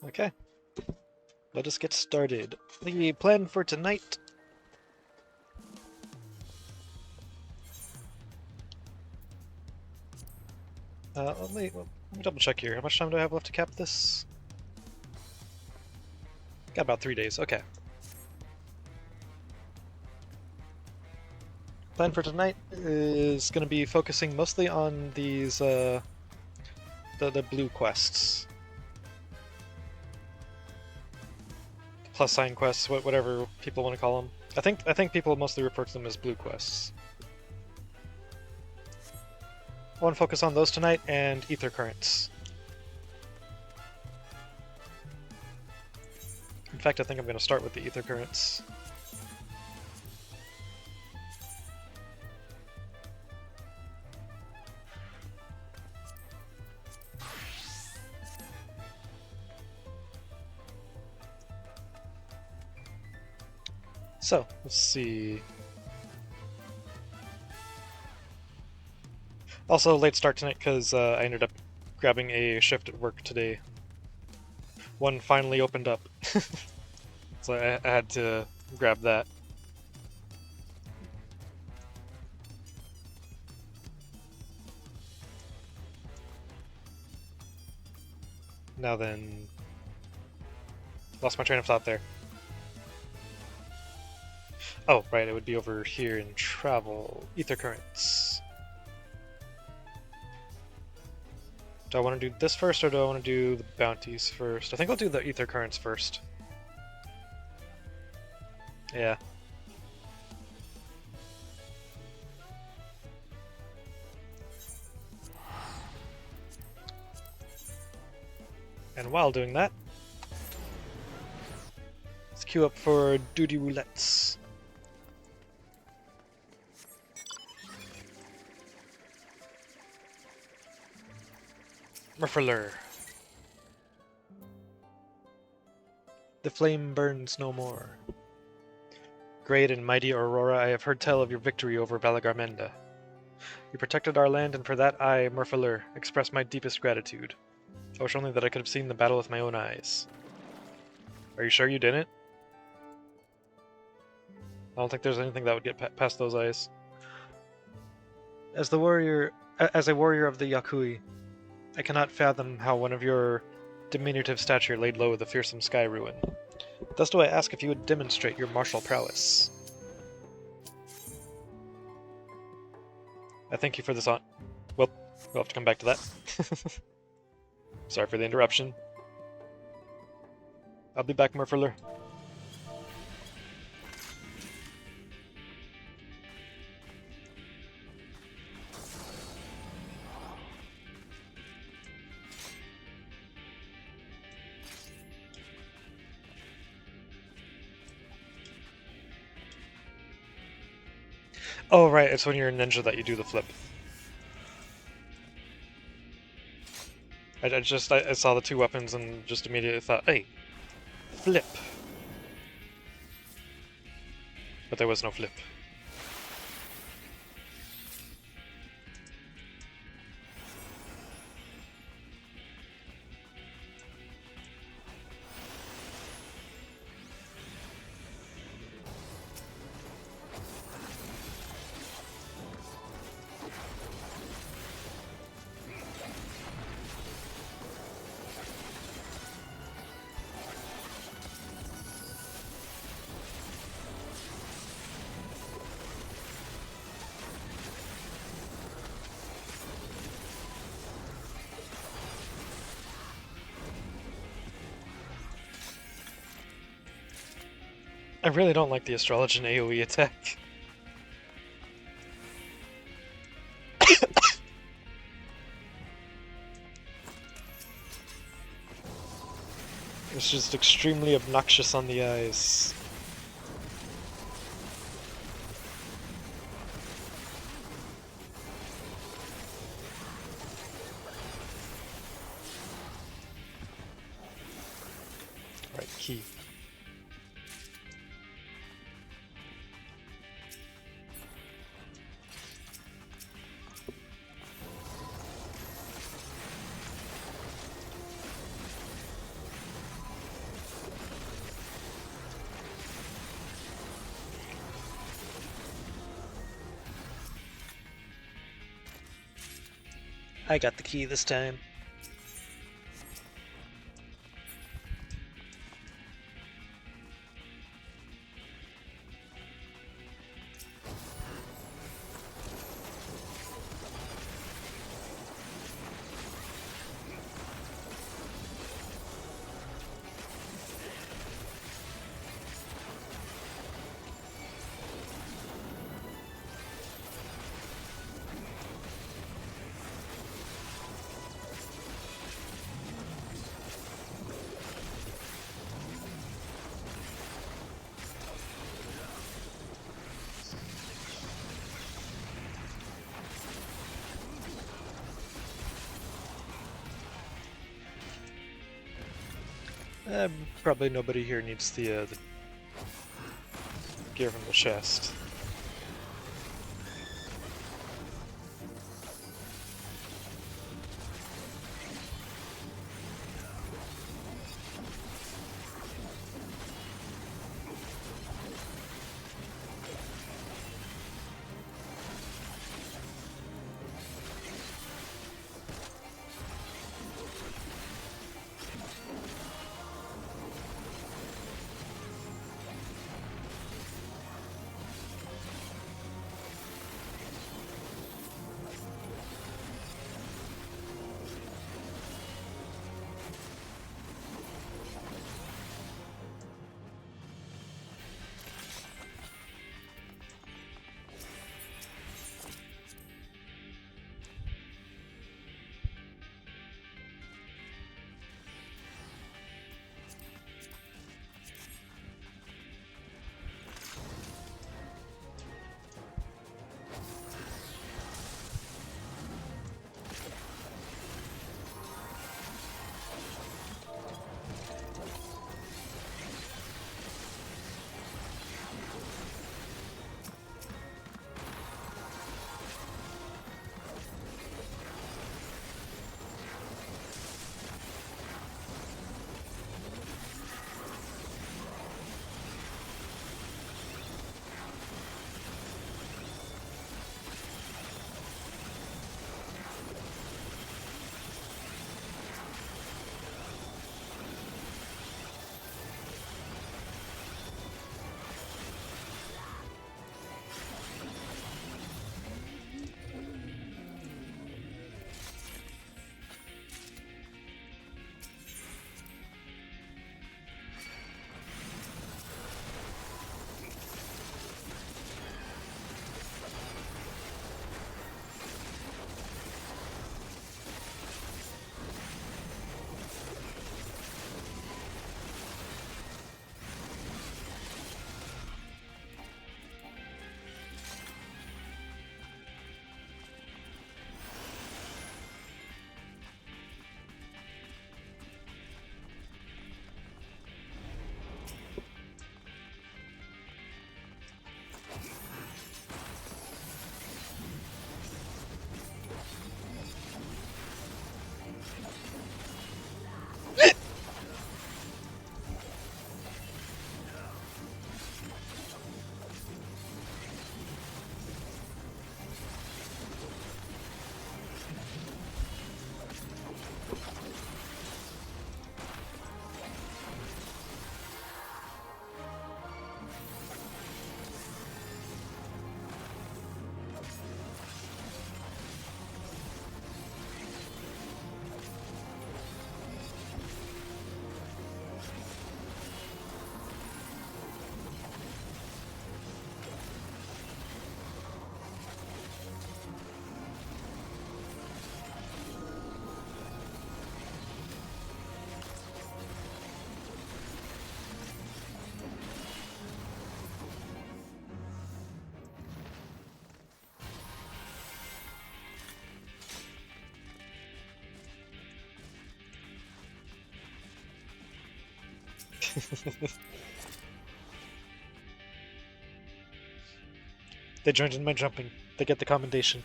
Okay, let us get started. The plan for tonight. Let me double check here. How much time do I have left to cap this? Got about 3 days. Okay. Plan for tonight is going to be focusing mostly on these the blue quests, plus sign quests, whatever people want to call them. I think people mostly refer to them as blue quests. I want to focus on those tonight and ether currents. In fact, I think I'm going to start with the ether currents. So, let's see. Also, late start tonight because I ended up grabbing a shift at work today. One finally opened up. So I had to grab that. Now then... Lost my train of thought there. Oh, right, it would be over here in travel. Ether currents. Do I want to do this first, or do I want to do the bounties first? I think I'll do the ether currents first. Yeah. And while doing that, let's queue up for duty roulettes. Murfler. The flame burns no more. Great and mighty Aurora, I have heard tell of your victory over Balagarmenda. You protected our land, and for that I, Murfler, express my deepest gratitude. I wish only that I could have seen the battle with my own eyes. Are you sure you didn't? I don't think there's anything that would get past those eyes. As a warrior of the Yakui, I cannot fathom how one of your diminutive stature laid low the fearsome sky ruin. Thus do I ask if you would demonstrate your martial prowess. I thank you for this on... Well, we'll have to come back to that. Sorry for the interruption. I'll be back, Murfler. Oh, right, it's when you're a ninja that you do the flip. I saw the two weapons and just immediately thought, hey, flip. But there was no flip. I really don't like the Astrologian AoE attack. It's just extremely obnoxious on the eyes. Alright, key. I got the key this time. Probably nobody here needs the gear from the chest. They joined in my jumping. They get the commendation.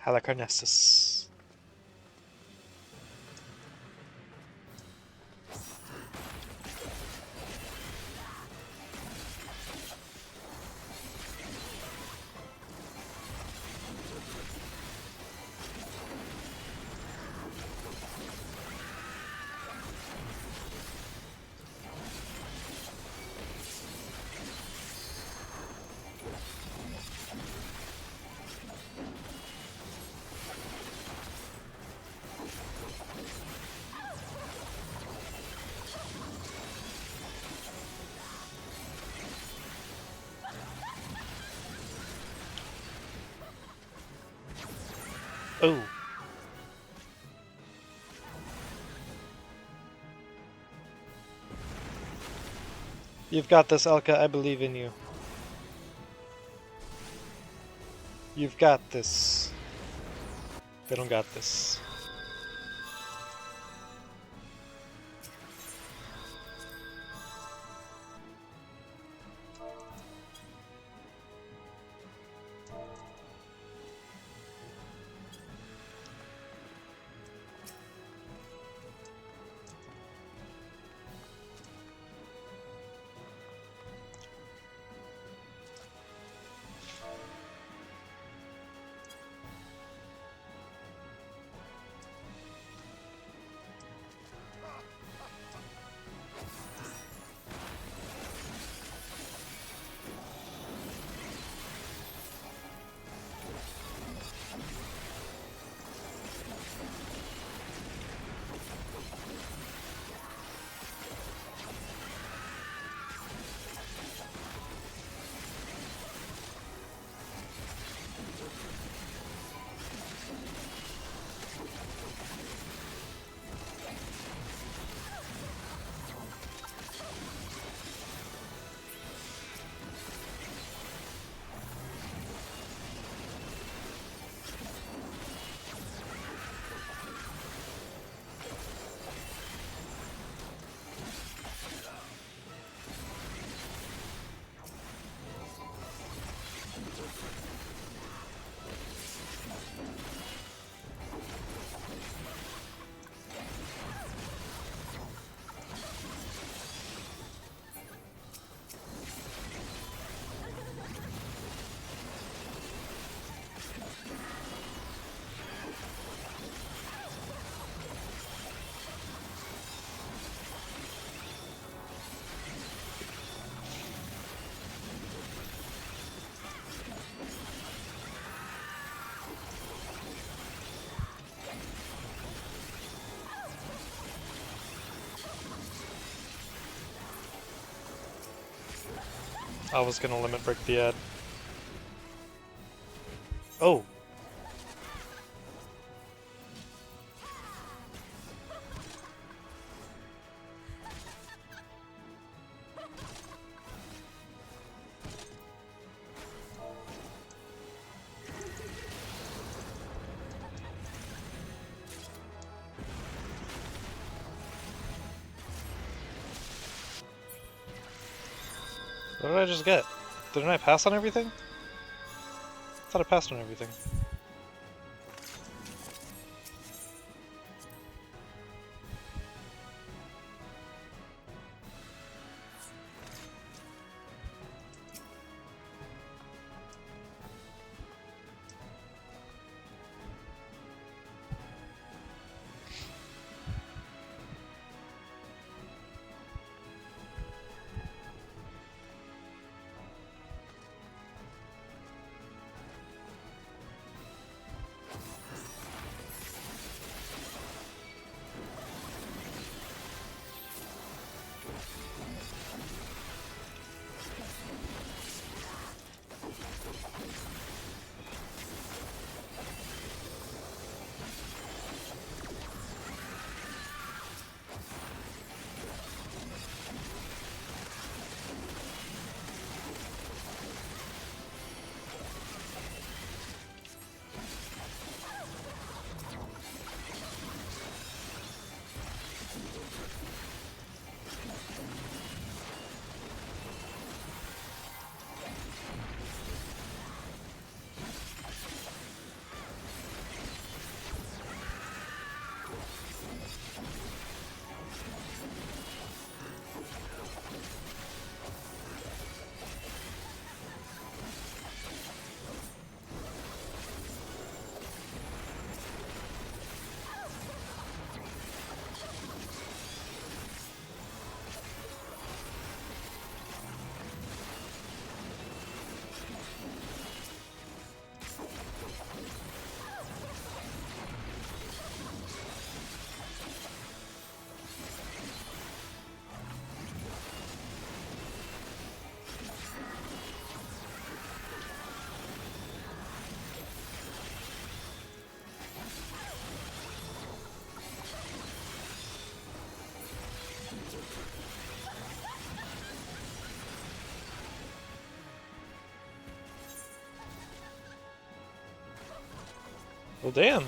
Halicarnessus. Oh. You've got this, Elka. I believe in you. You've got this. They don't got this. I was gonna limit break the ad. Oh! What did I just get? Didn't I pass on everything? I thought I passed on everything. Well, damn.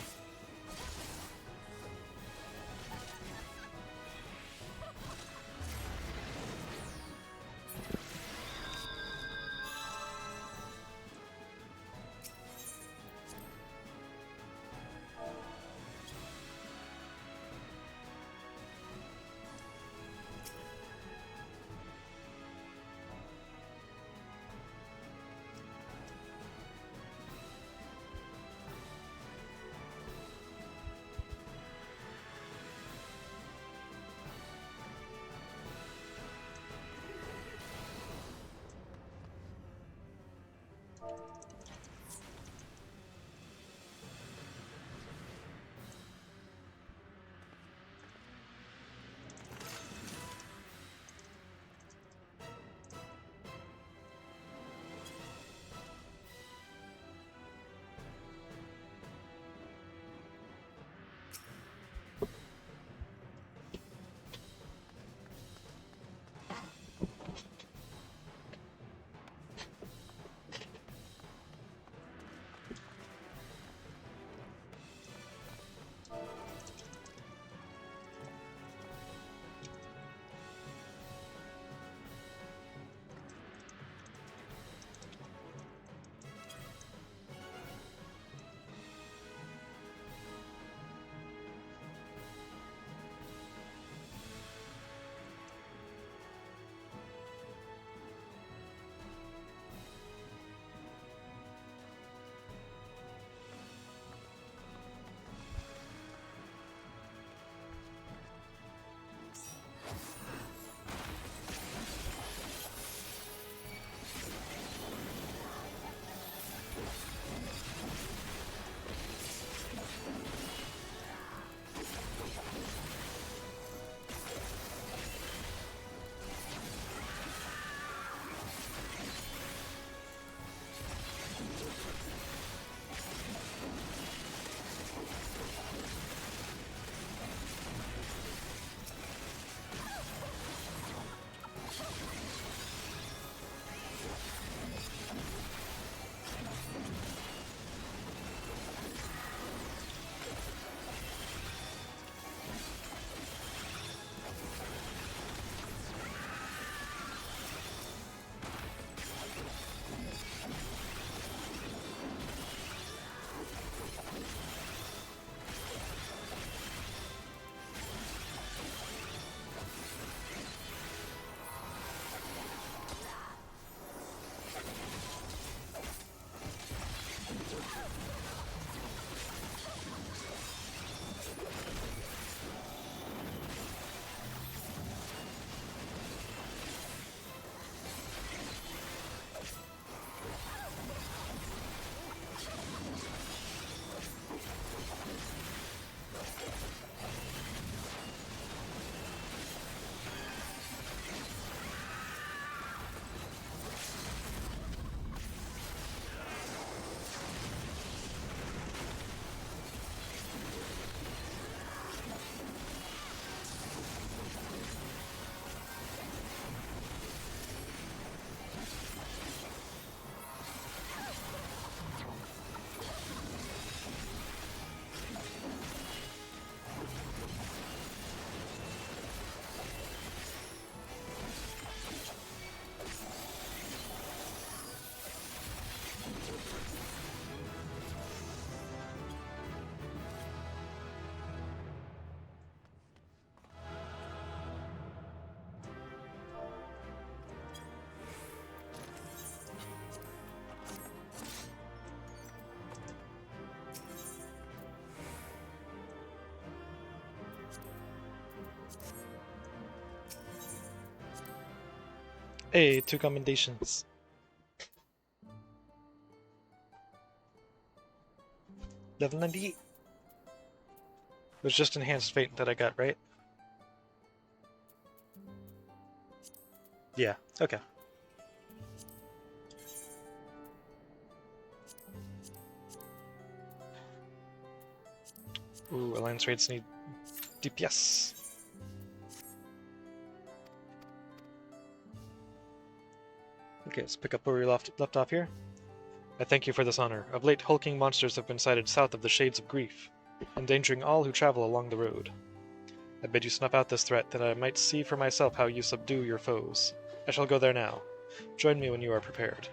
Hey, 2 commendations. Level 98. It was just enhanced fate that I got, right? Yeah, okay. Ooh, alliance raids need DPS. Okay, let's pick up where we left off here. I thank you for this honor. Of late, hulking monsters have been sighted south of the Shades of Grief, endangering all who travel along the road. I bid you snuff out this threat, that I might see for myself how you subdue your foes. I shall go there now. Join me when you are prepared.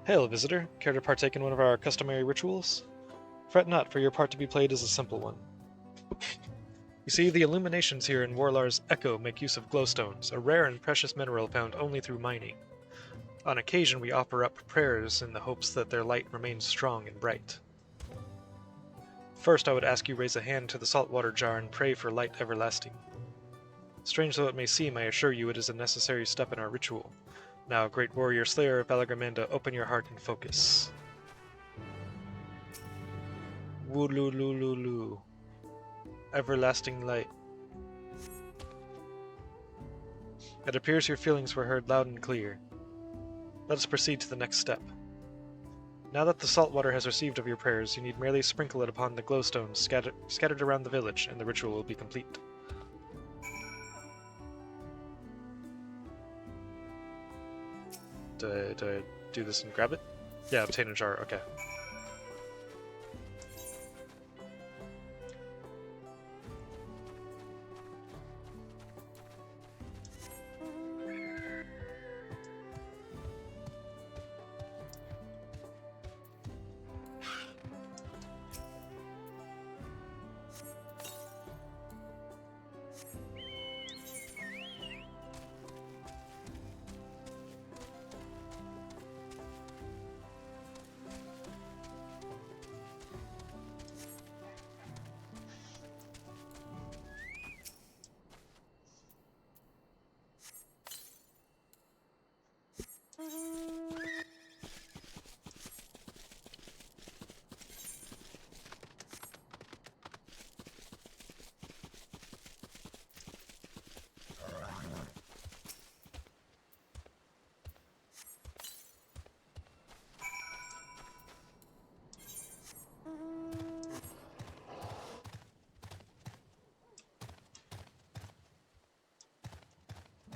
Hail, visitor. Care to partake in one of our customary rituals? Fret not, for your part to be played is a simple one. You see, the illuminations here in Warlar's Echo make use of glowstones, a rare and precious mineral found only through mining. On occasion, we offer up prayers in the hopes that their light remains strong and bright. First, I would ask you raise a hand to the saltwater jar and pray for light everlasting. Strange though it may seem, I assure you it is a necessary step in our ritual. Now, great warrior slayer of Valagarmenda, open your heart and focus. Woolulululu. Everlasting light. It appears your feelings were heard loud and clear. Let us proceed to the next step. Now that the salt water has received of your prayers, you need merely sprinkle it upon the glowstones scattered around the village, and the ritual will be complete. Do I do this and grab it? Yeah, obtain a jar, okay.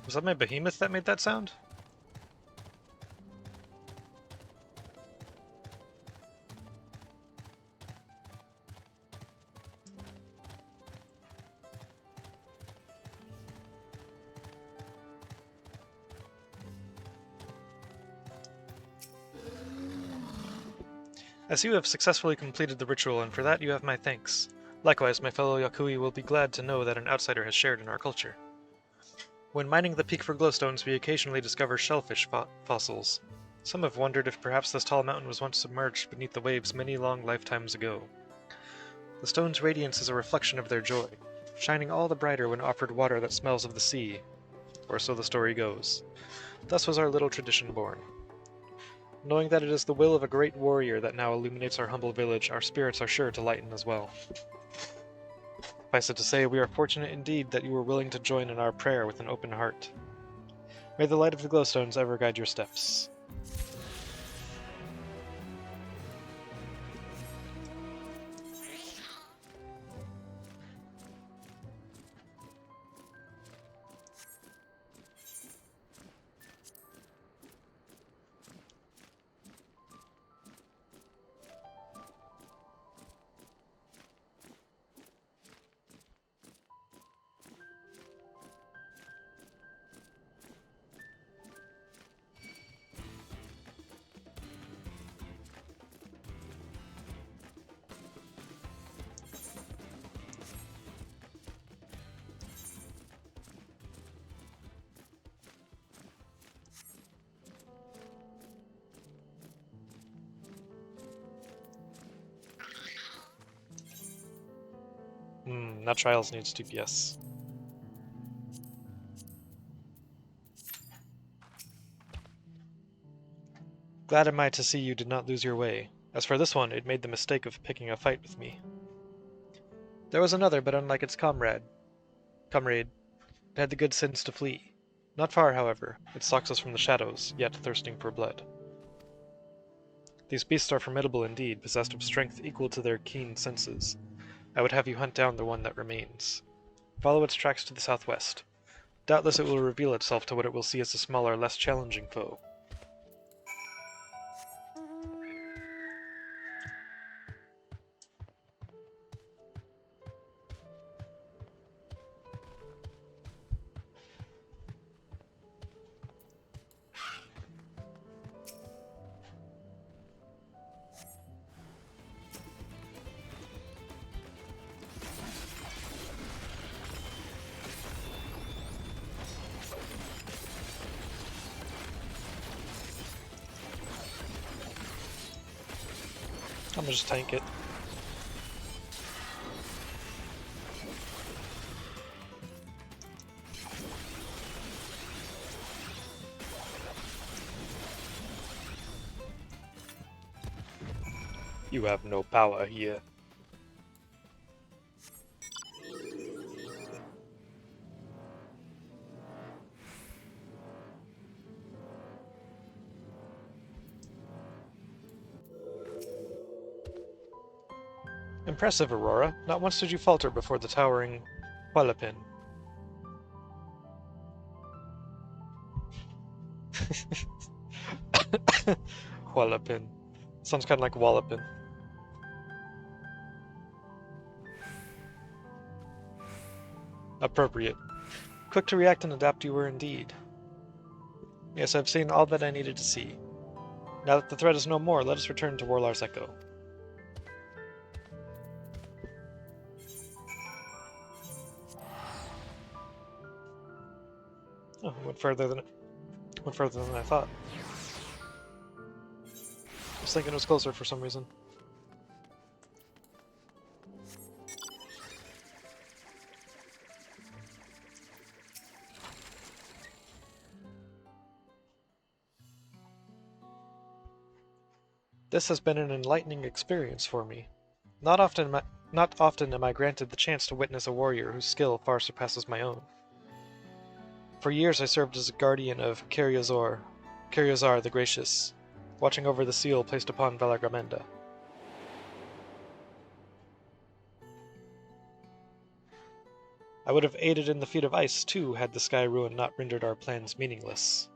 Was that my behemoth that made that sound? I see you have successfully completed the ritual, and for that you have my thanks. Likewise, my fellow Yakui will be glad to know that an outsider has shared in our culture. When mining the peak for glowstones, we occasionally discover shellfish fossils. Some have wondered if perhaps this tall mountain was once submerged beneath the waves many long lifetimes ago. The stone's radiance is a reflection of their joy, shining all the brighter when offered water that smells of the sea. Or so the story goes. Thus was our little tradition born. Knowing that it is the will of a great warrior that now illuminates our humble village, our spirits are sure to lighten as well. Suffice it to say, we are fortunate indeed that you were willing to join in our prayer with an open heart. May the light of the glowstones ever guide your steps. That Trials needs DPS. Glad am I to see you did not lose your way. As for this one, it made the mistake of picking a fight with me. There was another, but unlike its comrade, it had the good sense to flee. Not far, however. It stalks us from the shadows, yet thirsting for blood. These beasts are formidable indeed, possessed of strength equal to their keen senses. I would have you hunt down the one that remains. Follow its tracks to the southwest. Doubtless it will reveal itself to what it will see as a smaller, less challenging foe. I'm gonna just tank it. You have no power here. Impressive, Aurora. Not once did you falter before the towering Hualapin. Hualapin. Sounds kind of like Wallopin. Appropriate. Quick to react and adapt you were indeed. Yes, I've seen all that I needed to see. Now that the threat is no more, let us return to Warlar's Echo. Oh, it went further than I thought. I was thinking it was closer for some reason. This has been an enlightening experience for me. Not often am I granted the chance to witness a warrior whose skill far surpasses my own. For years I served as a guardian of Karyozar the Gracious, watching over the seal placed upon Valagramenda. I would have aided in the feat of ice, too, had the Sky Ruin not rendered our plans meaningless.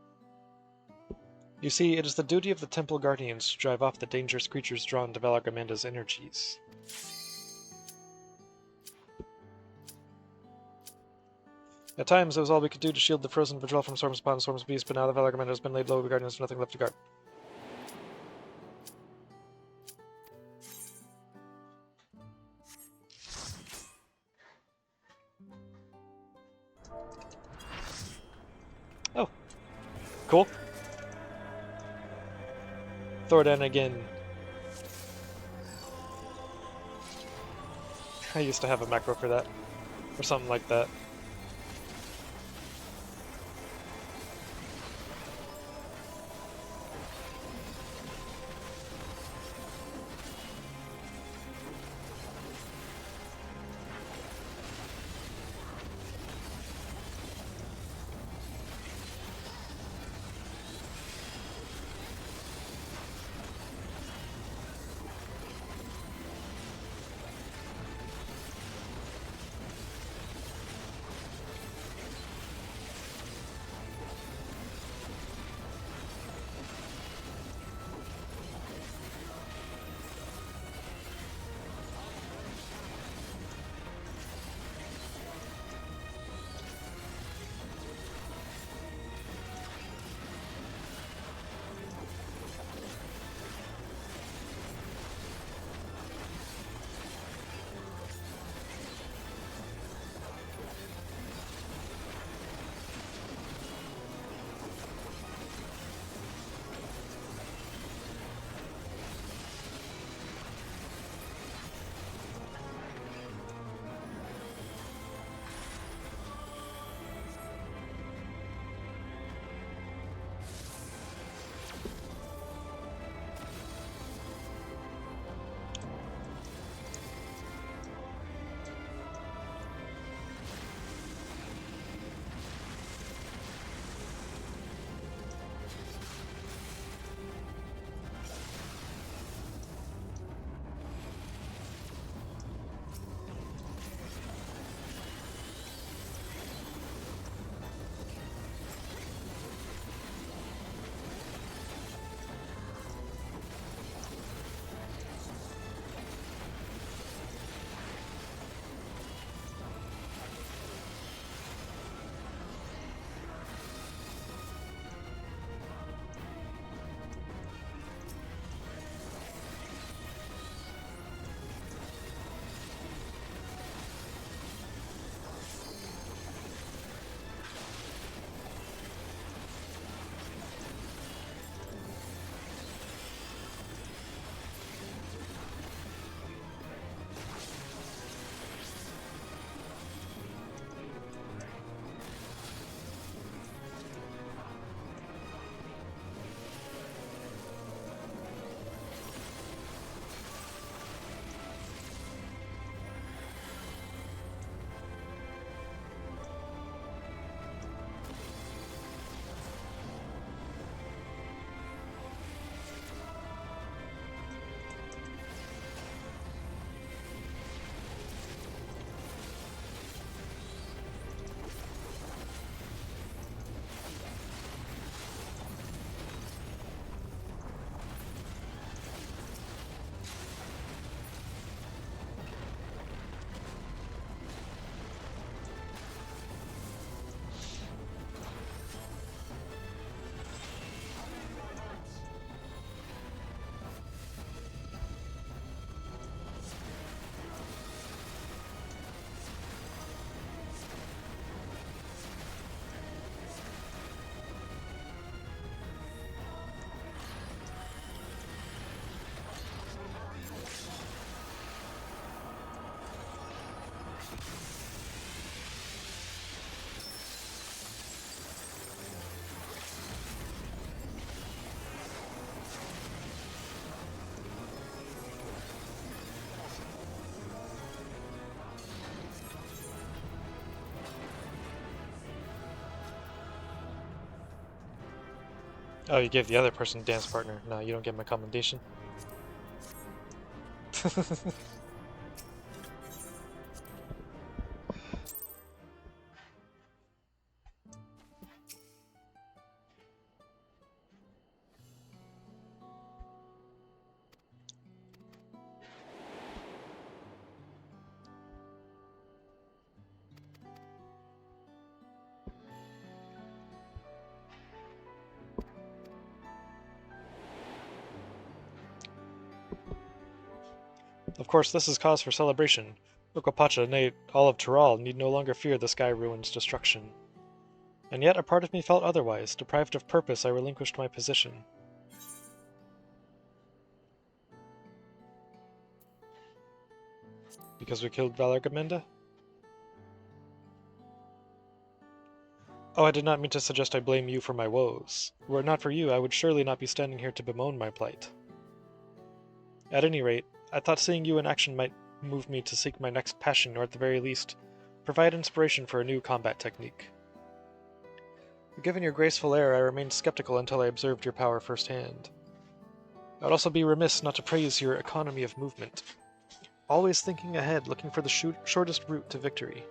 You see, it is the duty of the Temple Guardians to drive off the dangerous creatures drawn to Valagamenda's energies. At times, it was all we could do to shield the frozen Vigil from storms upon storms of beasts, but now that Valagramenda has been laid low, the Guardians have nothing left to guard. Oh. Cool. Thordan again. I used to have a macro for that. Or something like that. Oh, you gave the other person dance partner. No, you don't get my commendation. Of course, this is cause for celebration. Ukapacha, nay, all of Tural, need no longer fear the Sky Ruin's destruction. And yet a part of me felt otherwise. Deprived of purpose, I relinquished my position. Because we killed Valargamenda? Oh, I did not mean to suggest I blame you for my woes. Were it not for you, I would surely not be standing here to bemoan my plight. At any rate, I thought seeing you in action might move me to seek my next passion, or at the very least, provide inspiration for a new combat technique. Given your graceful air, I remained skeptical until I observed your power firsthand. I would also be remiss not to praise your economy of movement. Always thinking ahead, looking for the shortest route to victory.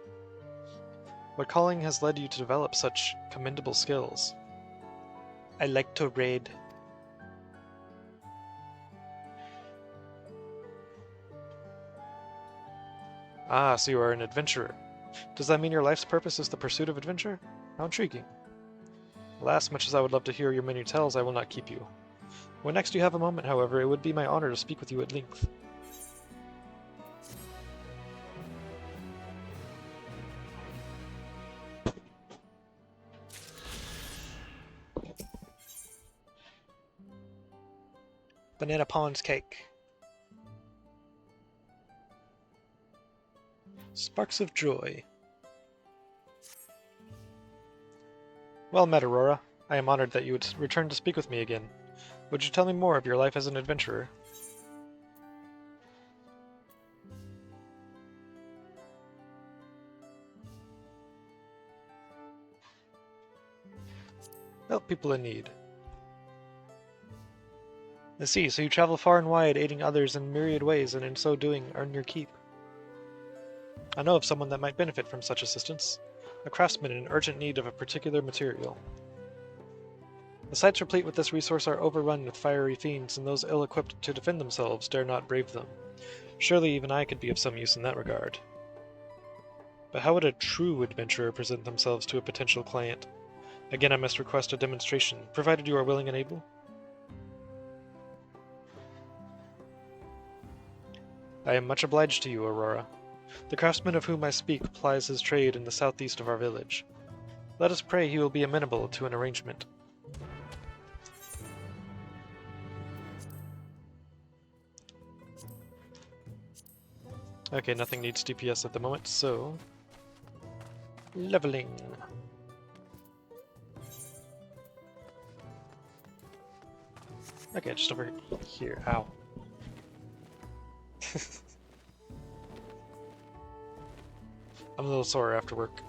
What calling has led you to develop such commendable skills? I like to raid. Ah, so you are an adventurer. Does that mean your life's purpose is the pursuit of adventure? How intriguing. Alas, much as I would love to hear your many tales, I will not keep you. When next you have a moment, however, it would be my honor to speak with you at length. Banana Pond's cake. Sparks of joy. Well met, Aurora. I am honored that you would return to speak with me again. Would you tell me more of your life as an adventurer? Help people in need. I see, so you travel far and wide, aiding others in myriad ways, and in so doing, earn your keep. I know of someone that might benefit from such assistance. A craftsman in urgent need of a particular material. The sites replete with this resource are overrun with fiery fiends, and those ill-equipped to defend themselves dare not brave them. Surely even I could be of some use in that regard. But how would a true adventurer present themselves to a potential client? Again, I must request a demonstration, provided you are willing and able. I am much obliged to you, Aurora. The craftsman of whom I speak plies his trade in the southeast of our village. Let us pray he will be amenable to an arrangement. Okay, nothing needs DPS at the moment, so... leveling. Okay, just over here. Ow. I'm a little sore after work.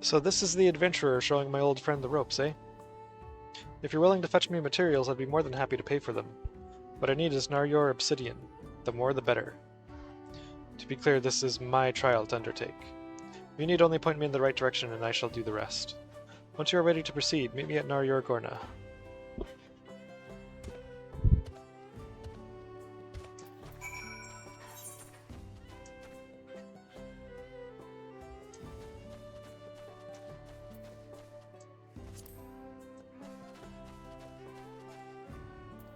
So this is the adventurer showing my old friend the ropes, eh? If you're willing to fetch me materials, I'd be more than happy to pay for them. What I need is Naryor obsidian. The more the better. To be clear, this is my trial to undertake. You need only point me in the right direction and I shall do the rest. Once you are ready to proceed, meet me at Naryor Gorna.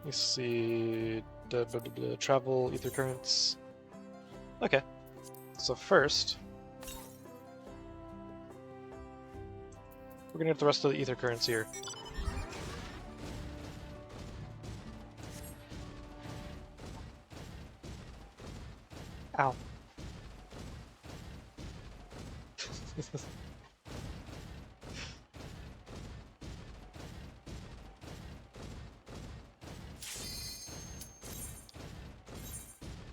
Let's see... travel, ether currents... Okay. So first... we're gonna get the rest of the ether currents here. Ow.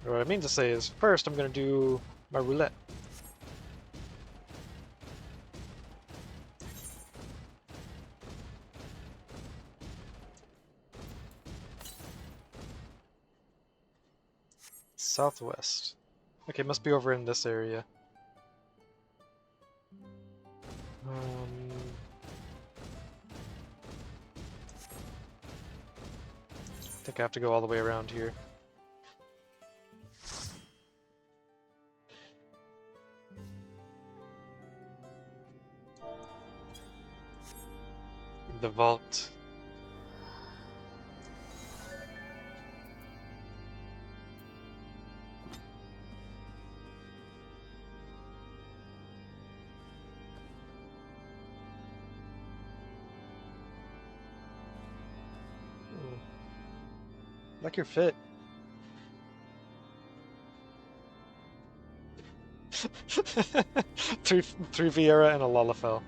What I mean to say is, first I'm gonna do my roulette. Southwest. Okay, must be over in this area. I think I have to go all the way around here. The vault. Like your fit. three Vieira and a Lalafell.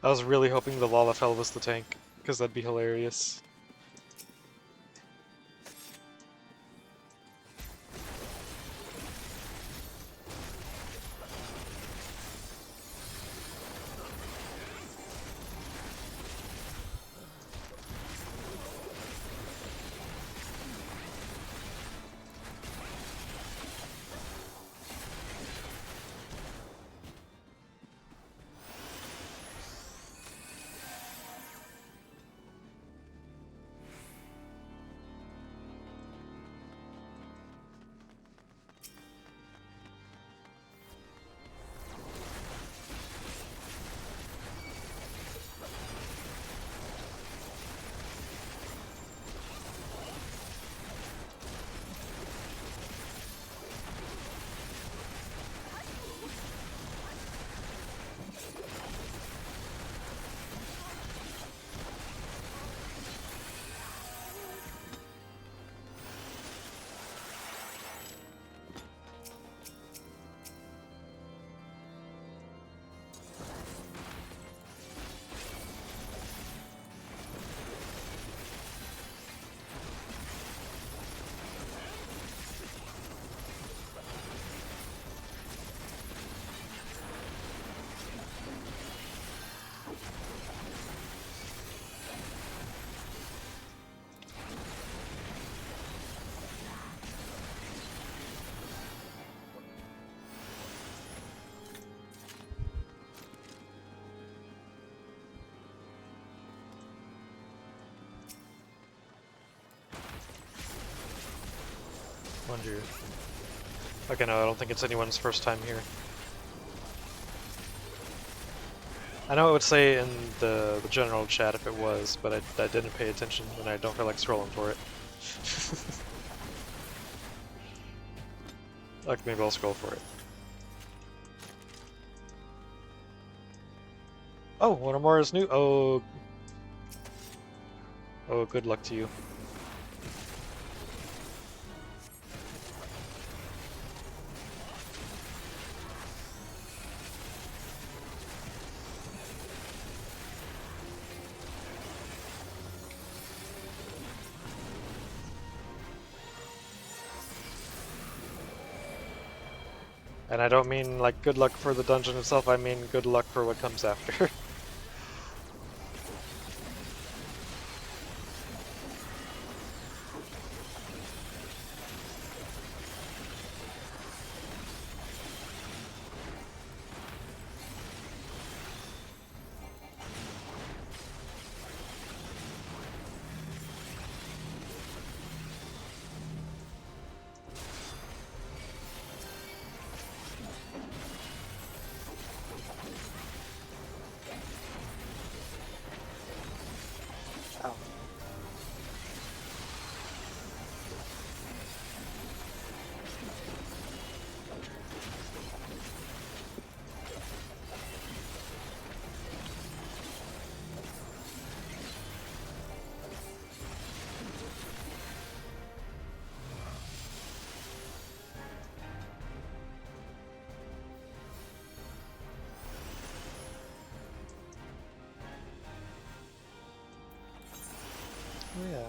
I was really hoping the Lalafell was the tank, because that'd be hilarious. Wonder. Okay, no, I don't think it's anyone's first time here. I know it would say in the general chat if it was, but I didn't pay attention, and I don't feel like scrolling for it. Like, maybe I'll scroll for it. Oh, one or more is new. Oh, good luck to you. And I don't mean, like, good luck for the dungeon itself, I mean good luck for what comes after. Ow. Oh yeah.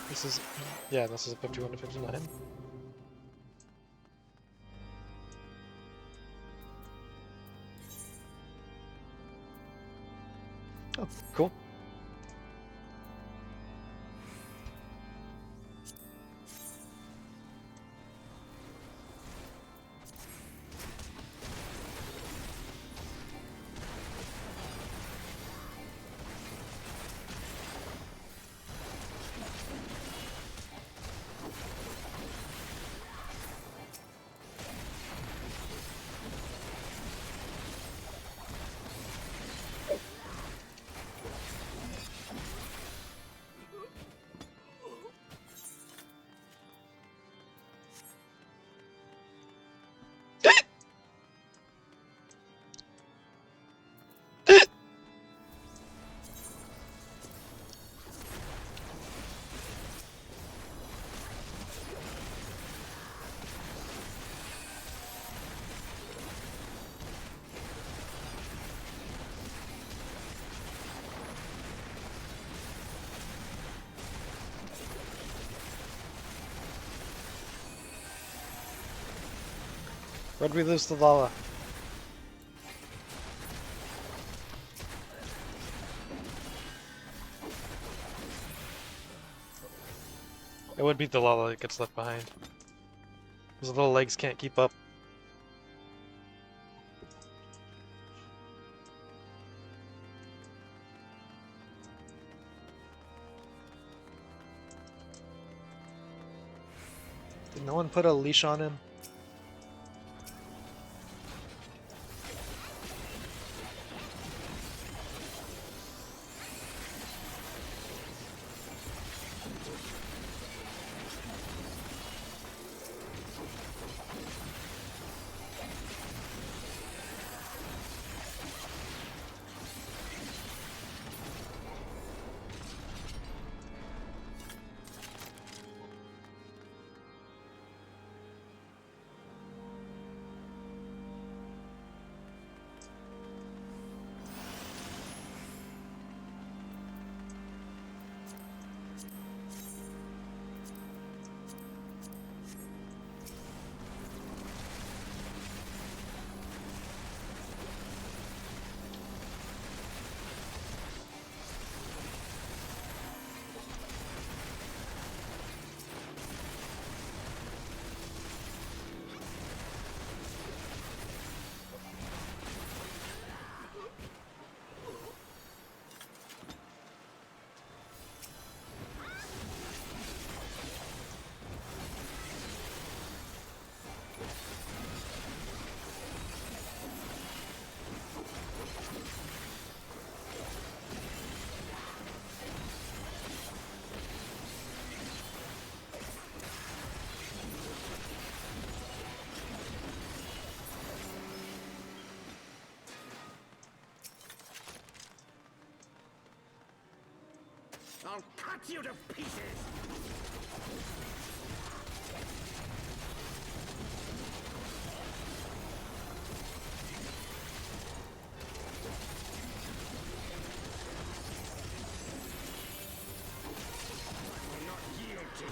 This is, yeah, this is a 51 to 59. Oh, cool. Where'd we lose the lava? It would be the lava that gets left behind. Those little legs can't keep up. Did no one put a leash on him? I'll cut you to pieces! I will not yield to you.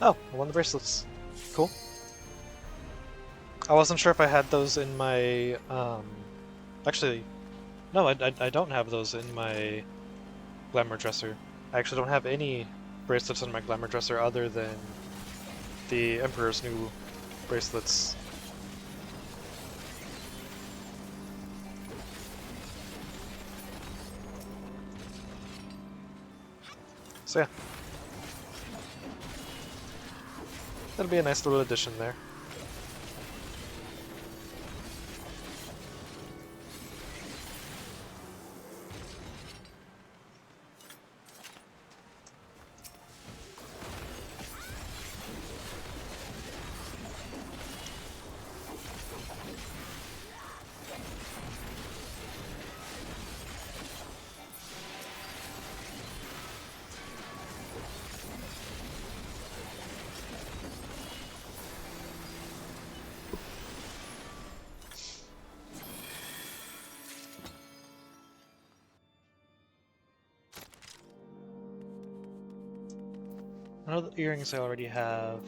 Oh, I won the bracelets. Cool. I wasn't sure if I had those in my, actually, No, I don't have those in my glamour dresser. I actually don't have any bracelets in my glamour dresser other than the Emperor's new bracelets. So yeah. That'll be a nice little addition there. I know the earrings I already have.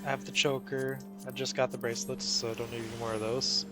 I have the choker. I just got the bracelets, so I don't need any more of those.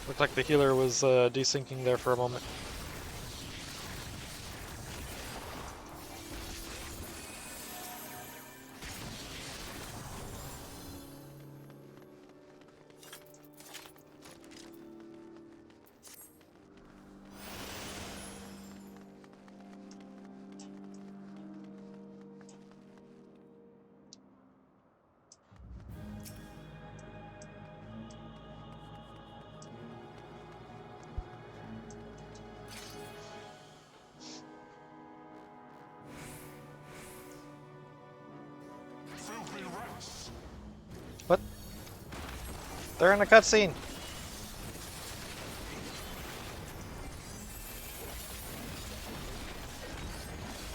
Looked like the healer was desyncing there for a moment. What? They're in a cutscene!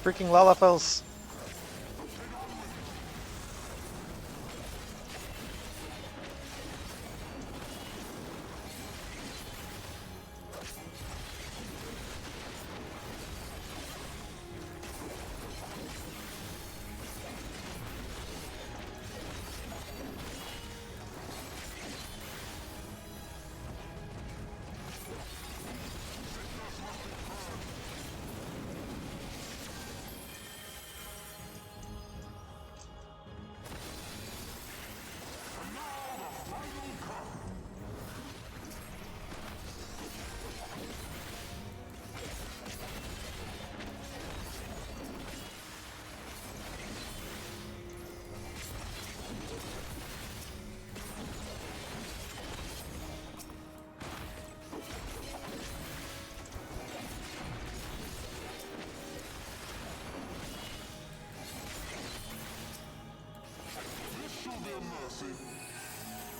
Freaking Lalafels!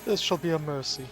This shall be a mercy.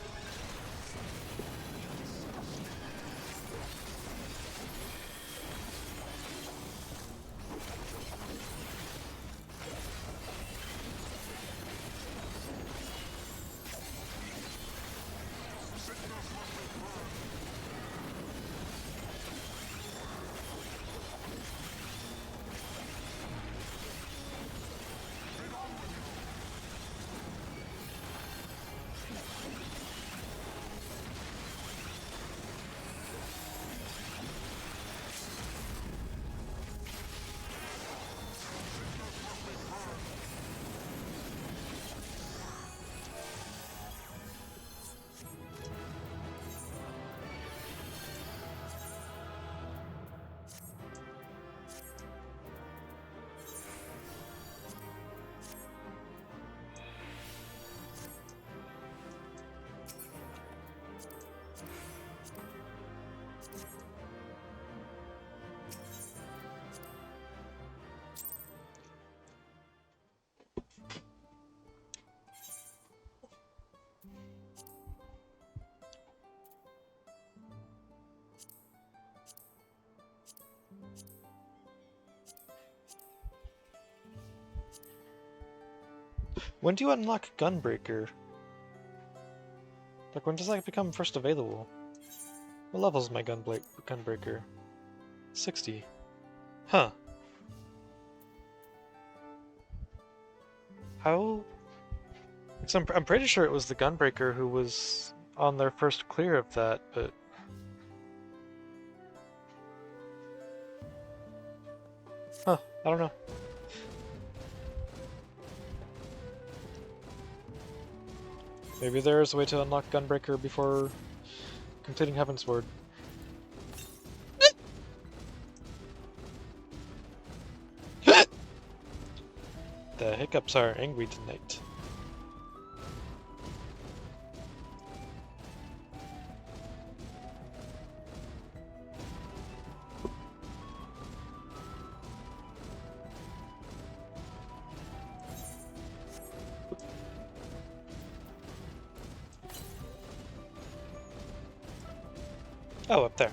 When do you unlock Gunbreaker? Like, when does that become first available? What level is my Gunbreaker? 60. Huh. How? 'Cause I'm pretty sure it was the Gunbreaker who was on their first clear of that, but... Huh, I don't know. Maybe there is a way to unlock Gunbreaker before completing Heavensward. The hiccups are angry tonight. Oh, up there.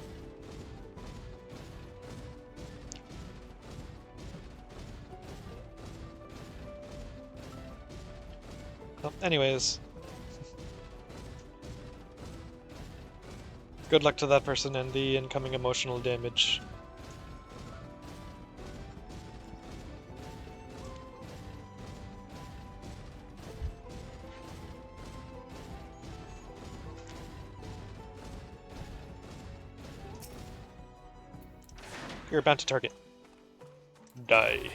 Well, anyways. Good luck to that person and the incoming emotional damage. You're about to target. Die.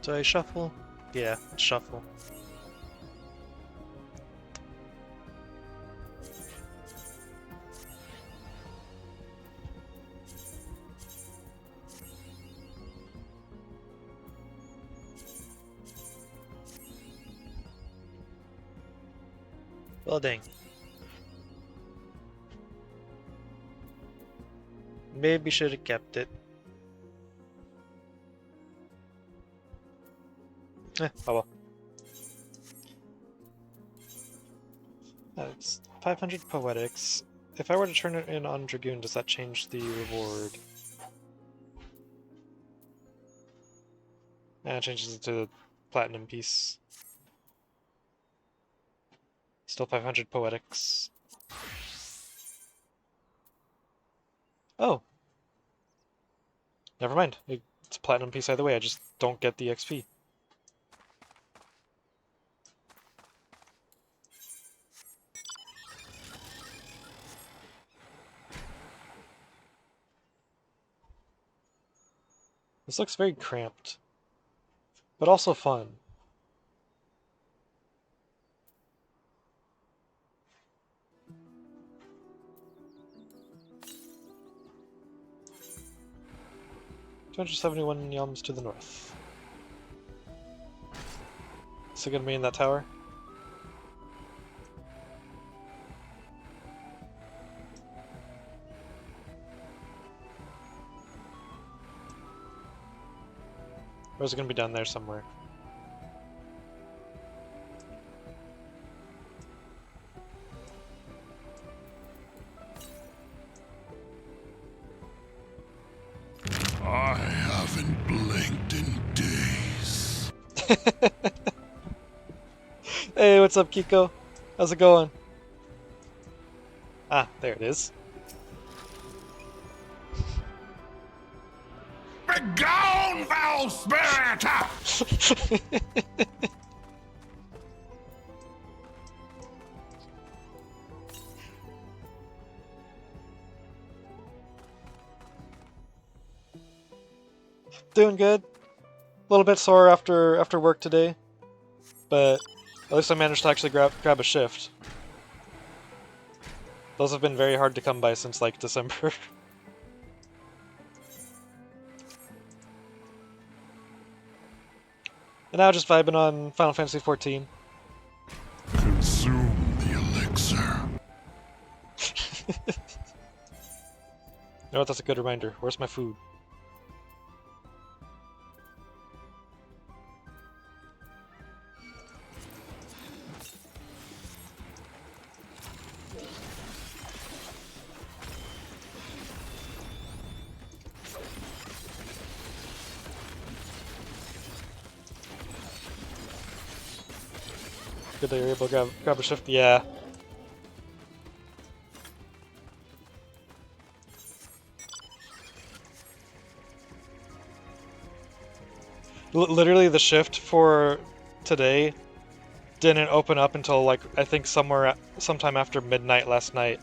Do I shuffle? Yeah, shuffle. Well, dang. Maybe should have kept it. Oh well. It's 500 poetics. If I were to turn it in on Dragoon, does that change the reward? It changes it to the platinum piece. Still 500 poetics. Oh! Never mind. It's a platinum piece either way, I just don't get the XP. This looks very cramped, but also fun. $271 yums to the north. Is it gonna be in that tower? Or is it gonna be down there somewhere? I haven't blinked in days. Hey, what's up, Kiko? How's it going? Ah, there it is. Begone! own foul spirit! Doing good. A little bit sore after work today, but at least I managed to actually grab a shift. Those have been very hard to come by since like December. And now just vibing on Final Fantasy XIV. Consume the elixir. You know what? That's a good reminder. Where's my food? Good that you're able to grab a shift. Yeah. Literally, the shift for today didn't open up until like I think sometime after midnight last night.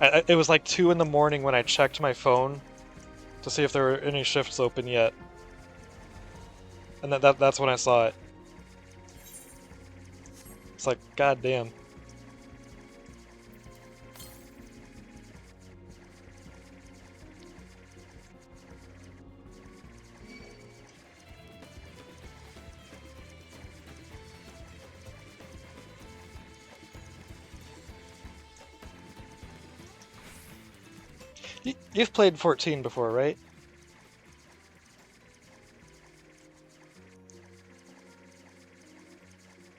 It was like 2 in the morning when I checked my phone to see if there were any shifts open yet, and that's when I saw it. It's like, god damn. You've played 14 before, right?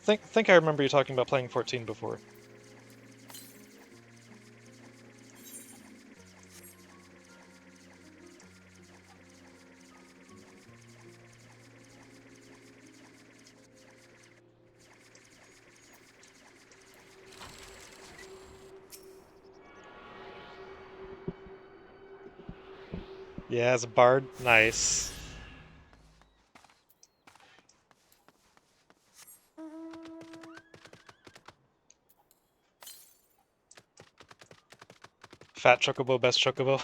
Think I remember you talking about playing 14 before. Yeah, as a bard, nice. Fat chocobo, best chocobo.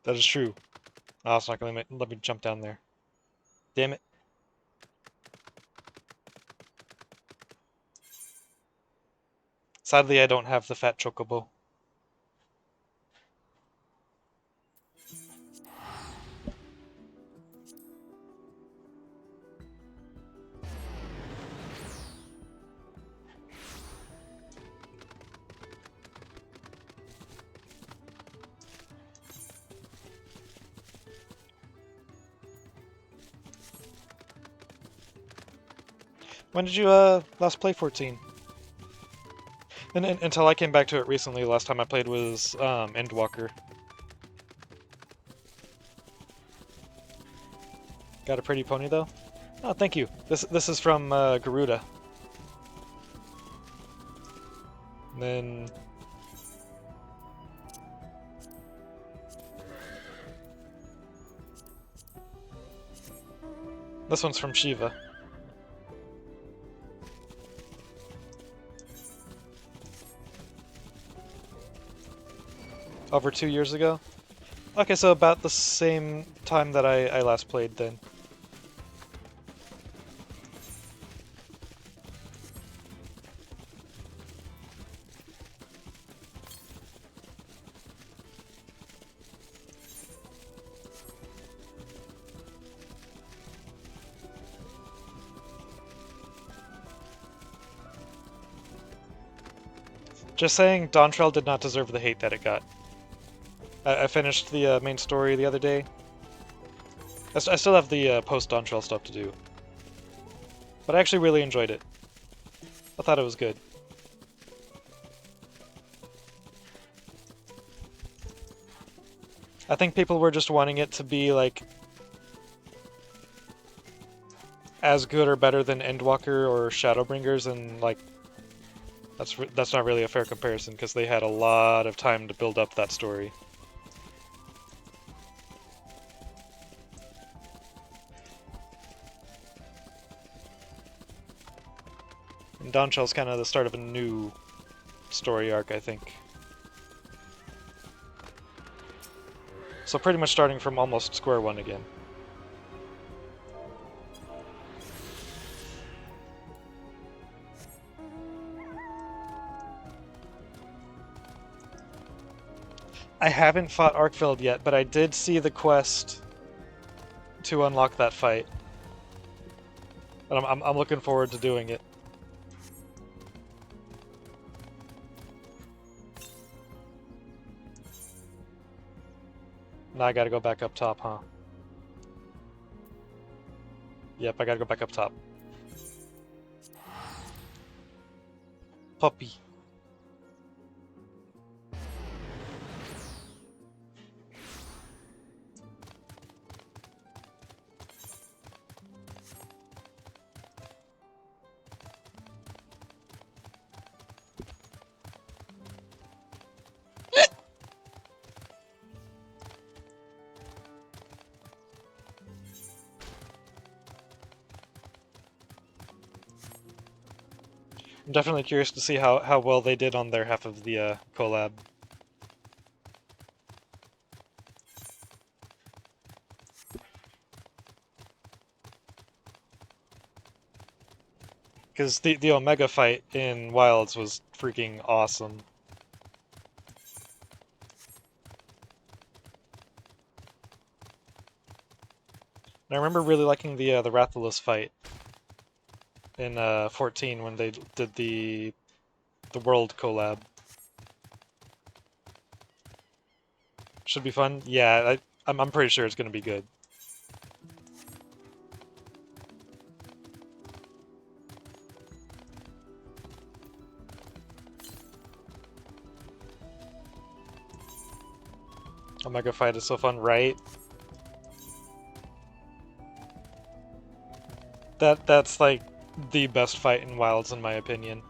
That is true. Oh, it's not gonna let me jump down there. Damn it. Sadly, I don't have the fat chocobo. When did you last play 14? And until I came back to it recently, last time I played was Endwalker. Got a pretty pony though? Oh, thank you. This is from Garuda. And then this one's from Shiva. Over 2 years ago? Okay, so about the same time that I last played then. Just saying, Dawntrail did not deserve the hate that it got. I finished the main story the other day. I still have the post-Dawntrail stuff to do. But I actually really enjoyed it. I thought it was good. I think people were just wanting it to be, like, as good or better than Endwalker or Shadowbringers, and, like, that's not really a fair comparison, because they had a lot of time to build up that story. And Dawnshell's kind of the start of a new story arc, I think. So pretty much starting from almost square one again. I haven't fought Arkfeld yet, but I did see the quest to unlock that fight. And I'm looking forward to doing it. Now I gotta go back up top, huh? Yep, I gotta go back up top. Puppy. I'm definitely curious to see how well they did on their half of the collab. Because the Omega fight in Wilds was freaking awesome. And I remember really liking the Rathalos fight in 14 when they did the World collab. Should be fun. Yeah, I'm pretty sure it's gonna be good. Omega fight is so fun, right? That's like the best fight in Wilds in my opinion.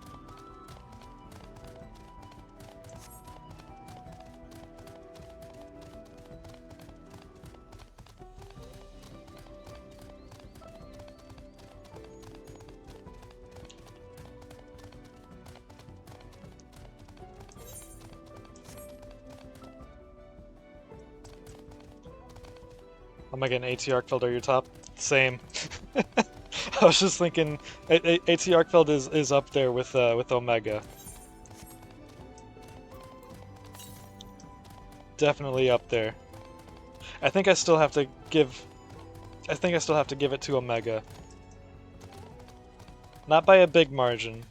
Omega and AT Arkfeld are your top? Same. I was just thinking, AT Arkfeld is up there with Omega. Definitely up there. I think I still have to give it to Omega. Not by a big margin.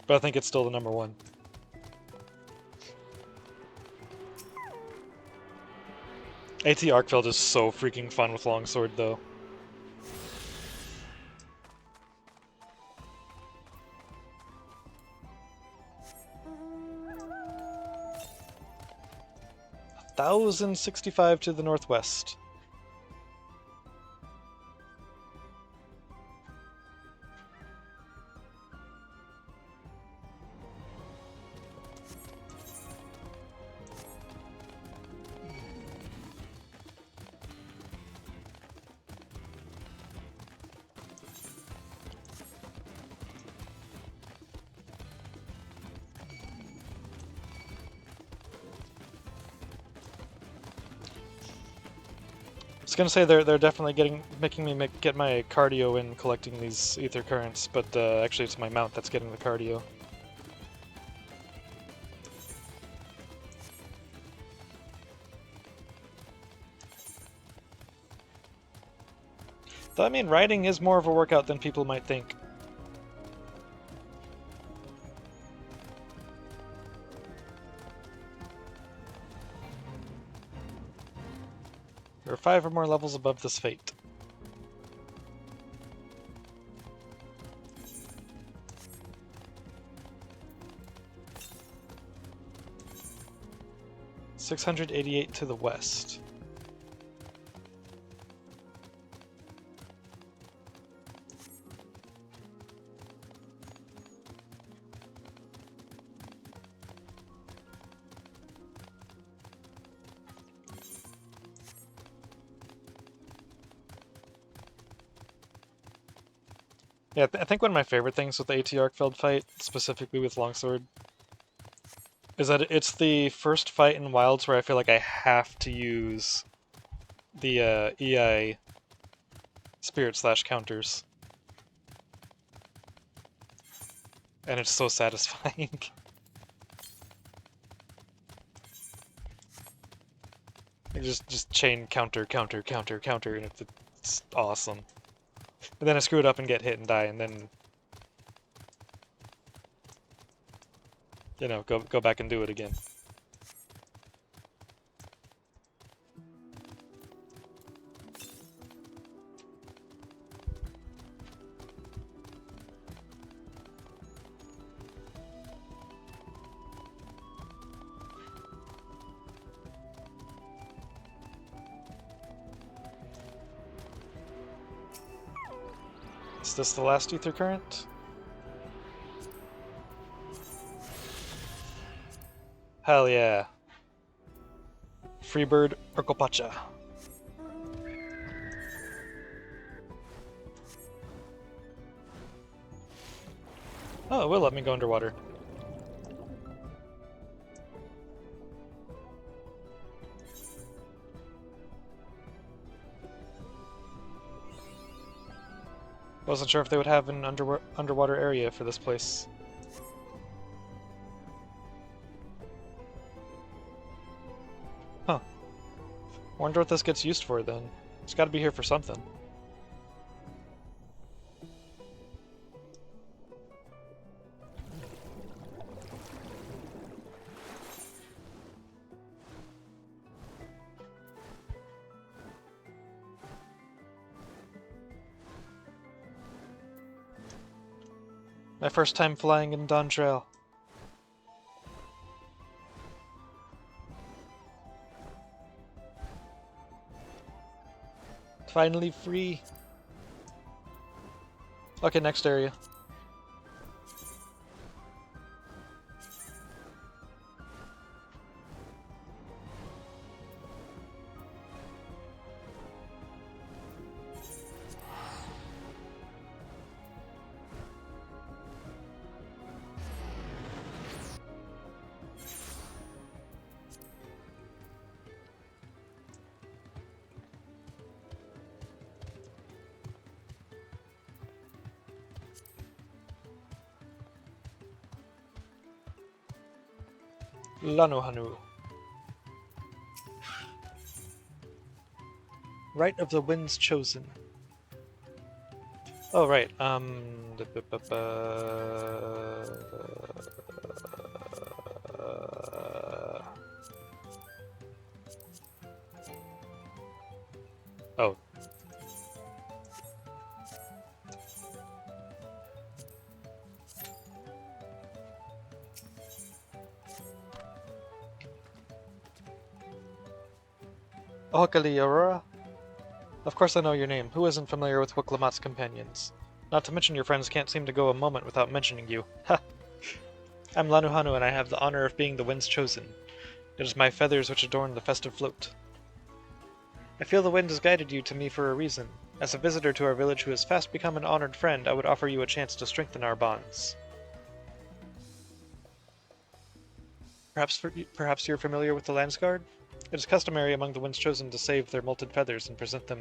But I think it's still the number one. AT Arkfeld is so freaking fun with Longsword, though. $1,065 to the northwest. I was gonna say they're definitely making me get my cardio in collecting these ether currents, but actually it's my mount that's getting the cardio. Though I mean, riding is more of a workout than people might think. There are 5 or more levels above this fate. $688 to the west. Yeah, I think one of my favorite things with the AT Arkfeld fight, specifically with Longsword, is that it's the first fight in Wilds where I feel like I have to use the EI spirit slash counters. And it's so satisfying. You just chain counter, counter, counter, counter, and it's awesome. And then I screw it up and get hit and die, and then, you know, go back and do it again. Is this the last ether current? Hell yeah. Freebird Urkopacha. Oh, it will let me go underwater. Wasn't sure if they would have an underwater area for this place. Huh. Wonder what this gets used for then. It's gotta be here for something. My first time flying in Dawn Trail. Finally free. Okay, next area. Lanohanu. Right of the Winds Chosen. Oh, right, oh. Ohakali Aurora? Of course I know your name. Who isn't familiar with Wiklamat's companions? Not to mention your friends can't seem to go a moment without mentioning you. Ha! I'm Lanuhanu, and I have the honor of being the Wind's Chosen. It is my feathers which adorn the festive float. I feel the wind has guided you to me for a reason. As a visitor to our village who has fast become an honored friend, I would offer you a chance to strengthen our bonds. Perhaps you're familiar with the Landsguard? It is customary among the Wind's Chosen to save their molted feathers and present them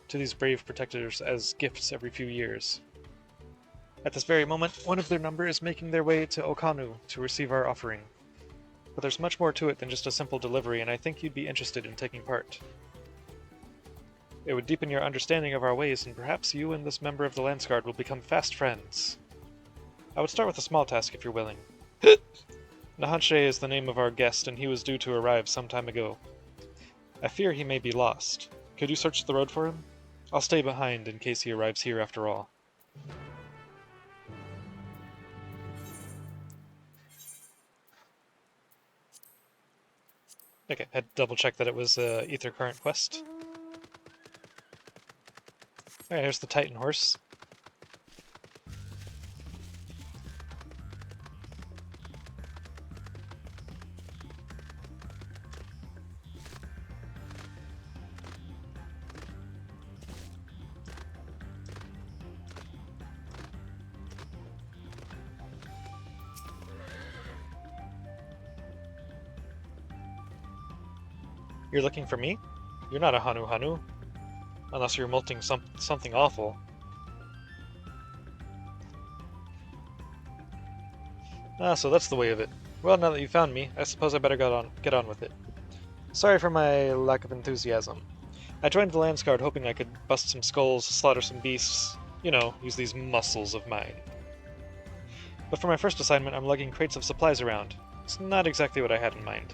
to these brave protectors as gifts every few years. At this very moment, one of their number is making their way to Okanu to receive our offering. But there's much more to it than just a simple delivery, and I think you'd be interested in taking part. It would deepen your understanding of our ways, and perhaps you and this member of the Landsguard will become fast friends. I would start with a small task if you're willing. Nahanshe is the name of our guest, and he was due to arrive some time ago. I fear he may be lost. Could you search the road for him? I'll stay behind in case he arrives here after all. Okay, I had to double check that it was Ether Current quest. Alright, here's the Titan horse. You're looking for me? You're not a Hanu Hanu. Unless you're molting something awful. Ah, so that's the way of it. Well, now that you found me, I suppose I better get on with it. Sorry for my lack of enthusiasm. I joined the Lance Guard hoping I could bust some skulls, slaughter some beasts, you know, use these muscles of mine. But for my first assignment, I'm lugging crates of supplies around. It's not exactly what I had in mind.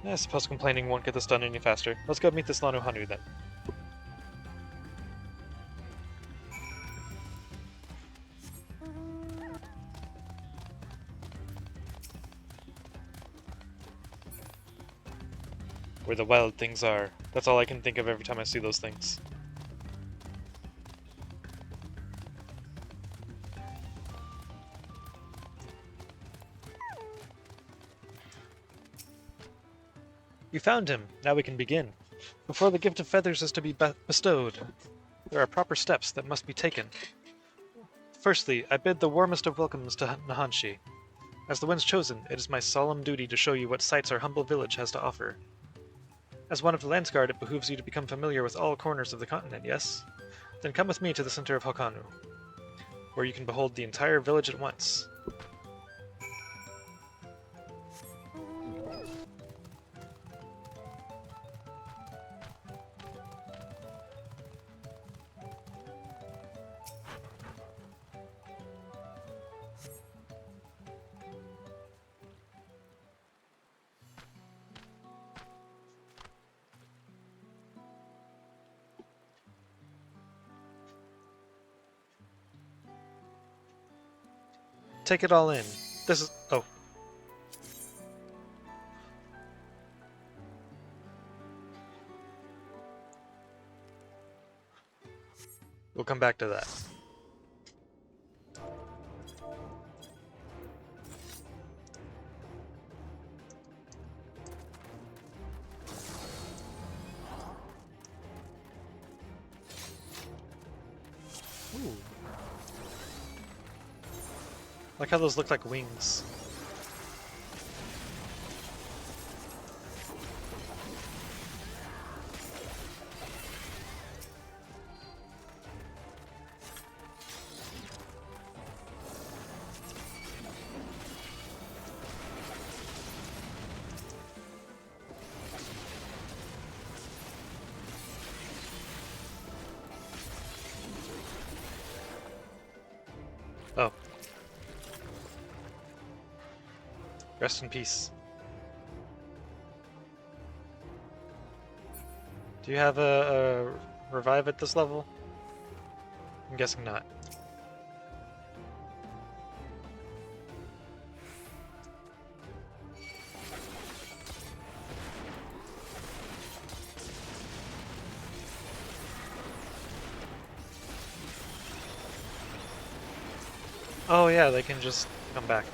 I suppose complaining won't get this done any faster. Let's go meet this Lanu Hanu then. Where the wild things are. That's all I can think of every time I see those things. You found him. Now we can begin. Before the gift of feathers is to be bestowed, there are proper steps that must be taken. Firstly, I bid the warmest of welcomes to Nahanshi. As the one's chosen, it is my solemn duty to show you what sights our humble village has to offer. As one of the Lance Guard, it behooves you to become familiar with all corners of the continent, yes? Then come with me to the center of Hokanu, where you can behold the entire village at once. Take it all in. This is... oh. We'll come back to that. Ooh. Like how those look like wings. Oh. Rest in peace. Do you have a revive at this level? I'm guessing not. Oh yeah, they can just come back.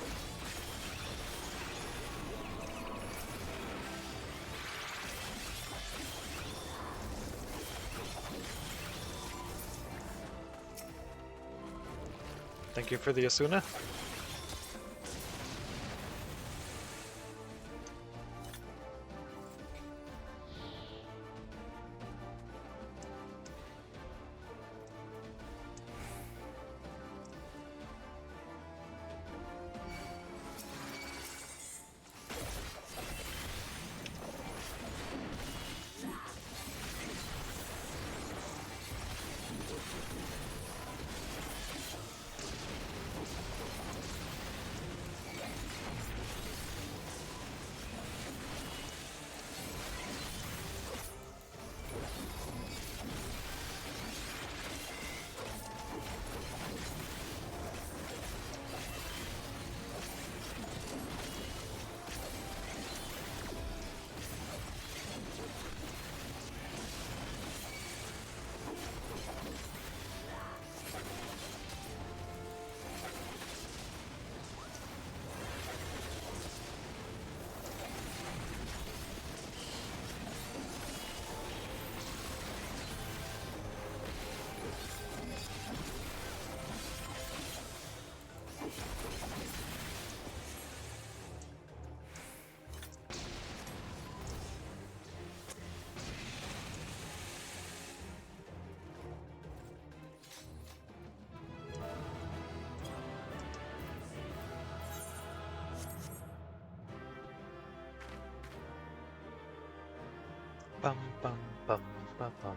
Thank you for the Asuna. Bum bum bum bum bum.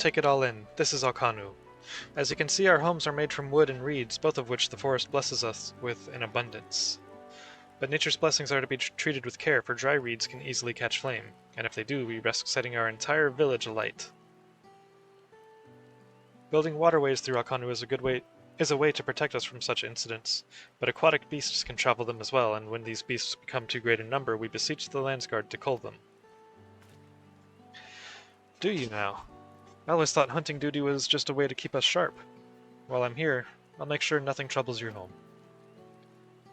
Take it all in. This is Alkanu. As you can see, our homes are made from wood and reeds, both of which the forest blesses us with in abundance. But nature's blessings are to be treated with care, for dry reeds can easily catch flame, and if they do, we risk setting our entire village alight. Building waterways through Alkanu is a way to protect us from such incidents, but aquatic beasts can travel them as well, and when these beasts become too great in number, we beseech the Landsguard to cull them. Do you now? I always thought hunting duty was just a way to keep us sharp. While I'm here, I'll make sure nothing troubles your home.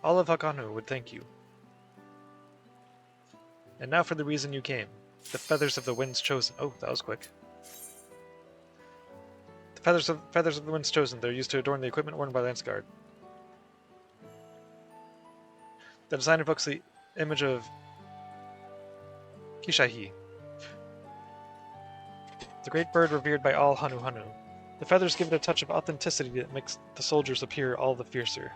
All of Alkanu would thank you. And now for the reason you came. The feathers of the winds chosen. Oh, that was quick. The feathers of the winds chosen. They're used to adorn the equipment worn by Landsguard. The design evokes the image of Kishahi, the great bird revered by all Hanu Hanu. The feathers give it a touch of authenticity that makes the soldiers appear all the fiercer.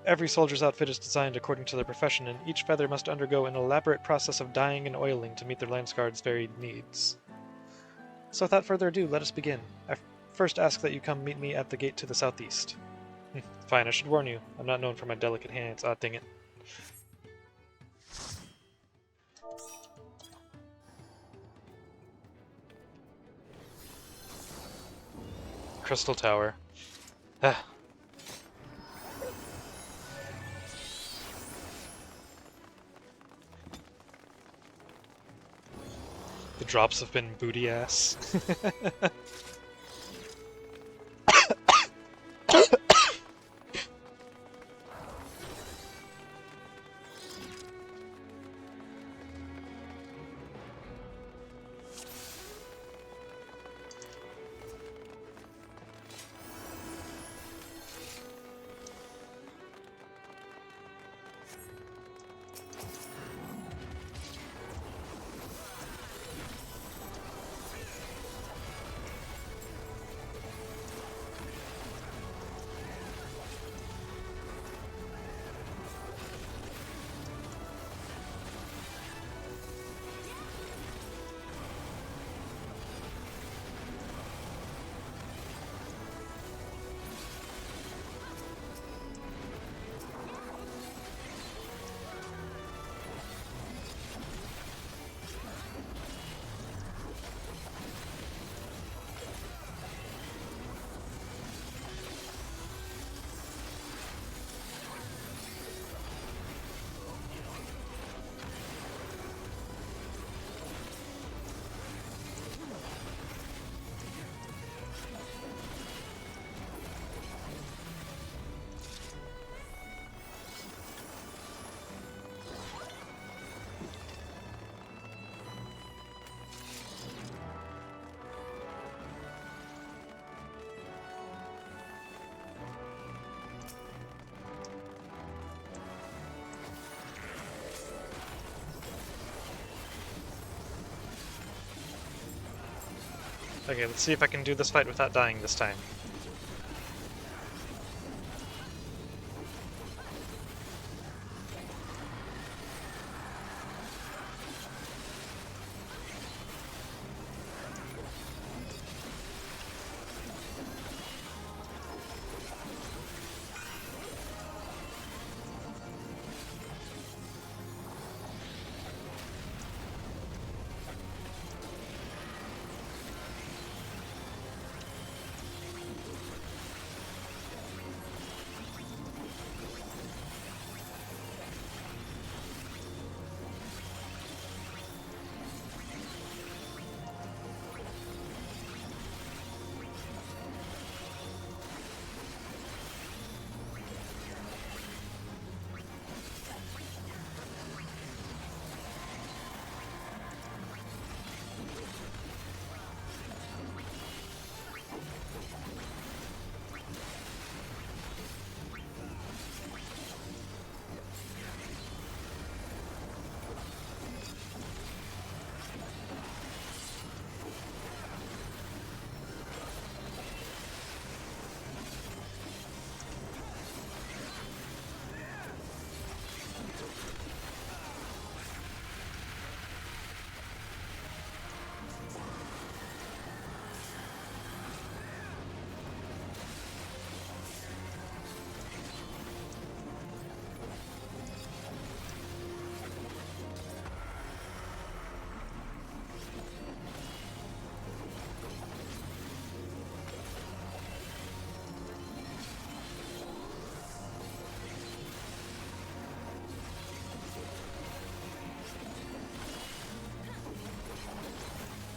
Every soldier's outfit is designed according to their profession, and each feather must undergo an elaborate process of dyeing and oiling to meet their Landsguard's varied needs. So without further ado, let us begin. I first ask that you come meet me at the gate to the southeast. Fine, I should warn you. I'm not known for my delicate hands. Ah, dang it. Crystal Tower. Ah. The drops have been booty ass. Okay, let's see if I can do this fight without dying this time.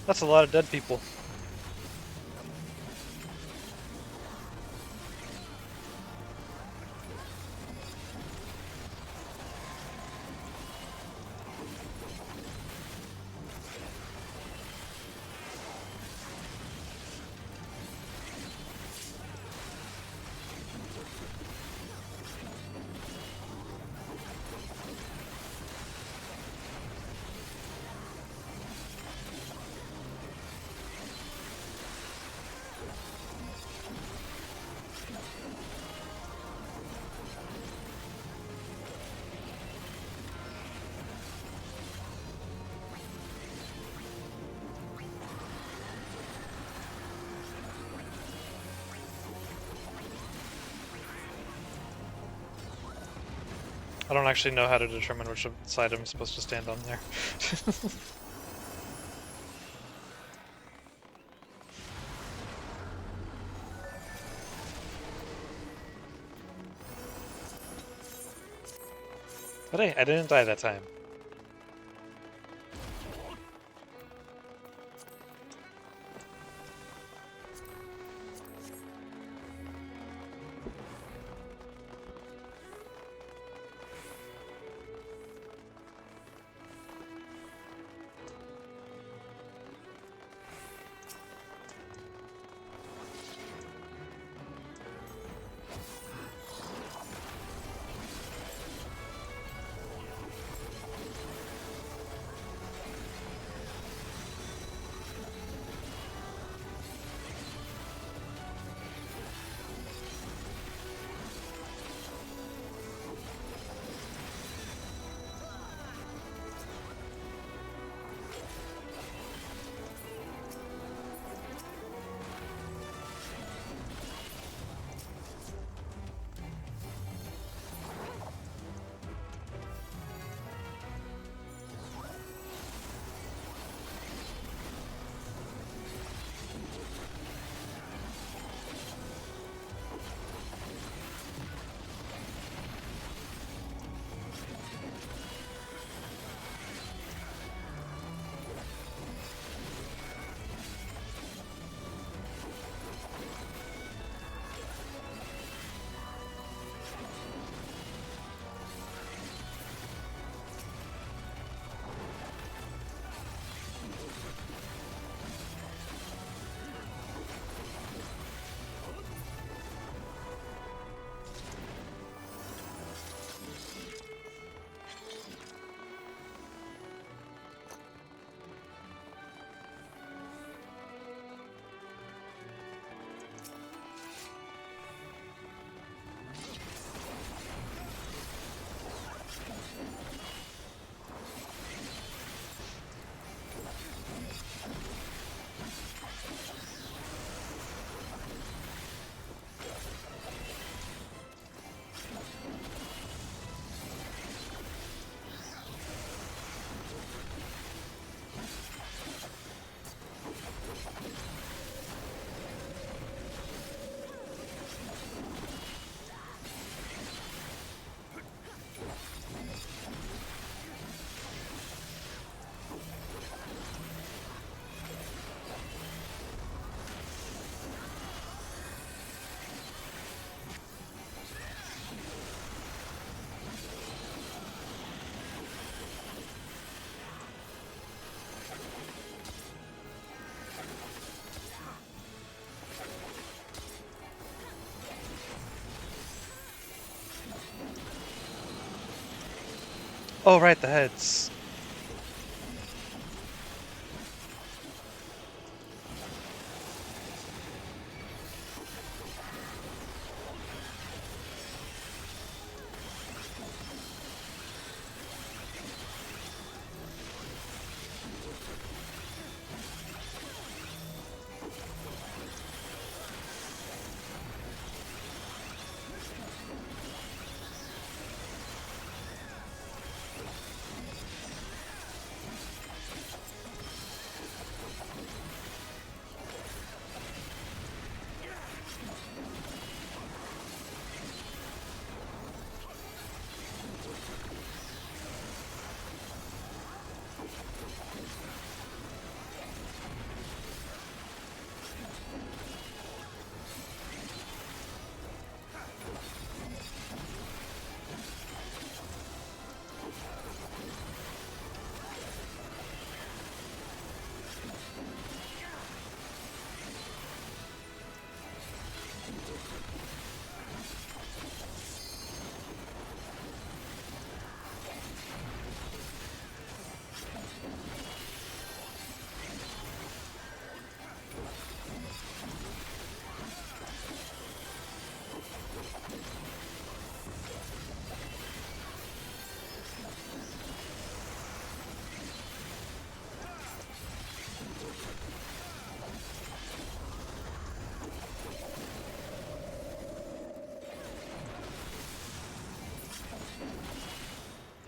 That's a lot of dead people. I don't actually know how to determine which side I'm supposed to stand on there. But hey, I didn't die that time. Oh, right, the heads.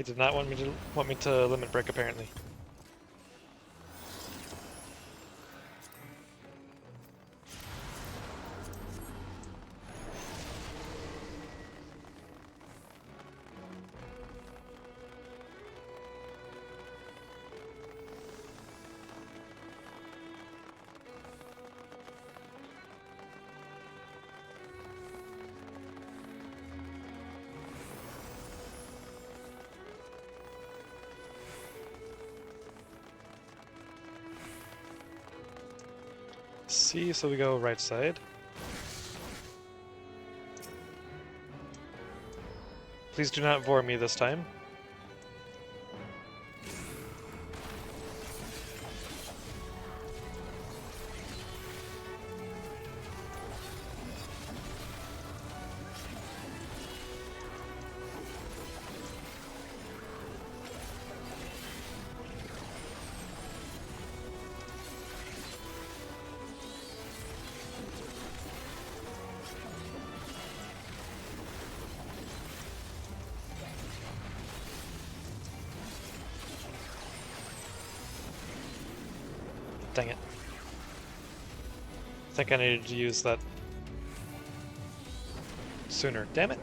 He did not want me to limit break apparently. See, so we go right side. Please do not vor me this time. Dang it. I think I needed to use that sooner. Damn it.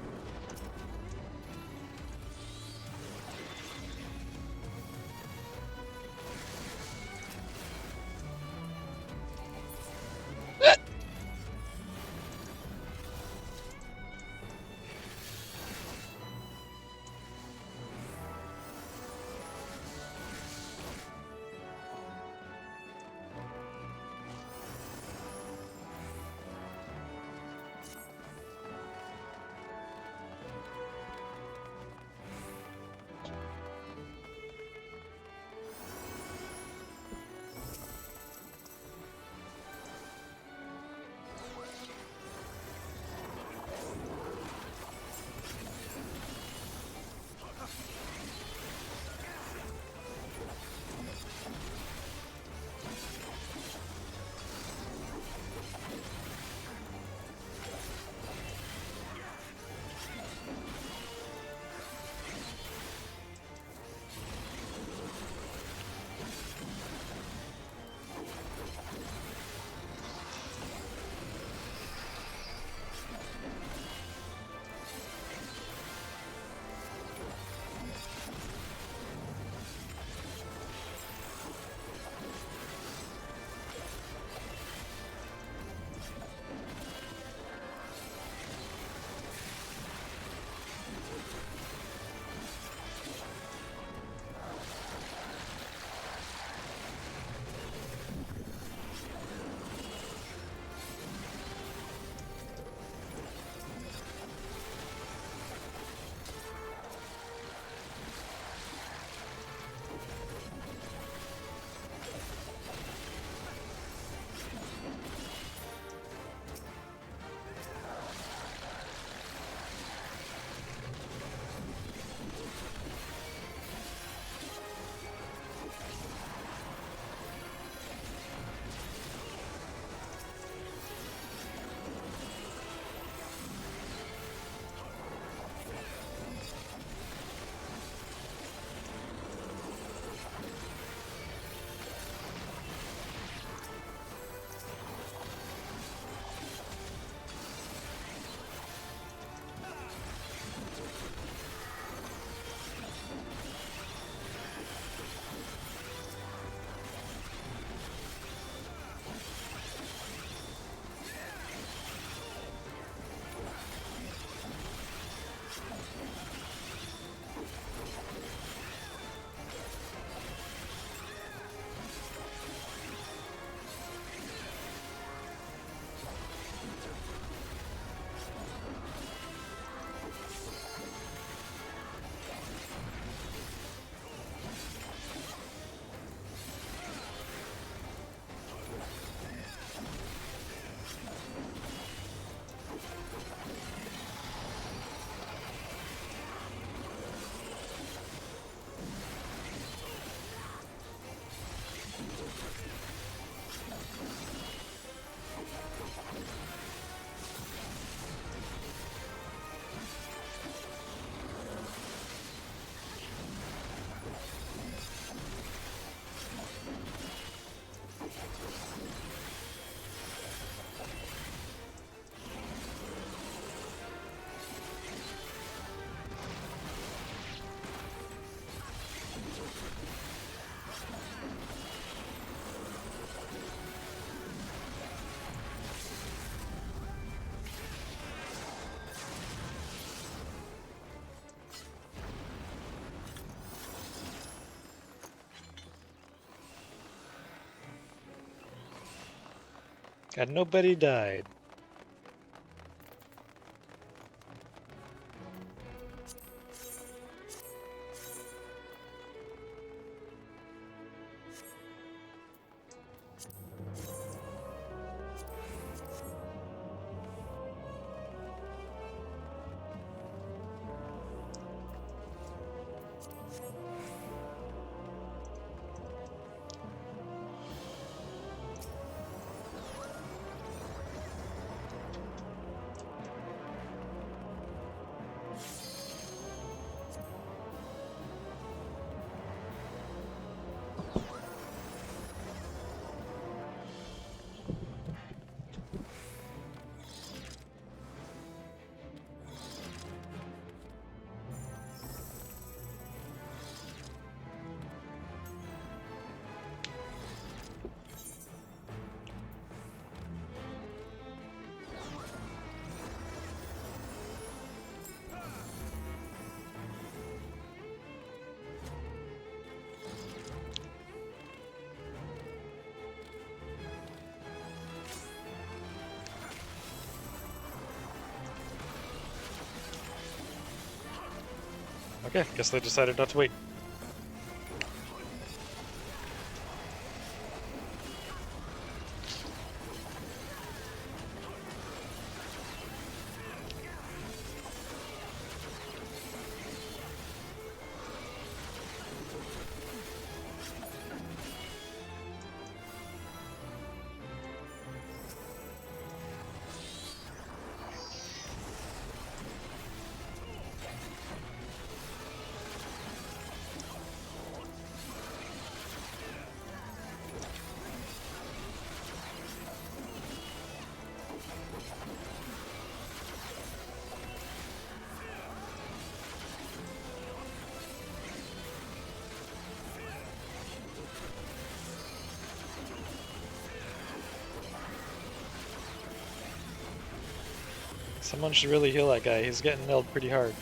And nobody died. Okay, guess they decided not to wait. Someone should really heal that guy. He's getting nailed pretty hard.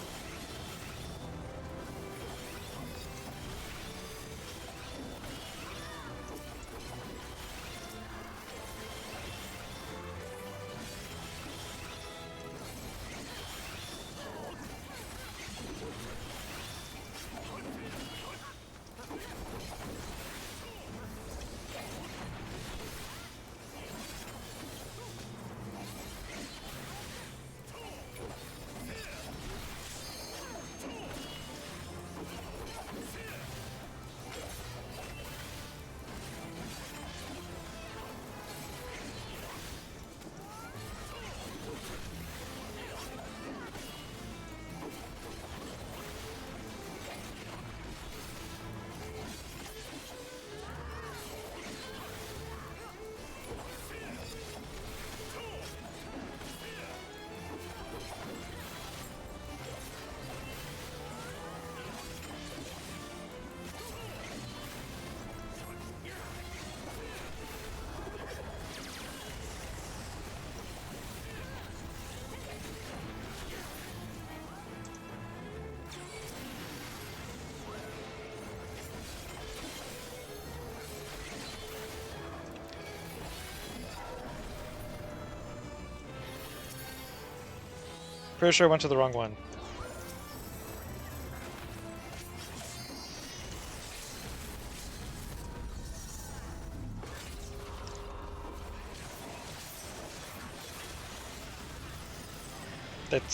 Pretty sure I went to the wrong one.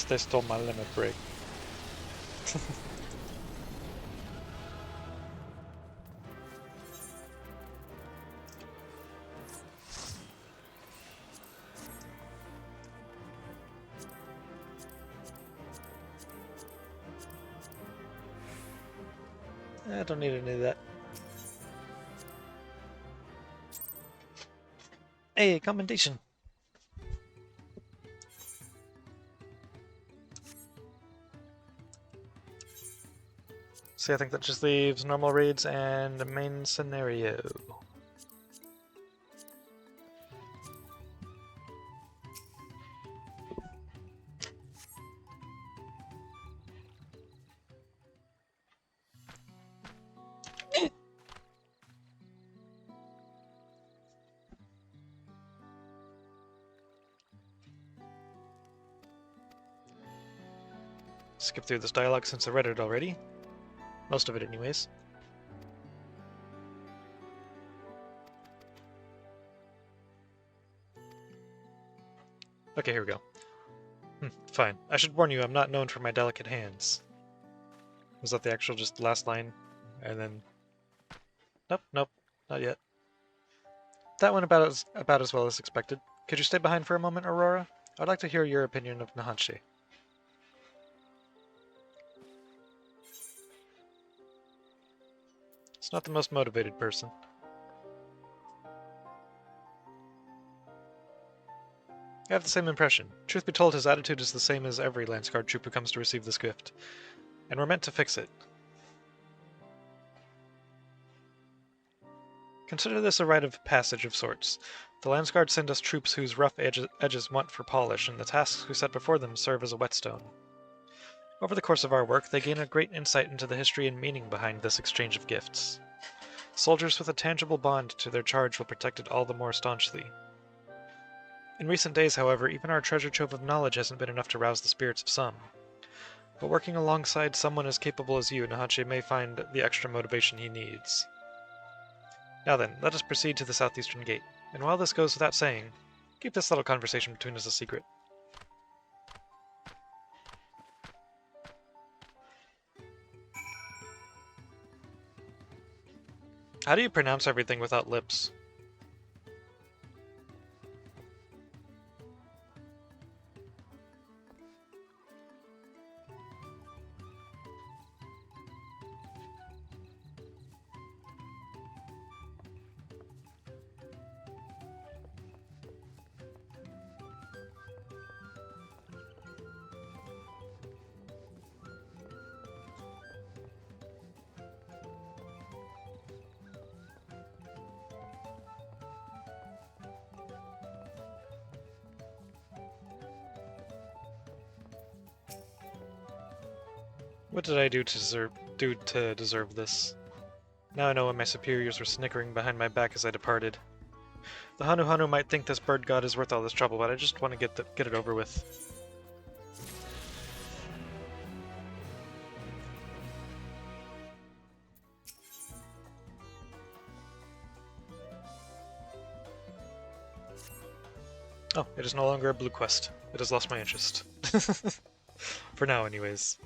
They stole my limit break. I don't need any of that. Hey, commendation! See, I think that just leaves normal raids and the main scenario. skip through this dialogue since I read it already. Most of it, anyways. Okay, here we go. Fine. I should warn you, I'm not known for my delicate hands. Was that the actual just last line? And then... Nope, nope, not yet. That went about as well as expected. Could you stay behind for a moment, Aurora? I'd like to hear your opinion of Nahanshi. It's not the most motivated person. I have the same impression. Truth be told, his attitude is the same as every Lance Guard troop who comes to receive this gift. And we're meant to fix it. Consider this a rite of passage of sorts. The Lance Guard send us troops whose rough edges want for polish, and the tasks we set before them serve as a whetstone. Over the course of our work, they gain a great insight into the history and meaning behind this exchange of gifts. Soldiers with a tangible bond to their charge will protect it all the more staunchly. In recent days, however, even our treasure trove of knowledge hasn't been enough to rouse the spirits of some. But working alongside someone as capable as you, Nahanshi may find the extra motivation he needs. Now then, let us proceed to the southeastern gate, and while this goes without saying, keep this little conversation between us a secret. How do you pronounce everything without lips? What did I do to deserve this? Now I know why my superiors were snickering behind my back as I departed. The Hanu Hanu might think this bird god is worth all this trouble, but I just want to get it over with. Oh, it is no longer a blue quest. It has lost my interest. For now, anyways.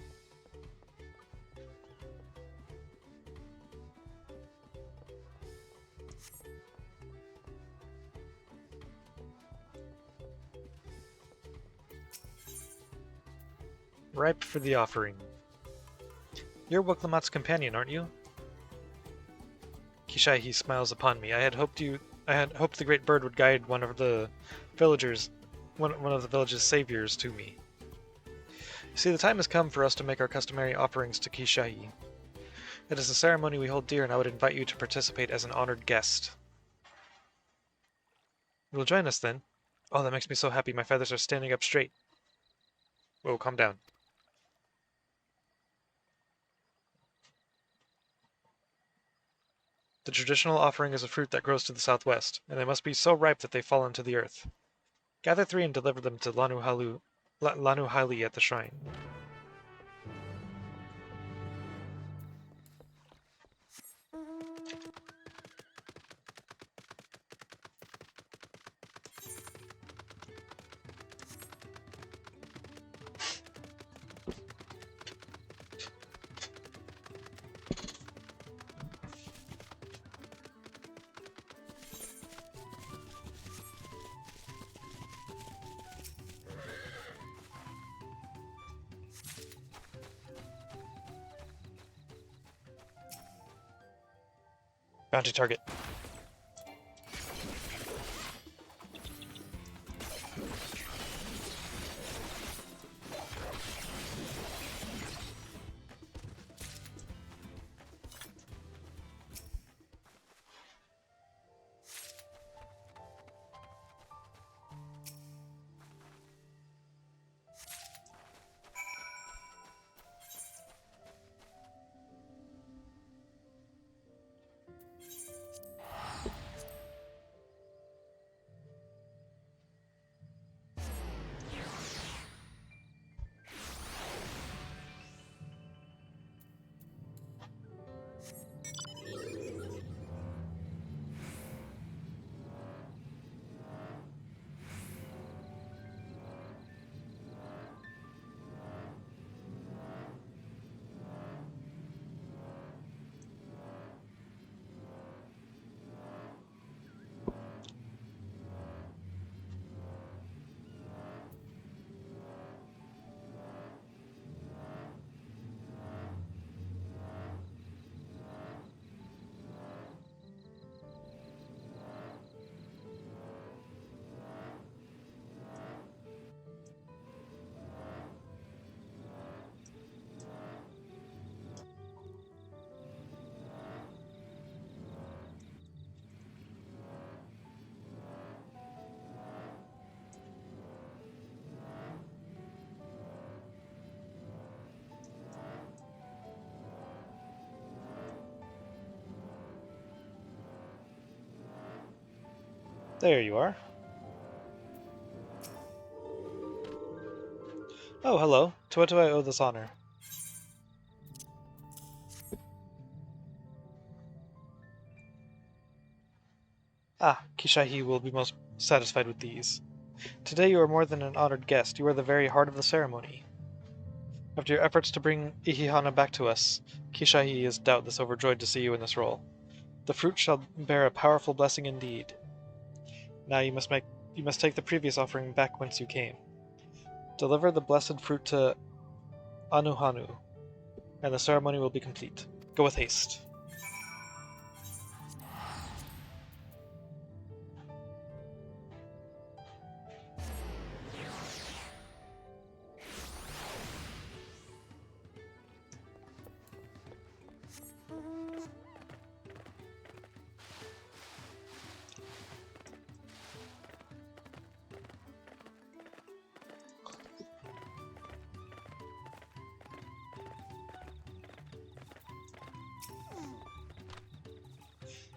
Ripe for the offering. You're Wuklamot's companion, aren't you? Kishaihi smiles upon me. I had hoped the great bird would guide one of the village's saviors to me. You see, the time has come for us to make our customary offerings to Kishaihi. It is a ceremony we hold dear, and I would invite you to participate as an honored guest. You will join us then? Oh, that makes me so happy. My feathers are standing up straight. Whoa, calm down. The traditional offering is a fruit that grows to the southwest, and they must be so ripe that they fall into the earth. Gather 3 and deliver them to Lanu Hali at the shrine. Bounty target. There you are. Oh, hello. To what do I owe this honor? Ah, Kishahi will be most satisfied with these. Today you are more than an honored guest, you are the very heart of the ceremony. After your efforts to bring Ihihana back to us, Kishahi is doubtless overjoyed to see you in this role. The fruit shall bear a powerful blessing indeed. Now you must take the previous offering back whence you came. Deliver the blessed fruit to Anuhanu, and the ceremony will be complete. Go with haste.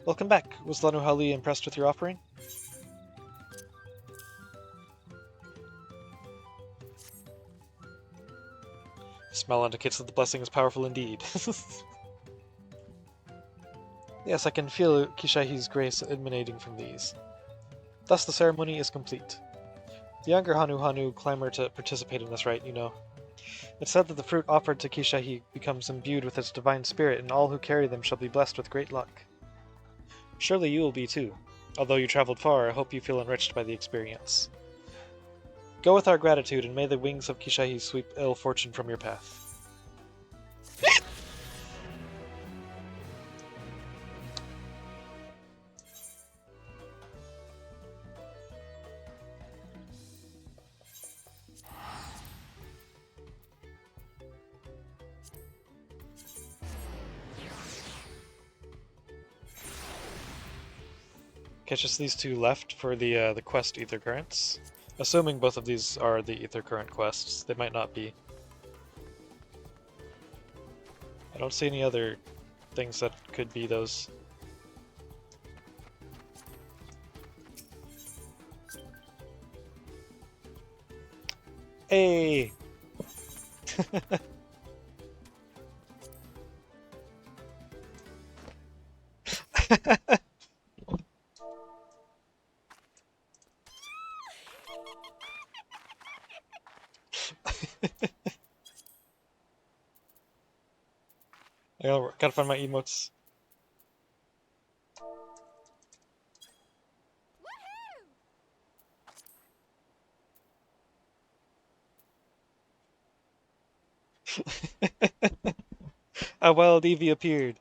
Welcome back. Was Lanuhali impressed with your offering? Smell indicates that the blessing is powerful indeed. Yes, I can feel Kishahi's grace emanating from these. Thus the ceremony is complete. The younger Hanu clamor to participate in this rite, you know. It's said that the fruit offered to Kishahi becomes imbued with its divine spirit, and all who carry them shall be blessed with great luck. Surely you will be too. Although you traveled far, I hope you feel enriched by the experience. Go with our gratitude, and may the wings of Kishahi sweep ill fortune from your path. Okay, just these two left for the quest Ether Currents. Assuming both of these are the Ether Current quests, they might not be. I don't see any other things that could be those. Hey! I gotta find my emotes. A wild Eevee appeared.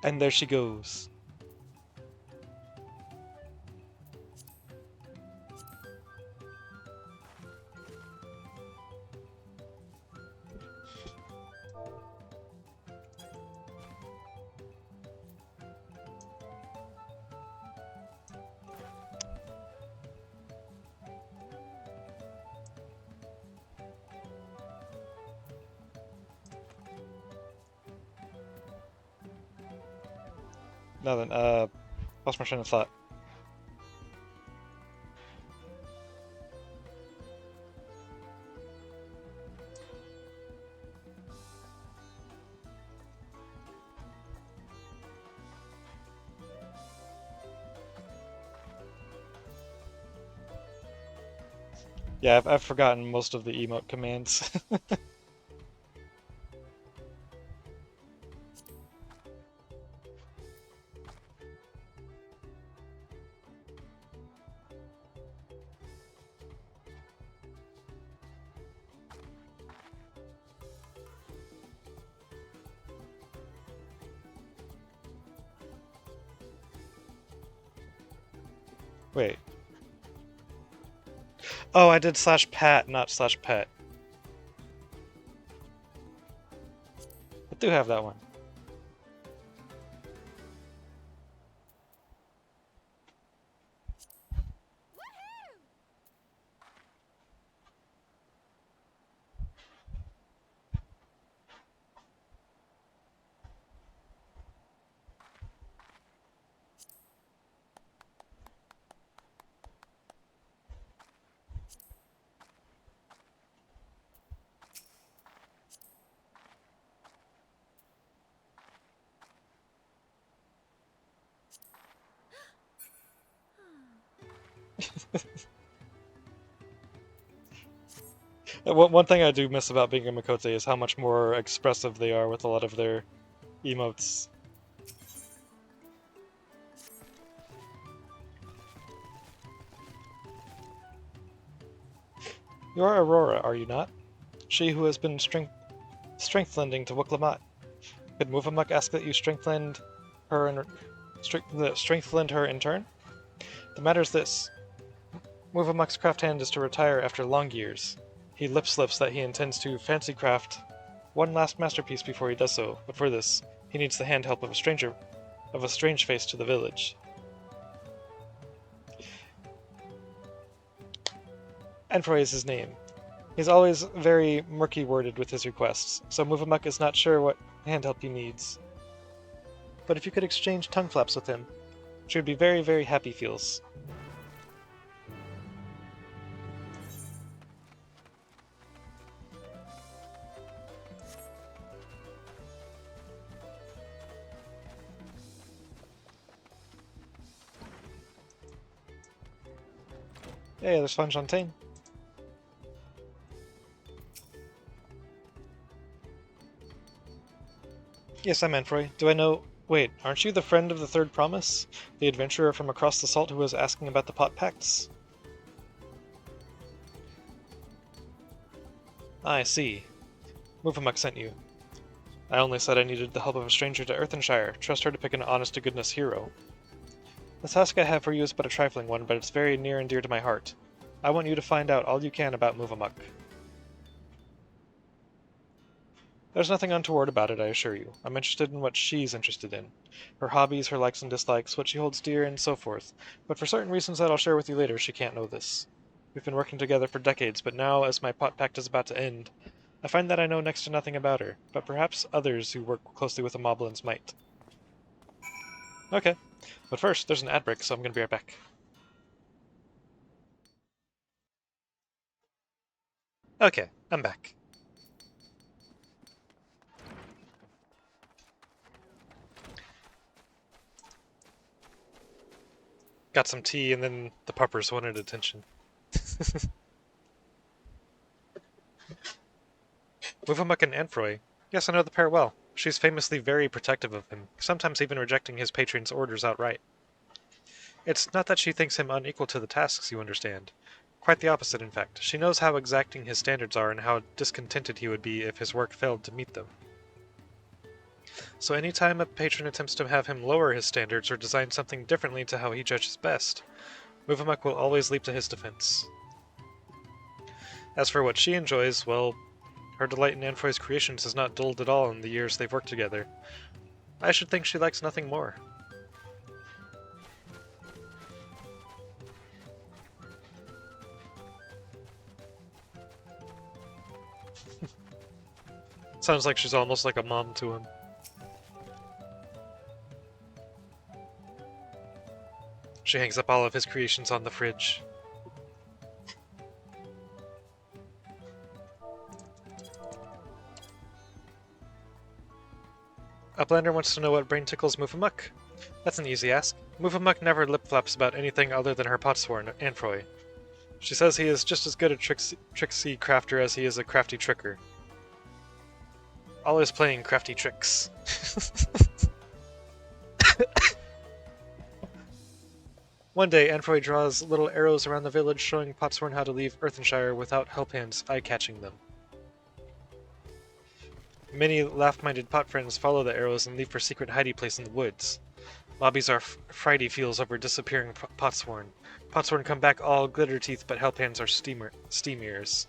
And there she goes. Now then, lost my train of thought. Yeah, I've forgotten most of the emote commands. Wait. Oh, I did /pat, not /pet. do have that one. One thing I do miss about being a Makote is how much more expressive they are with a lot of their emotes. You are Aurora, are you not? She who has been strength-lending to Wiklamat. Could Muvamuk ask that you strength-lend her in turn? The matter is this. Muvamuk's craft hand is to retire after long years. He lip-slips that he intends to fancy craft one last masterpiece before he does so, but for this, he needs the hand help of a strange face to the village. Enfroy is his name. He's always very murky-worded with his requests, so Muvamuk is not sure what hand help he needs. But if you could exchange tongue flaps with him, she would be very, very happy, feels. Hey, there's Fontaine. Yes, I'm Enfroy. Do I know... Wait, aren't you the friend of the Third Promise? The adventurer from across the salt who was asking about the pot pacts? I see. Muvamuk sent you. I only said I needed the help of a stranger to Earthenshire. Trust her to pick an honest-to-goodness hero. The task I have for you is but a trifling one, but it's very near and dear to my heart. I want you to find out all you can about Muvamuk. There's nothing untoward about it, I assure you. I'm interested in what she's interested in. Her hobbies, her likes and dislikes, what she holds dear, and so forth. But for certain reasons that I'll share with you later, she can't know this. We've been working together for decades, but now, as my pot pact is about to end, I find that I know next to nothing about her, but perhaps others who work closely with the Moblins might. Okay, but first, there's an ad break, so I'm gonna be right back. Okay, I'm back. Got some tea, and then the puppers wanted attention. Muvamuk and Enfroy. Yes, I know the pair well. She's famously very protective of him, sometimes even rejecting his patron's orders outright. It's not that she thinks him unequal to the tasks, you understand. Quite the opposite, in fact. She knows how exacting his standards are and how discontented he would be if his work failed to meet them. So any time a patron attempts to have him lower his standards or design something differently to how he judges best, Muvamuk will always leap to his defense. As for what she enjoys, well, her delight in Enfroy's creations has not dulled at all in the years they've worked together. I should think she likes nothing more. Sounds like she's almost like a mom to him. She hangs up all of his creations on the fridge. Uplander wants to know what brain tickles Muvamuk. That's an easy ask. Muvamuk never lip-flaps about anything other than her potsworn, Enfroy. She says he is just as good a tricksy crafter as he is a crafty tricker. Always playing crafty tricks. One day, Enfroy draws little arrows around the village showing Potsworn how to leave Earthenshire without Helphand's eye-catching them. Many laugh-minded pot friends follow the arrows and leave for secret hiding place in the woods. Lobbies are frighty feels over disappearing Potsworn. Potsworn come back all glitter teeth, but Helphands are steam ears.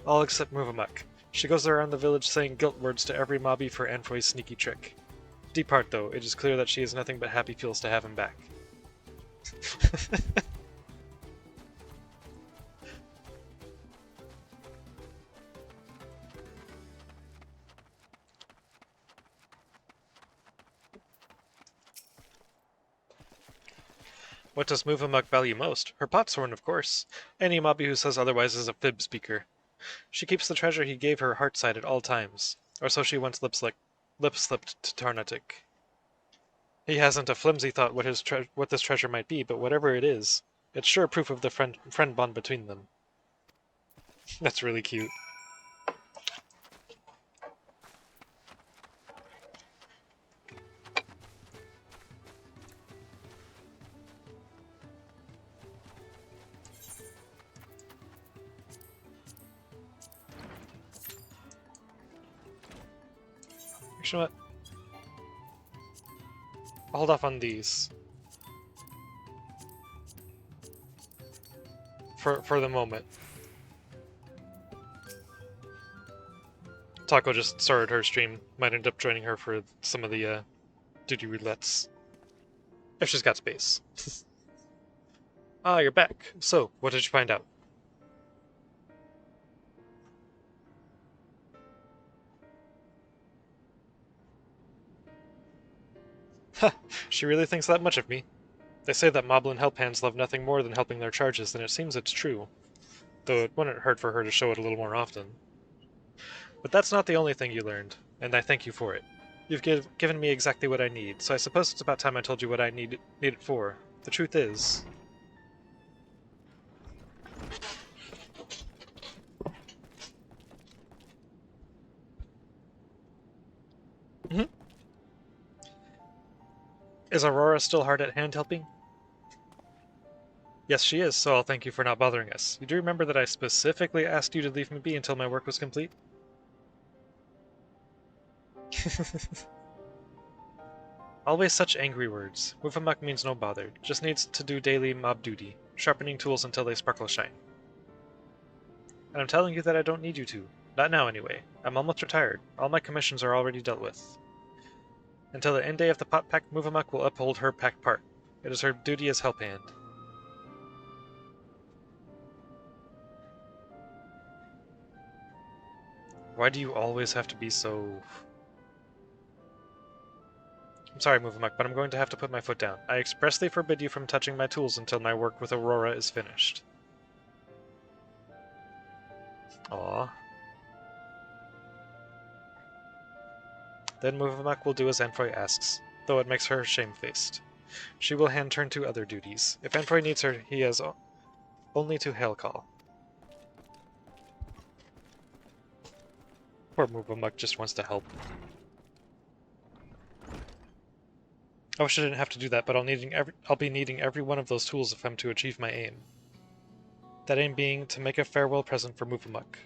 All except Muvamuk. She goes around the village saying guilt words to every mobby for Anfroy's sneaky trick. Deep heart, though, it is clear that she has nothing but happy feels to have him back. What does Muvamuk value most? Her potsworn, of course. Any mobby who says otherwise is a fib speaker. She keeps the treasure he gave her heartside at all times, or so she once lip-slipped to Tarnatic. He hasn't a flimsy thought what this treasure might be, but whatever it is, it's sure proof of the friend bond between them. That's really cute. You know what? I'll hold off on these. For the moment. Taco just started her stream. Might end up joining her for some of the duty roulettes. If she's got space. Ah, you're back. So, what did you find out? Ha! She really thinks that much of me. They say that Moblin help-hands love nothing more than helping their charges, and it seems it's true. Though it wouldn't hurt for her to show it a little more often. But that's not the only thing you learned, and I thank you for it. You've given me exactly what I need, so I suppose it's about time I told you what I need it for. The truth is... Is Aurora still hard at hand helping? Yes, she is, so I'll thank you for not bothering us. You do remember that I specifically asked you to leave me be until my work was complete? Always such angry words. Mufamuk means no bother. Just needs to do daily mob duty, sharpening tools until they sparkle shine. And I'm telling you that I don't need you to. Not now, anyway. I'm almost retired. All my commissions are already dealt with. Until the end day of the pot pack, Muvamuk will uphold her pack part. It is her duty as help hand. Why do you always have to be so... I'm sorry, Muvamuk, but I'm going to have to put my foot down. I expressly forbid you from touching my tools until my work with Aurora is finished. Aww. Then Muvamuk will do as Anfroy asks, though it makes her shamefaced. She will hand turn to other duties. If Anfroy needs her, he has only to hail call. Poor Muvamuk just wants to help. I wish I didn't have to do that, but I'll be needing every one of those tools if I'm to achieve my aim. That aim being to make a farewell present for Muvamuk.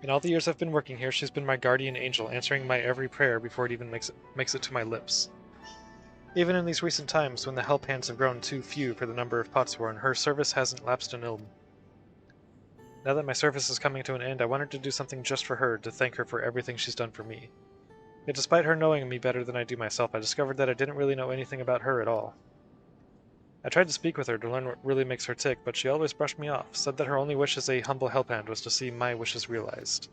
In all the years I've been working here, she's been my guardian angel, answering my every prayer before it even makes it to my lips. Even in these recent times, when the help hands have grown too few for the number of potsworn, her service hasn't lapsed in ilm. Now that my service is coming to an end, I wanted to do something just for her, to thank her for everything she's done for me. Yet despite her knowing me better than I do myself, I discovered that I didn't really know anything about her at all. I tried to speak with her to learn what really makes her tick, but she always brushed me off, said that her only wish as a humble help-hand was to see my wishes realized.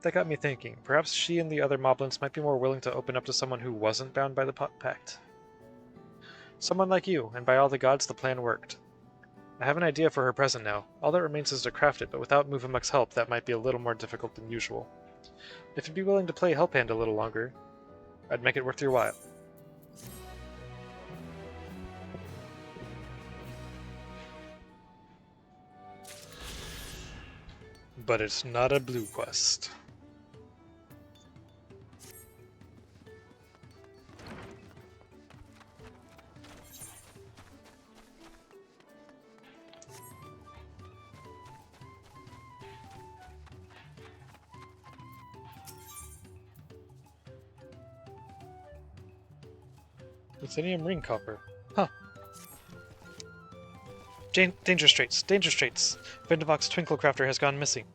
That got me thinking, perhaps she and the other moblins might be more willing to open up to someone who wasn't bound by the pact. Someone like you, and by all the gods the plan worked. I have an idea for her present now. All that remains is to craft it, but without Muvamuk's help that might be a little more difficult than usual. If you'd be willing to play help hand a little longer, I'd make it worth your while. But it's not a blue quest. Ruthenium ring copper. Huh. Danger Straits! Danger Straits! Vindavok's Twinklecrafter has gone missing.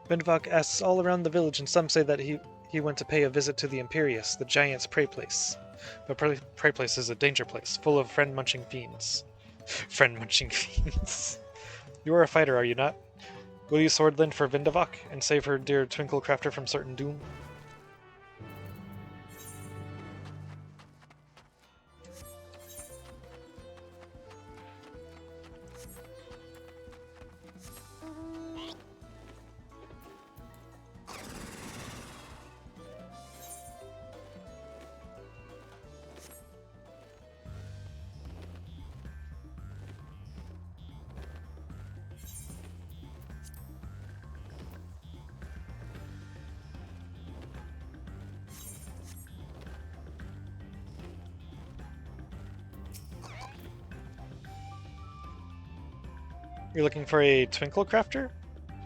Vindavok asks all around the village, and some say that he went to pay a visit to the Imperius, the giant's prey place. But prey place is a danger place, full of friend-munching fiends. Friend-munching fiends. You are a fighter, are you not? Will you swordland for Vindavok, and save her dear Twinklecrafter from certain doom? You're looking for a Twinklecrafter?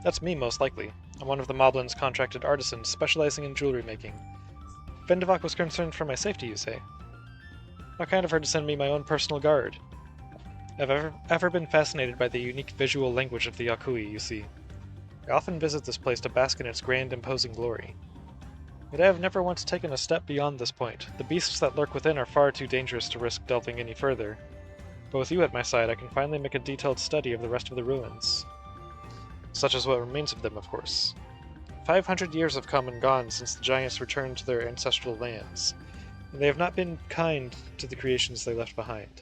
That's me, most likely. I'm one of the Moblin's contracted artisans, specializing in jewelry making. Vindavok was concerned for my safety, you say? How kind of her to send me my own personal guard. I've ever been fascinated by the unique visual language of the Yakui, you see. I often visit this place to bask in its grand, imposing glory. Yet I have never once taken a step beyond this point. The beasts that lurk within are far too dangerous to risk delving any further. But with you at my side, I can finally make a detailed study of the rest of the ruins. Such as what remains of them, of course. 500 years have come and gone since the giants returned to their ancestral lands, and they have not been kind to the creations they left behind.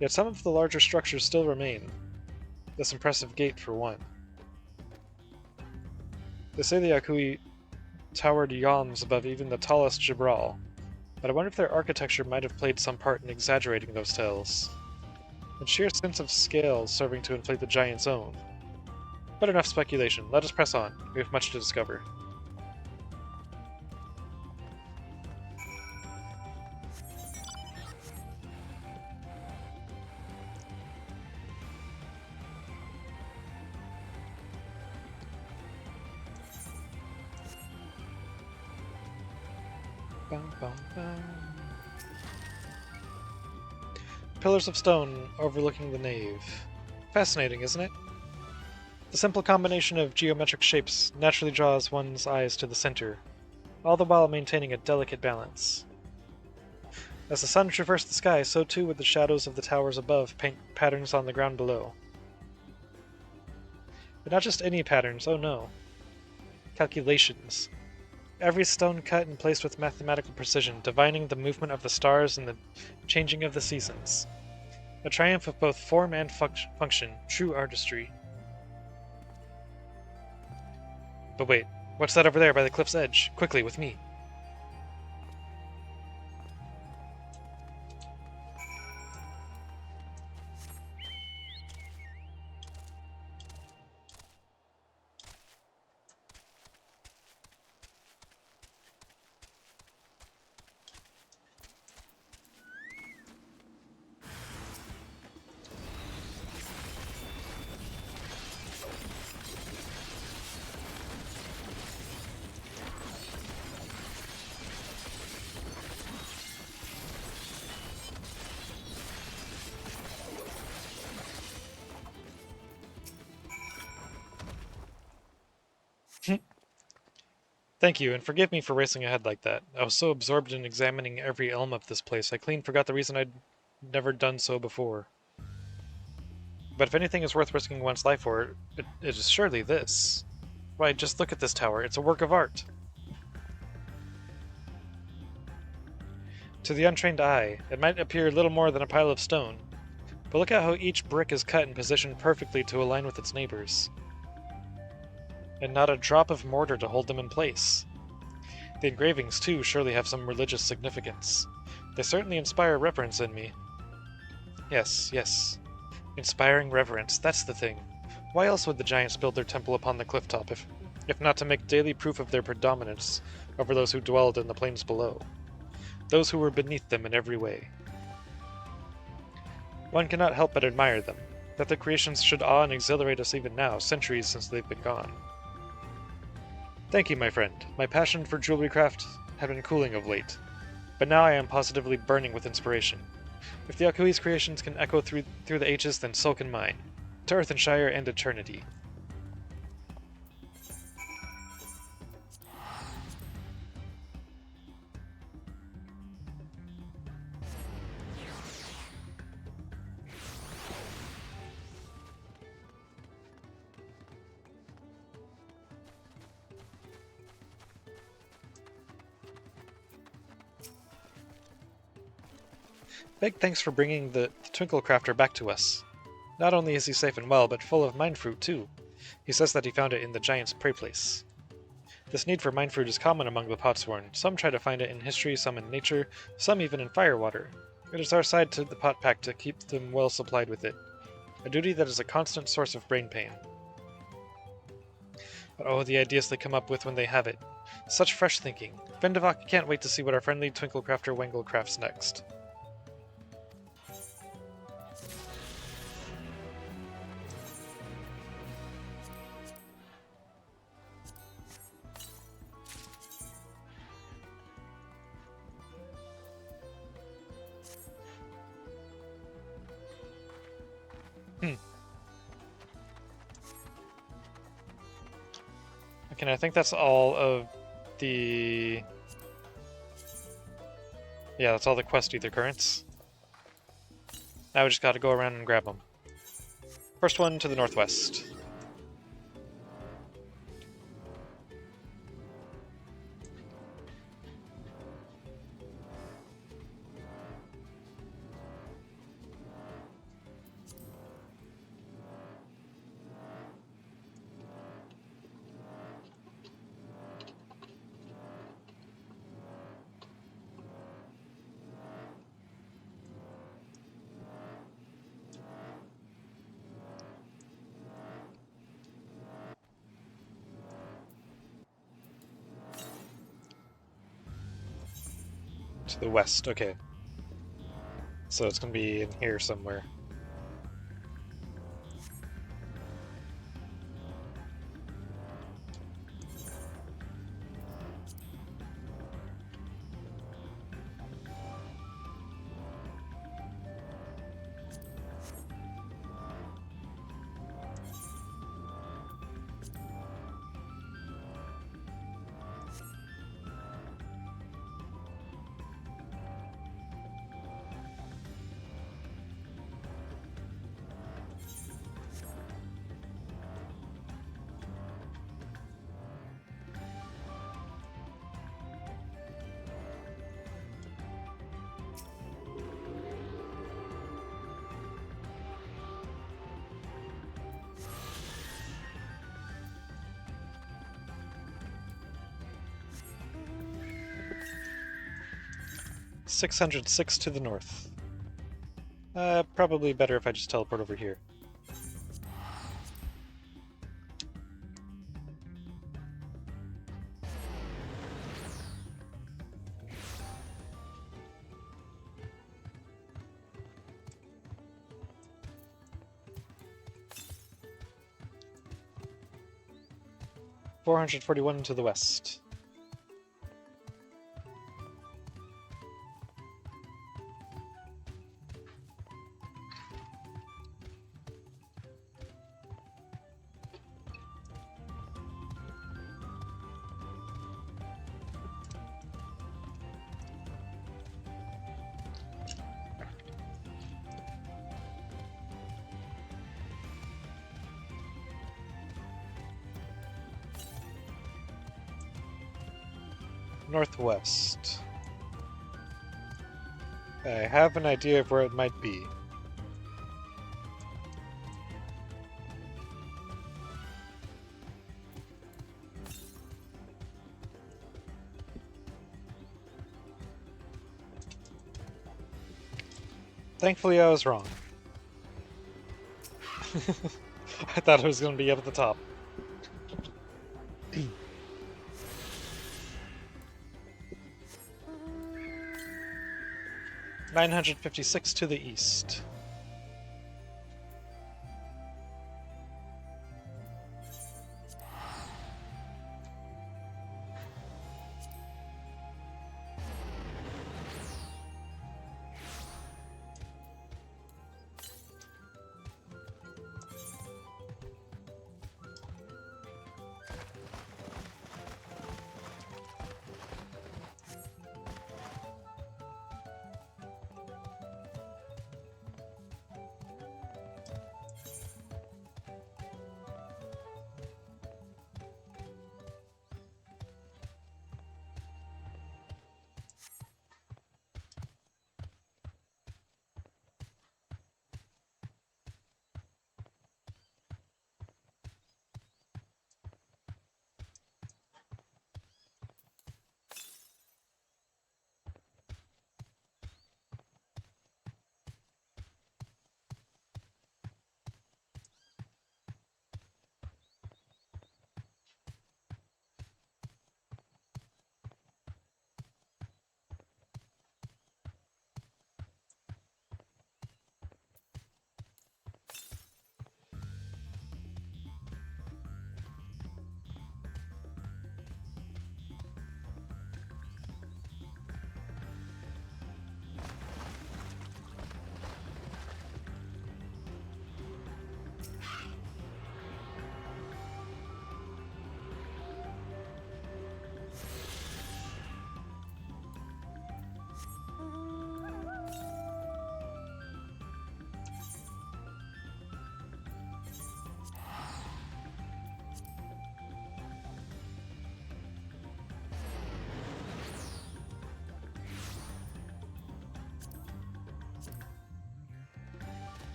Yet some of the larger structures still remain. This impressive gate, for one. They say the Yakui towered yawns above even the tallest Jibral, but I wonder if their architecture might have played some part in exaggerating those tales. And sheer sense of scale serving to inflate the giant's own. But enough speculation. Let us press on. We have much to discover. Bum, bum, bum. Pillars of stone overlooking the nave. Fascinating, isn't it? The simple combination of geometric shapes naturally draws one's eyes to the center, all the while maintaining a delicate balance. As the sun traversed the sky, so too would the shadows of the towers above paint patterns on the ground below. But not just any patterns, oh no. Calculations. Every stone cut and placed with mathematical precision, divining the movement of the stars and the changing of the seasons. A triumph of both form and function, true artistry. But wait, what's that over there by the cliff's edge? Quickly, with me. Thank you, and forgive me for racing ahead like that. I was so absorbed in examining every elm of this place, I clean forgot the reason I'd never done so before. But if anything is worth risking one's life for, it is surely this. Why, just look at this tower. It's a work of art. To the untrained eye, it might appear little more than a pile of stone, but look at how each brick is cut and positioned perfectly to align with its neighbors. And not a drop of mortar to hold them in place. The engravings, too, surely have some religious significance. They certainly inspire reverence in me. Yes, yes. Inspiring reverence, that's the thing. Why else would the giants build their temple upon the clifftop, if not to make daily proof of their predominance over those who dwelled in the plains below? Those who were beneath them in every way. One cannot help but admire them, that their creations should awe and exhilarate us even now, centuries since they've been gone. Thank you, my friend. My passion for jewelry craft had been cooling of late, but now I am positively burning with inspiration. If the Akui's creations can echo through the ages, then so can mine. To Earth and Shire and eternity. Big thanks for bringing the Twinkle Crafter back to us. Not only is he safe and well, but full of mind fruit too. He says that he found it in the giant's prey place. This need for mind fruit is common among the Potsworn. Some try to find it in history, some in nature, some even in firewater. It is our side to the pot pack to keep them well supplied with it. A duty that is a constant source of brain pain. But oh, the ideas they come up with when they have it. Such fresh thinking. Vendivok can't wait to see what our friendly Twinkle Crafter Wangle crafts next. Okay, I think that's all of the... Yeah, that's all the quest ether currents. Now we just gotta go around and grab them. First one to the northwest. To the west, okay. So it's gonna be in here somewhere. .606 to the north. Probably better if I just teleport over here. .441 to the west. Northwest. I have an idea of where it might be. Thankfully, I was wrong. I thought it was going to be up at the top. .956 to the east.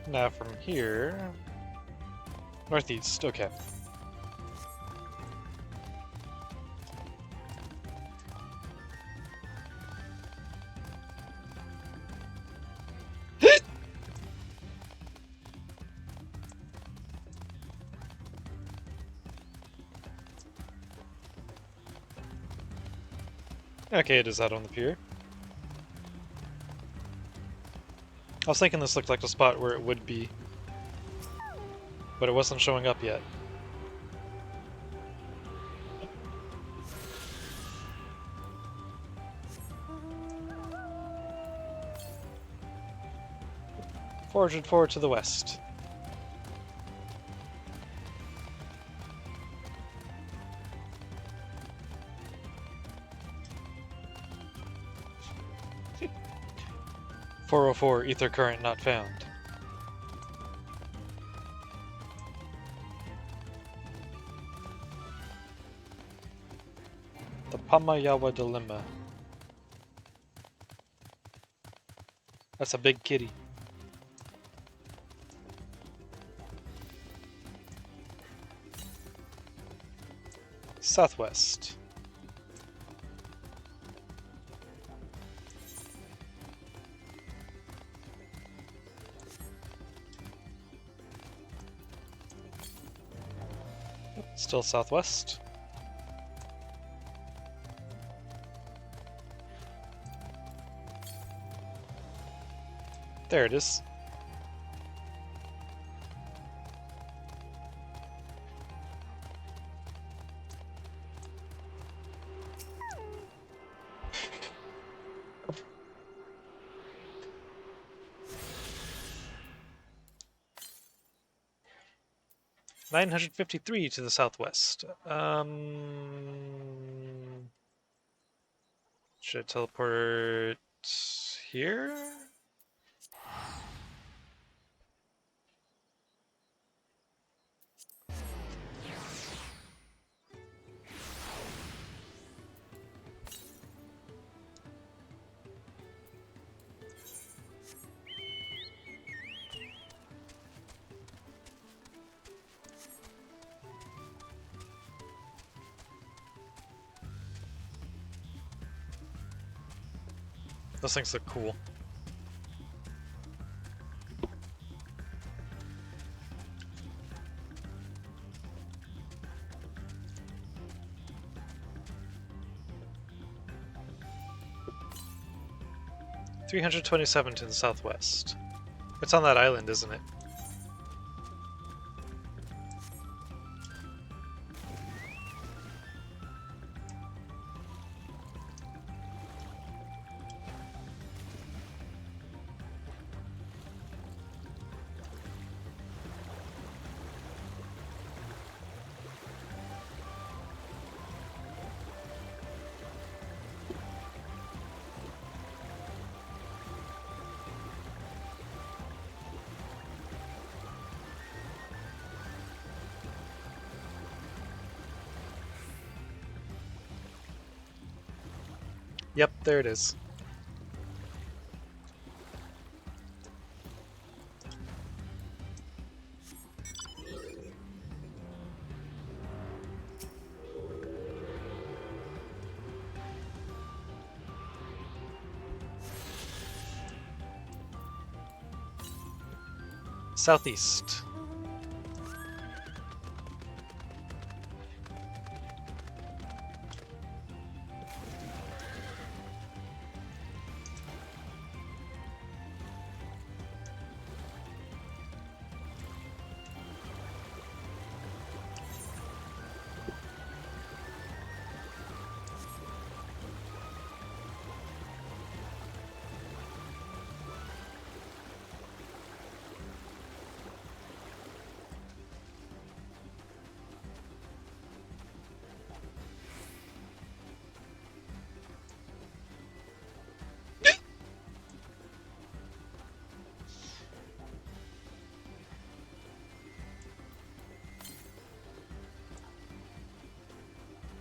Now from here... Northeast, okay. Okay, it is out on the pier. I was thinking this looked like a spot where it would be, but it wasn't showing up yet. Forward forward to the west. "404 ether current not found." The Pamayawa Dilemma. That's a big kitty. Southwest. Still southwest. There it is. "953 to the southwest. Should I teleport here? Those things look cool. "327 to the southwest. It's on that island, isn't it? Yep, there it is. Southeast.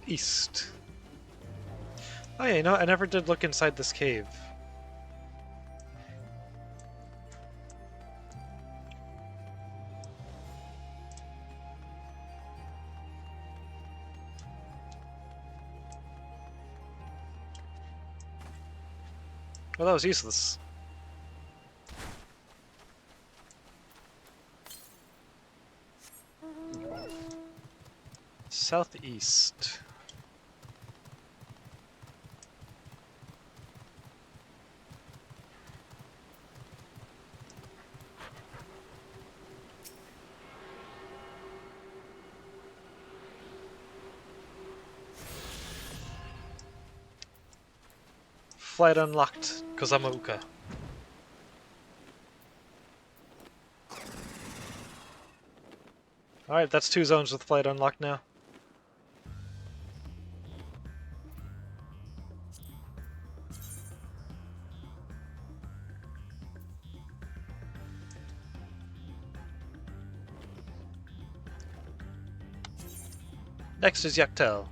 East. Oh yeah, you know, I never did look inside this cave. Well, that was useless. Southeast. Flight unlocked, Kozamauka. Alright, that's 2 zones with flight unlocked now. Next is Yaktel.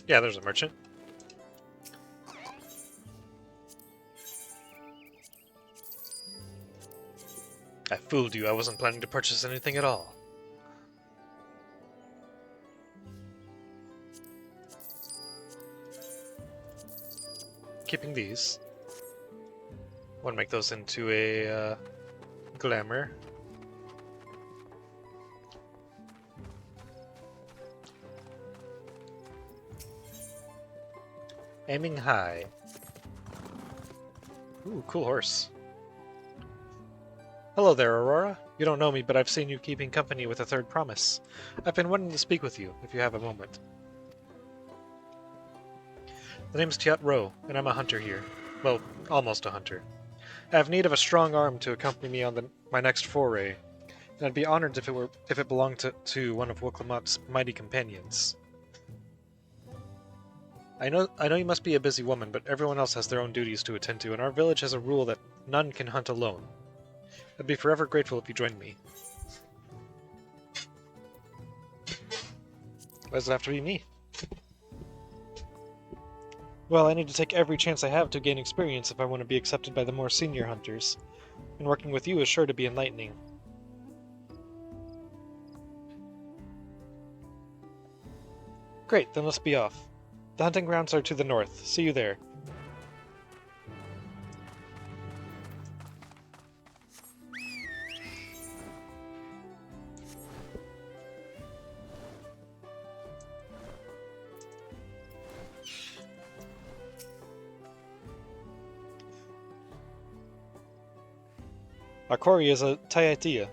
There's a merchant. I fooled you, I wasn't planning to purchase anything at all. Keeping these. Want to make those into a glamour. Aiming high. Ooh, cool horse. Hello there, Aurora. You don't know me, but I've seen you keeping company with a third promise. I've been wanting to speak with you, if you have a moment. The name's Tiat Ro, and I'm a hunter here. Well, almost a hunter. I have need of a strong arm to accompany me on my next foray, and I'd be honored if it belonged to one of Woklamat's mighty companions. I know you must be a busy woman, but everyone else has their own duties to attend to, and our village has a rule that none can hunt alone. I'd be forever grateful if you joined me. Why does it have to be me? Well, I need to take every chance I have to gain experience if I want to be accepted by the more senior hunters, and working with you is sure to be enlightening. Great, then let's be off. The hunting grounds are to the north. See you there. Our quarry is a Taiatia.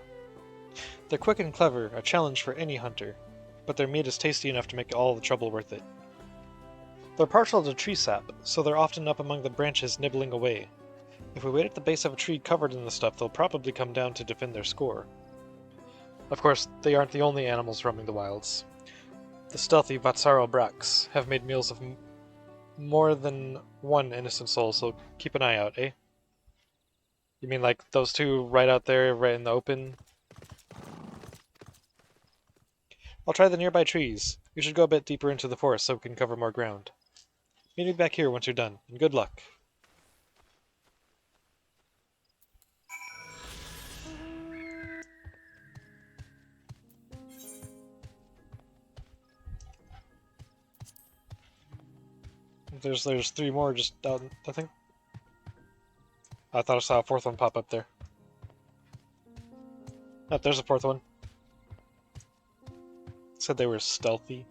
They're quick and clever, a challenge for any hunter, but their meat is tasty enough to make all the trouble worth it. They're partial to tree sap, so they're often up among the branches nibbling away. If we wait at the base of a tree covered in the stuff, they'll probably come down to defend their score. Of course, they aren't the only animals roaming the wilds. The stealthy Vatsaro Brax have made meals of more than one innocent soul, so keep an eye out, eh? You mean like those two right out there, right in the open? I'll try the nearby trees. You should go a bit deeper into the forest so we can cover more ground. Meet me back here once you're done, and good luck. There's 3 more just out, I think. I thought I saw a 4th one pop up there. Oh, there's a 4th one. Said they were stealthy.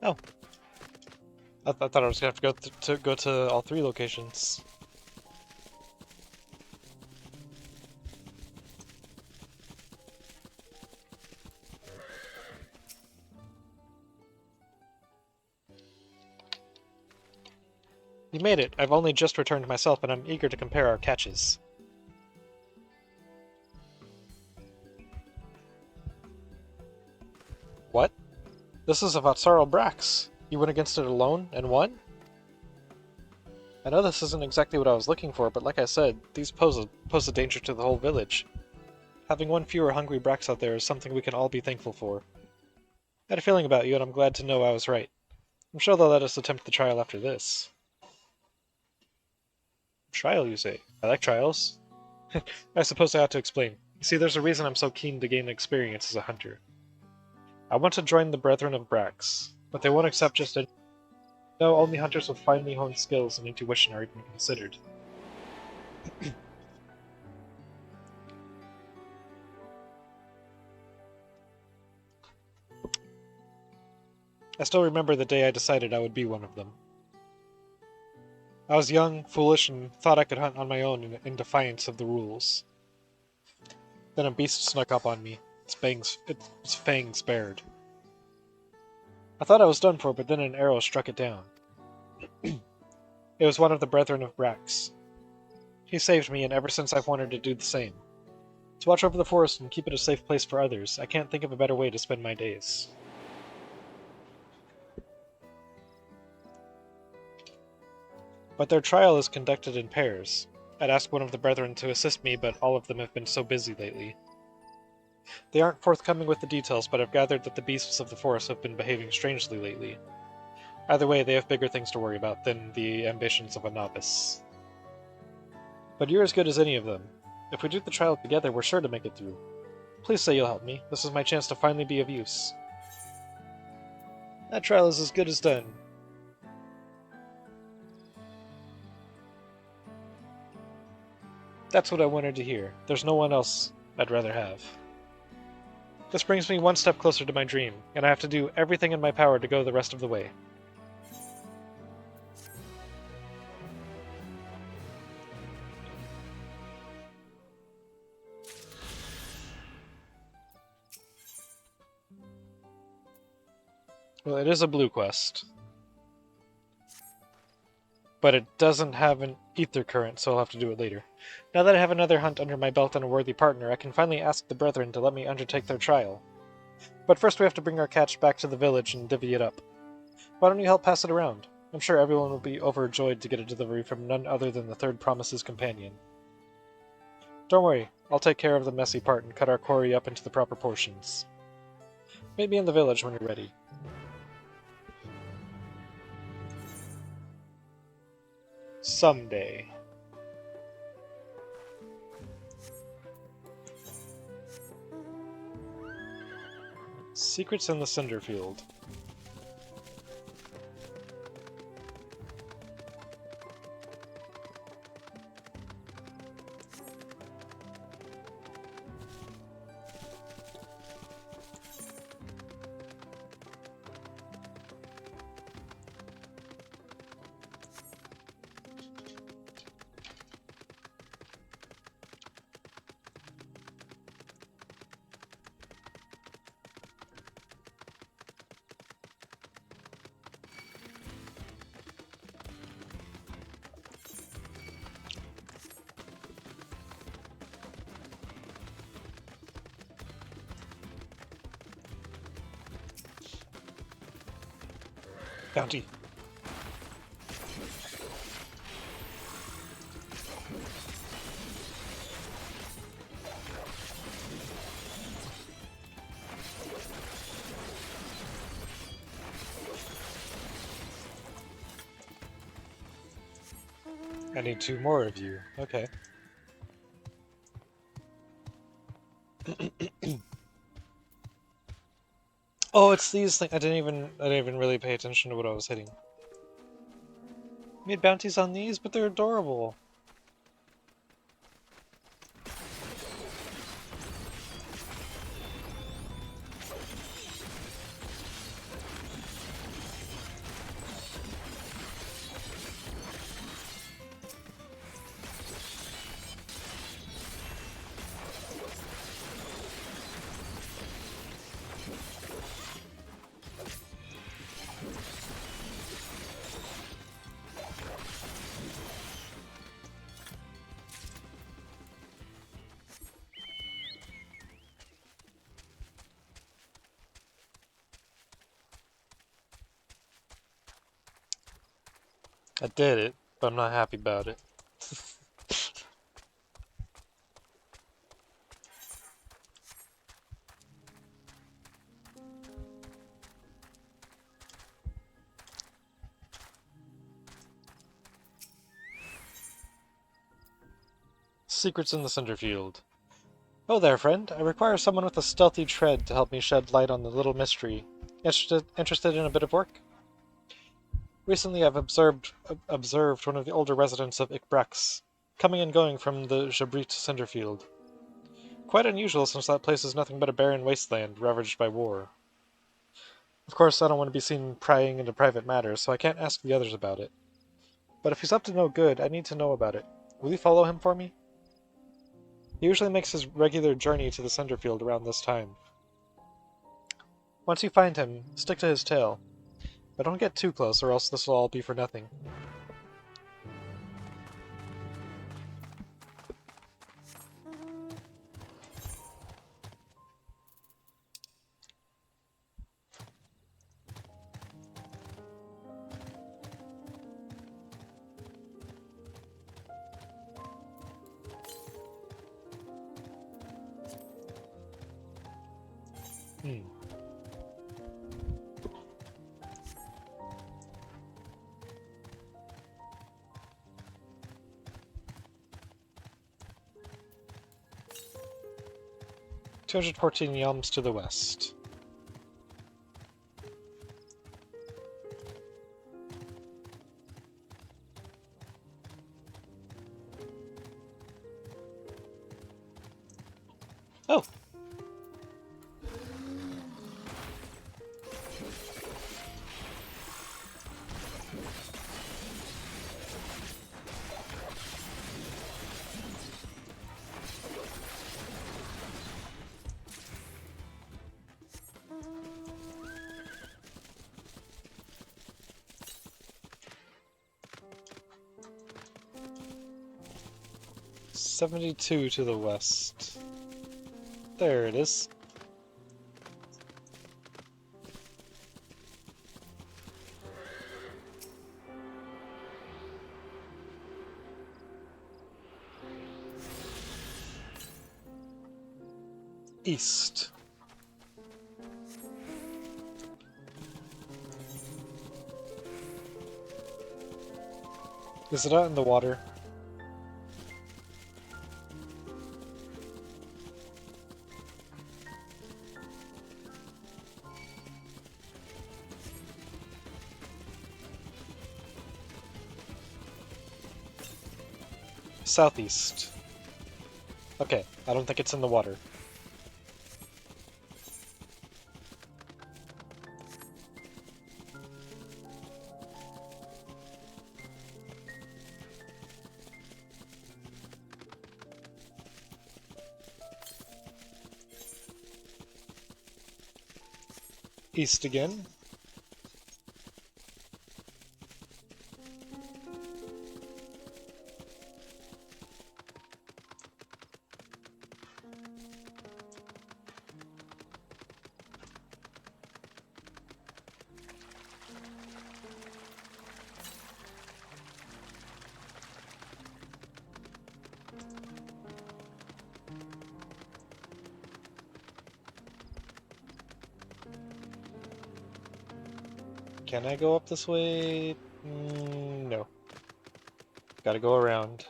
Oh. I thought I was gonna have to go to all 3 locations. You made it. I've only just returned myself, and I'm eager to compare our catches. What? This is a Vatsarl Brax. You went against it alone and won? I know this isn't exactly what I was looking for, but like I said, these pose a danger to the whole village. Having one fewer hungry Brax out there is something we can all be thankful for. I had a feeling about you, and I'm glad to know I was right. I'm sure they'll let us attempt the trial after this. Trial, you say? I like trials. I suppose I ought to explain. You see, there's a reason I'm so keen to gain experience as a hunter. I want to join the Brethren of Brax, but they won't accept just any... No, only hunters with finely honed skills and intuition are even considered. I still remember the day I decided I would be one of them. I was young, foolish, and thought I could hunt on my own in defiance of the rules. Then a beast snuck up on me, its fangs bared. I thought I was done for, but then an arrow struck it down. It was one of the Brethren of Brax. He saved me, and ever since I've wanted to do the same. To watch over the forest and keep it a safe place for others, I can't think of a better way to spend my days. But their trial is conducted in pairs. I'd asked one of the Brethren to assist me, but all of them have been so busy lately. They aren't forthcoming with the details, but I've gathered that the beasts of the forest have been behaving strangely lately. Either way, they have bigger things to worry about than the ambitions of a novice. But you're as good as any of them. If we do the trial together, we're sure to make it through. Please say you'll help me. This is my chance to finally be of use. That trial is as good as done. That's what I wanted to hear. There's no one else I'd rather have. This brings me one step closer to my dream, and I have to do everything in my power to go the rest of the way. Well, it is a blue quest. But it doesn't have an ether current, so I'll have to do it later. Now that I have another hunt under my belt and a worthy partner, I can finally ask the Brethren to let me undertake their trial. But first we have to bring our catch back to the village and divvy it up. Why don't you help pass it around? I'm sure everyone will be overjoyed to get a delivery from none other than the Third Promise's companion. Don't worry, I'll take care of the messy part and cut our quarry up into the proper portions. Meet me in the village when you're ready. Someday. Secrets in the Cinderfield. Bounty. I need 2 more of you. Okay. Oh, it's these things. I didn't even really pay attention to what I was hitting. Made bounties on these, but they're adorable. I did it, but I'm not happy about it. Secrets in the Cinderfield. Oh there, friend. I require someone with a stealthy tread to help me shed light on the little mystery. Interested in a bit of work? Recently I've observed one of the older residents of Icbrax, coming and going from the Jabrit Cinderfield. Quite unusual since that place is nothing but a barren wasteland ravaged by war. Of course, I don't want to be seen prying into private matters, so I can't ask the others about it. But if he's up to no good, I need to know about it. Will you follow him for me? He usually makes his regular journey to the Cinderfield around this time. Once you find him, stick to his tail. But don't get too close, or else this will all be for nothing. Hmm. "214 yalms to the west." Oh! "72 to the west." There it is. East. Is it out in the water? Southeast. Okay, I don't think it's in the water. East again. Can I go up this way? No. Gotta go around.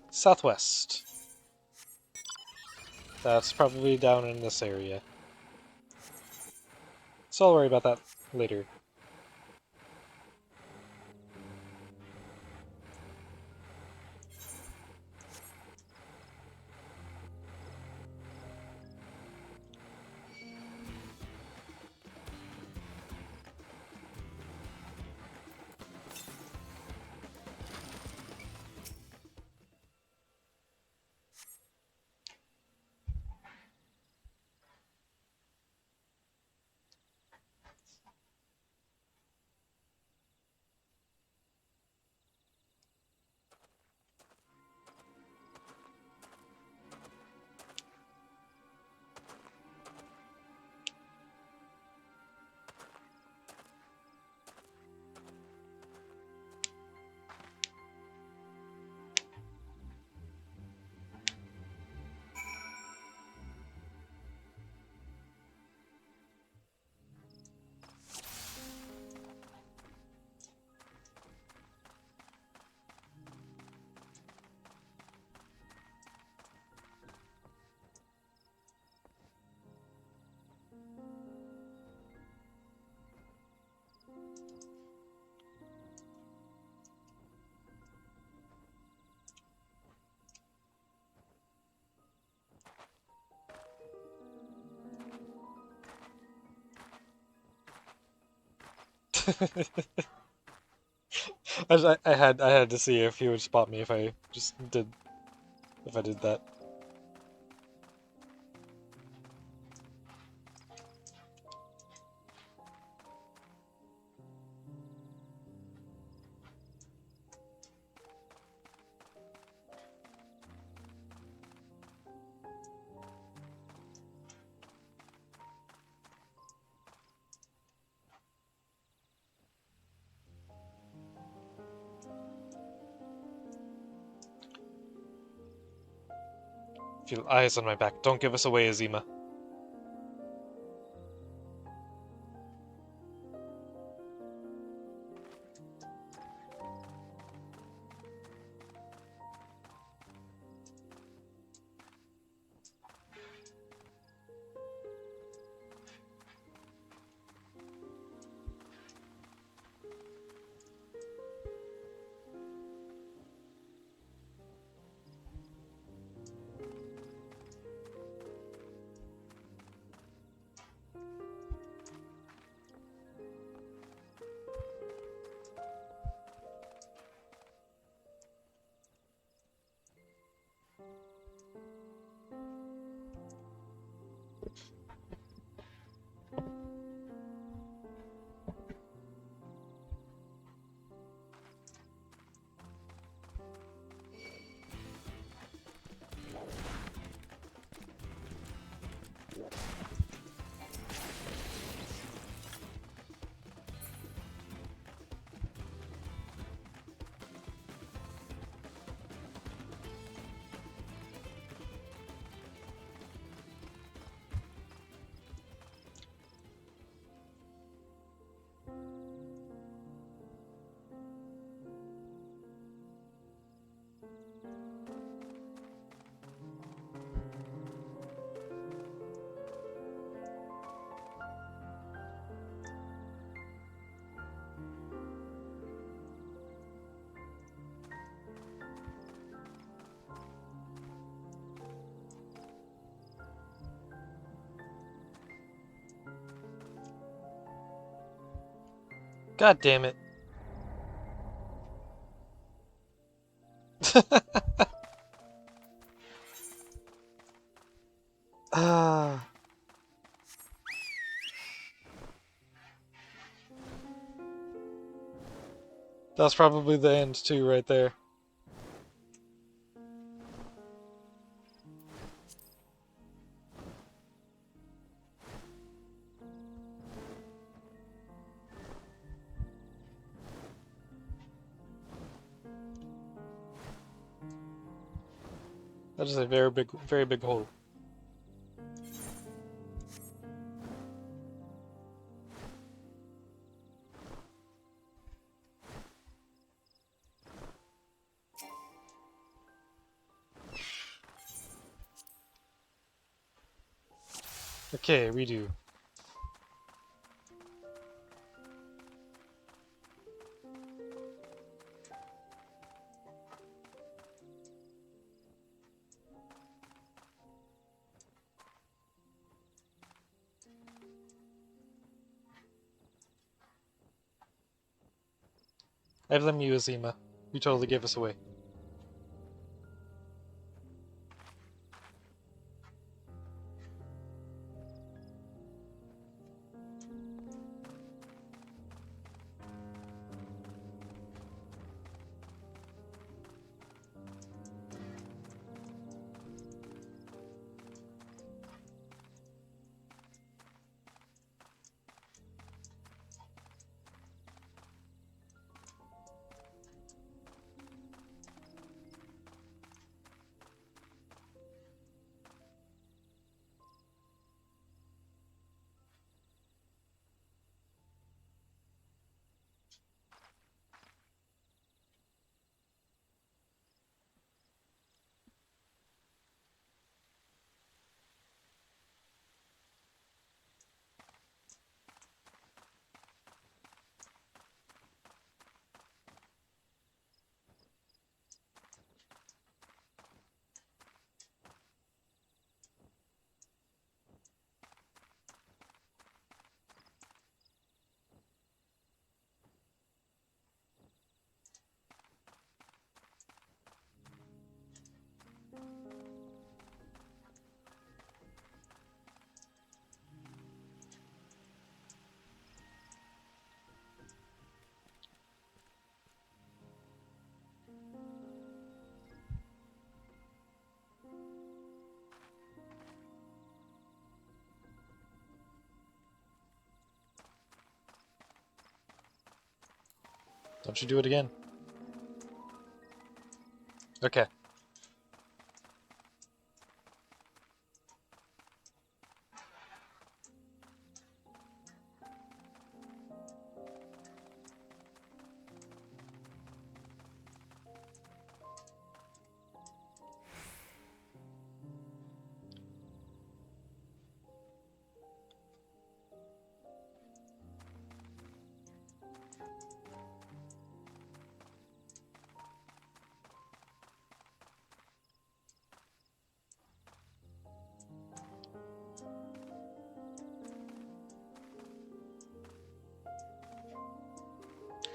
Southwest. That's probably down in this area. So I'll worry about that later. I had to see if he would spot me if I did that. Feel eyes on my back. Don't give us away, Azima. God damn it. Ah. That's probably the end too, right there. That is a very big hole. Okay, redo. I blame you, Azima. You totally gave us away. Don't you do it again. Okay.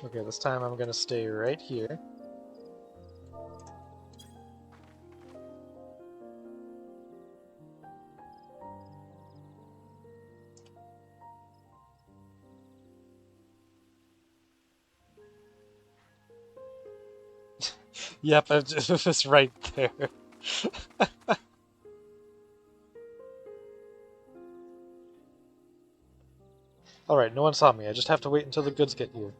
Okay, this time I'm gonna stay right here. Yep, it was right there. Alright, no one saw me. I just have to wait until the goods get here.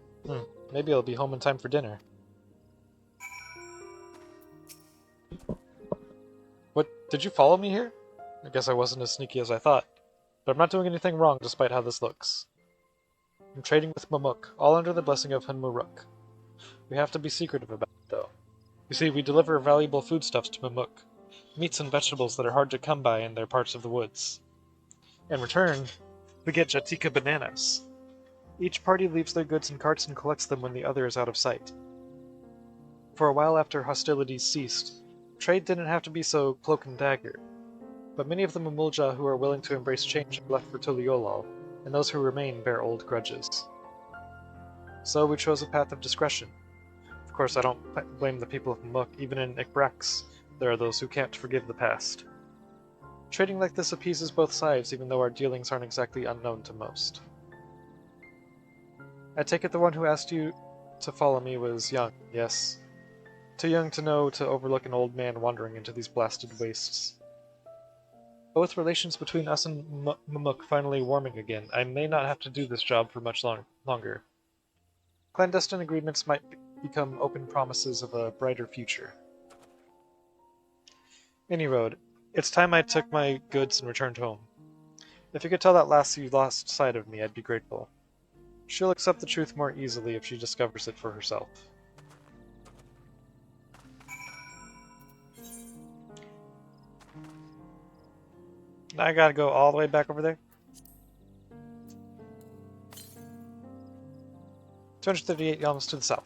Maybe I'll be home in time for dinner. What? Did you follow me here? I guess I wasn't as sneaky as I thought. But I'm not doing anything wrong despite how this looks. I'm trading with Mamuk, all under the blessing of Hunmuruk. We have to be secretive about it, though. You see, we deliver valuable foodstuffs to Mamuk. Meats and vegetables that are hard to come by in their parts of the woods. In return, we get Jatika bananas. Each party leaves their goods in carts and collects them when the other is out of sight. For a while after hostilities ceased, trade didn't have to be so cloak and dagger, but many of the Mamulja who are willing to embrace change have left for Tuliolal, and those who remain bear old grudges. So we chose a path of discretion. Of course, I don't blame the people of Mamuk. Even in Ikbrax, there are those who can't forgive the past. Trading like this appeases both sides, even though our dealings aren't exactly unknown to most. I take it the one who asked you to follow me was young, yes? Too young to know to overlook an old man wandering into these blasted wastes. But with relations between us and Mamuk finally warming again, I may not have to do this job for much longer. Clandestine agreements might become open promises of a brighter future. Any road, it's time I took my goods and returned home. If you could tell that lassie you lost sight of me, I'd be grateful. She'll accept the truth more easily if she discovers it for herself. Now I gotta go all the way back over there? 238 kilometers to the south.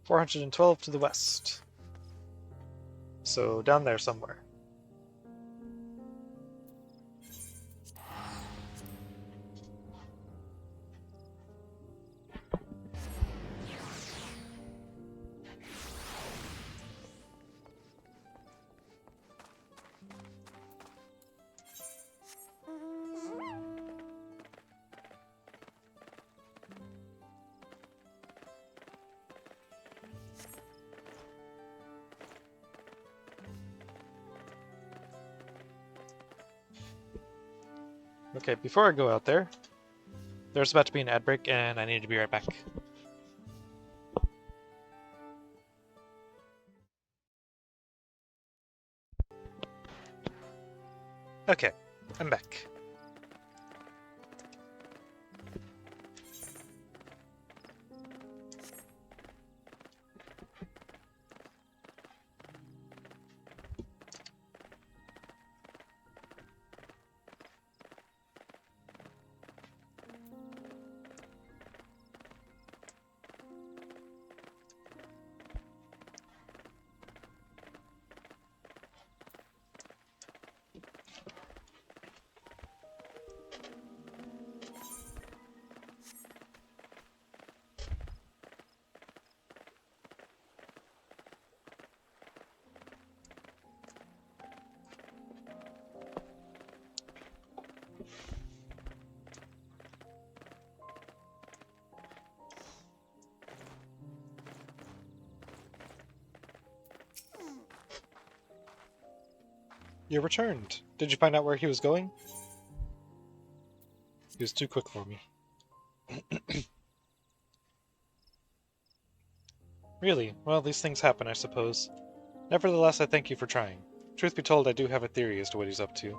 $412 to the west. So down there somewhere. Okay, before I go out there, there's about to be an ad break and I need to be right back. Okay, I'm back. You returned. Did you find out where he was going? He was too quick for me. Really? Well, these things happen, I suppose. Nevertheless, I thank you for trying. Truth be told, I do have a theory as to what he's up to.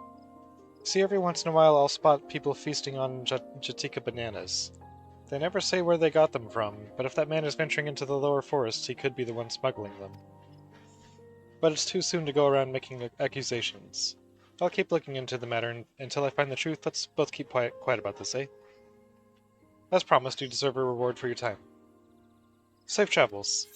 See, every once in a while I'll spot people feasting on Jatika bananas. They never say where they got them from, but if that man is venturing into the lower forests, he could be the one smuggling them. But it's too soon to go around making accusations. I'll keep looking into the matter until I find the truth. Let's both keep quiet about this, eh? As promised, you deserve a reward for your time. Safe travels.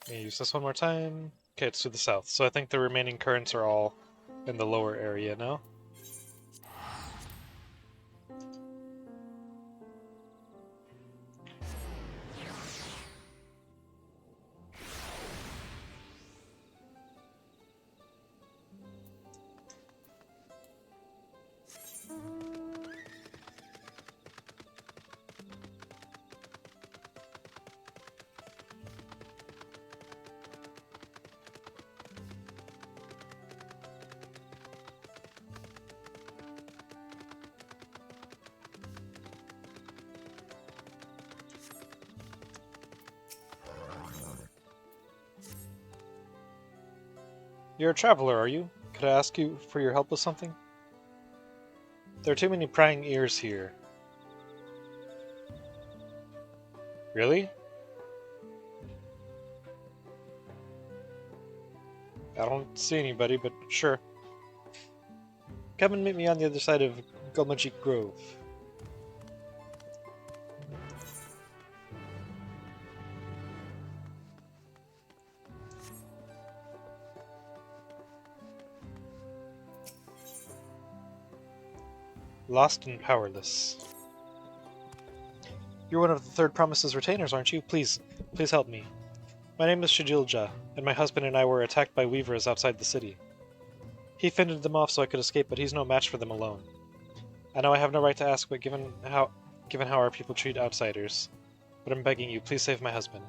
Let me use this one more time. Okay, it's to the south, so I think the remaining currents are all in the lower area now. You're a traveler, are you? Could I ask you for your help with something? There are too many prying ears here. Really? I don't see anybody, but sure. Come and meet me on the other side of Gulmajik Grove. Lost and powerless. You're one of the Third Promise's retainers, aren't you? Please help me. My name is Shadilja, and my husband and I were attacked by weavers outside the city. He fended them off so I could escape, but he's no match for them alone. I know I have no right to ask, but given how our people treat outsiders, but I'm begging you, please save my husband.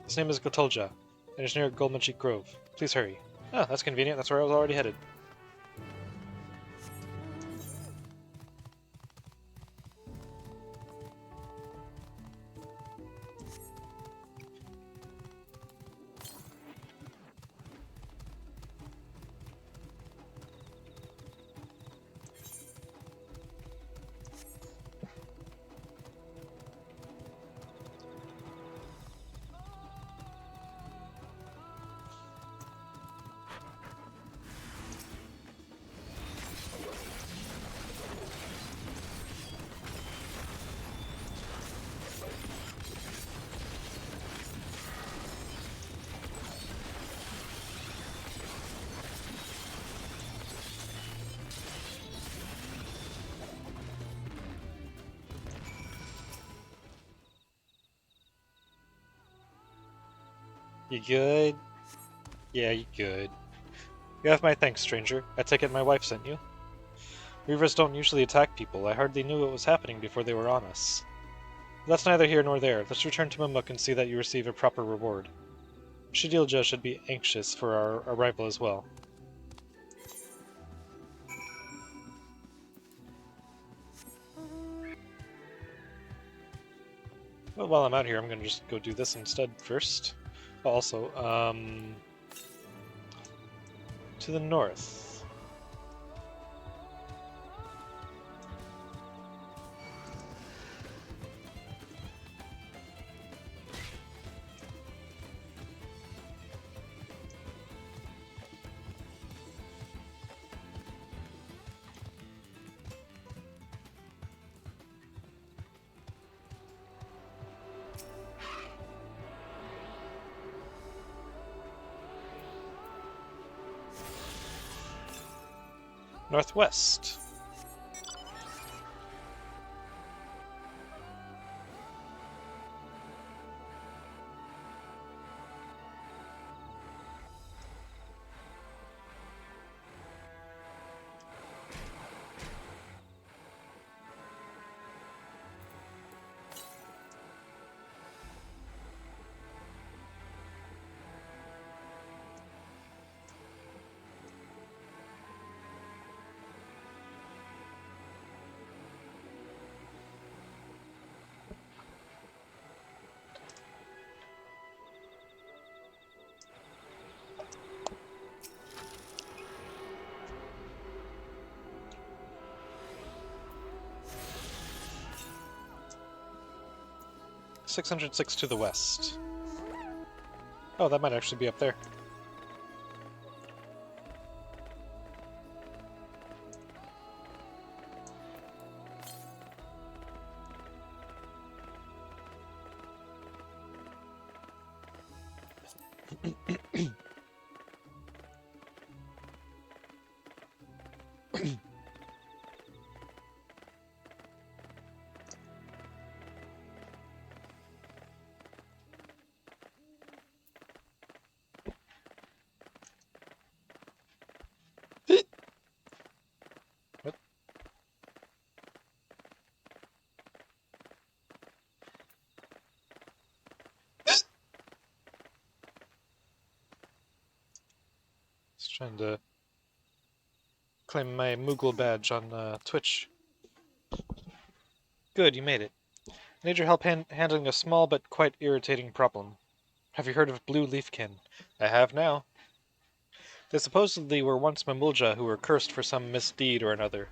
His name is Gotolja, and is near Gulmajik Grove. Please hurry. Oh, that's convenient. That's where I was already headed. You good? Yeah, you good. You have my thanks, stranger. I take it my wife sent you? Reavers don't usually attack people. I hardly knew what was happening before they were on us. That's neither here nor there. Let's return to Mamuk and see that you receive a proper reward. Shadilja should be anxious for our arrival as well. Well, while I'm out here, I'm going to just go do this instead first. Also, to the north. Northwest. 606 to the west. Oh, that might actually be up there. What? Just trying to claim my Moogle badge on Twitch. Good, you made it. I need your help handling a small but quite irritating problem. Have you heard of blue leafkin? I have now. They supposedly were once Mamulja who were cursed for some misdeed or another.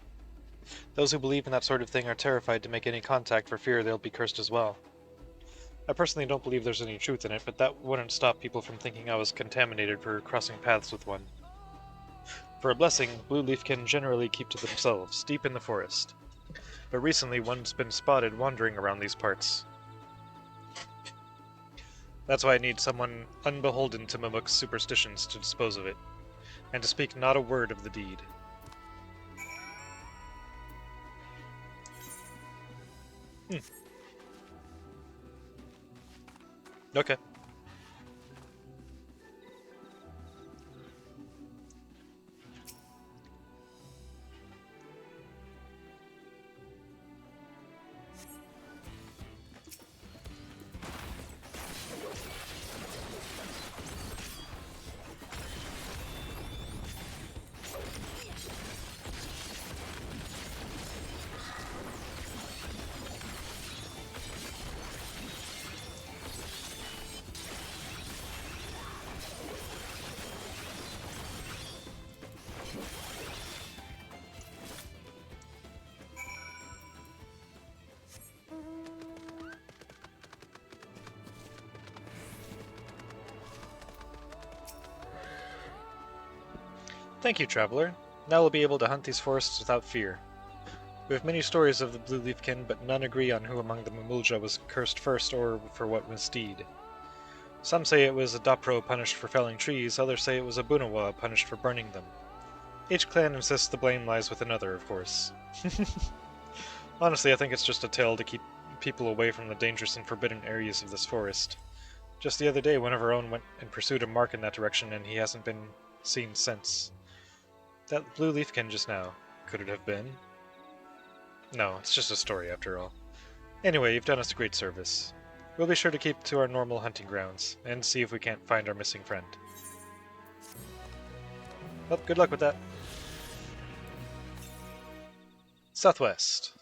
Those who believe in that sort of thing are terrified to make any contact for fear they'll be cursed as well. I personally don't believe there's any truth in it, but that wouldn't stop people from thinking I was contaminated for crossing paths with one. For a blessing, blue leafkin generally keep to themselves, deep in the forest. But recently one's been spotted wandering around these parts. That's why I need someone unbeholden to Mamuk's superstitions to dispose of it, and to speak not a word of the deed. Okay. Thank you, traveler. Now we'll be able to hunt these forests without fear. We have many stories of the blue leafkin, but none agree on who among the Mamulja was cursed first or for what misdeed. Some say it was a Dapro punished for felling trees, others say it was a Bunawa punished for burning them. Each clan insists the blame lies with another, of course. Honestly, I think it's just a tale to keep people away from the dangerous and forbidden areas of this forest. Just the other day, one of our own went and pursued a mark in that direction, and he hasn't been seen since. That blue leafkin just now, could it have been? No, it's just a story after all. Anyway, you've done us a great service. We'll be sure to keep to our normal hunting grounds, and see if we can't find our missing friend. Well, good luck with that. Southwest.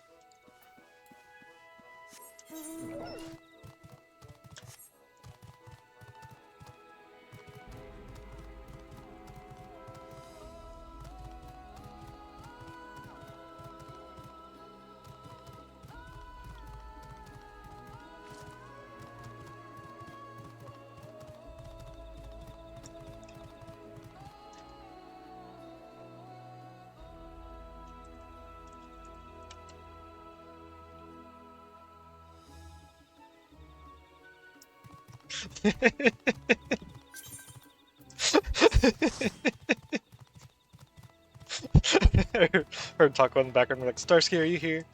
Heard Taco in the background, like, Starsky, are you here?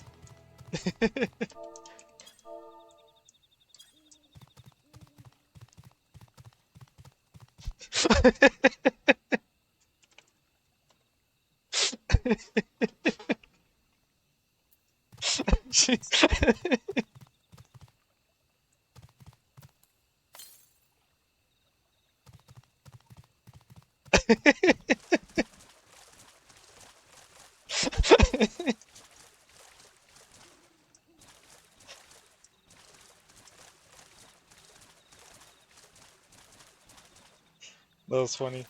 That was funny.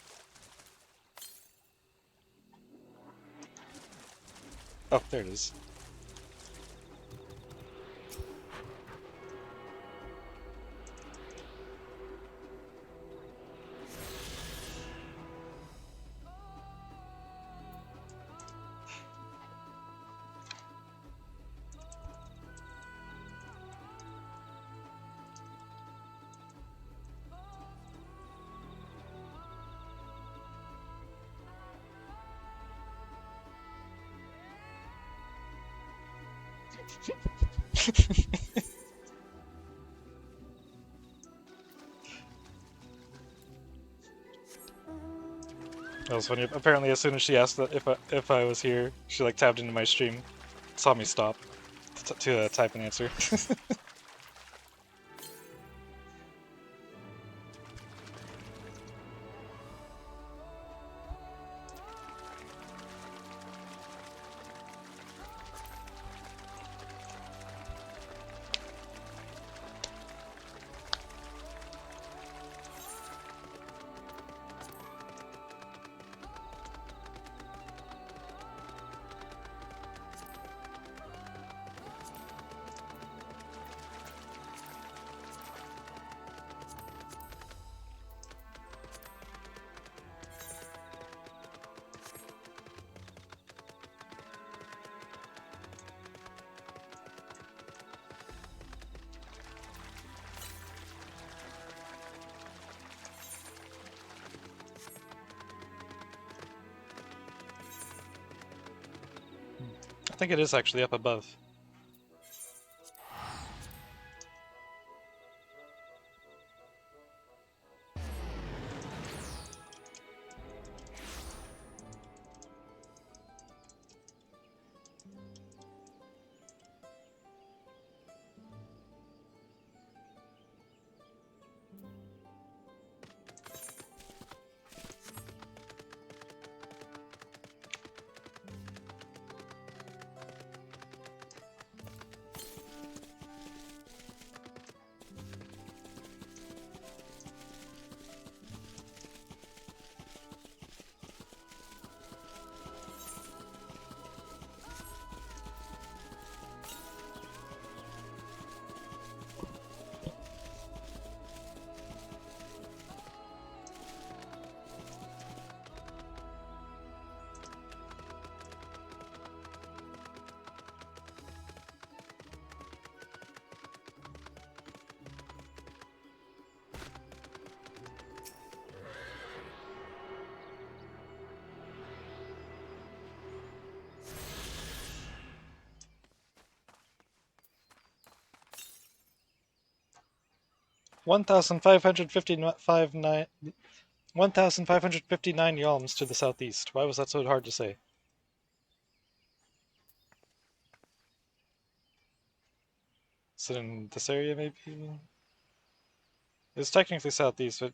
Oh, there it is. That was funny. Apparently, as soon as she asked that if I was here, she like tabbed into my stream, saw me stop to type an answer. 'Cause I think it is actually up above. One thousand five hundred 1,559 yalms to the southeast. Why was that so hard to say? Is it in this area, maybe? It's technically southeast, but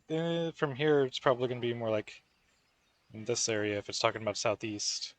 from here it's probably going to be more like in this area if it's talking about southeast.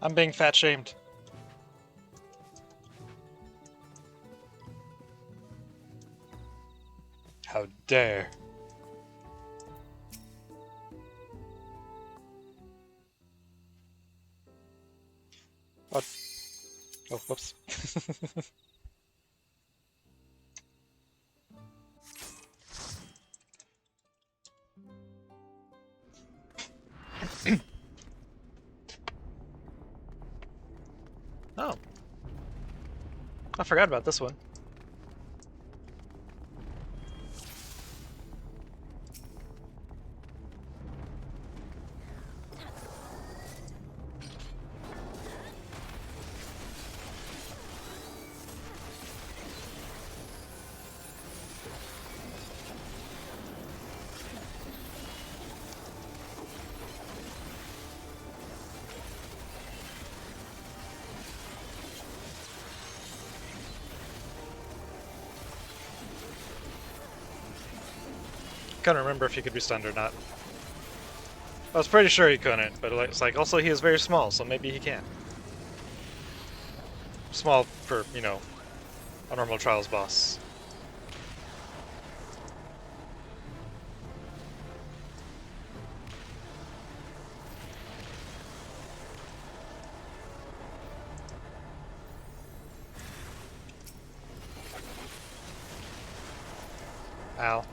I'm being fat shamed. How dare. What? Oh, whoops. Oh. I forgot about this one. Couldn't remember if he could be stunned or not. I was pretty sure he couldn't, but it's like also he is very small, so maybe he can. Small for, you know, a normal Trials boss. Ow.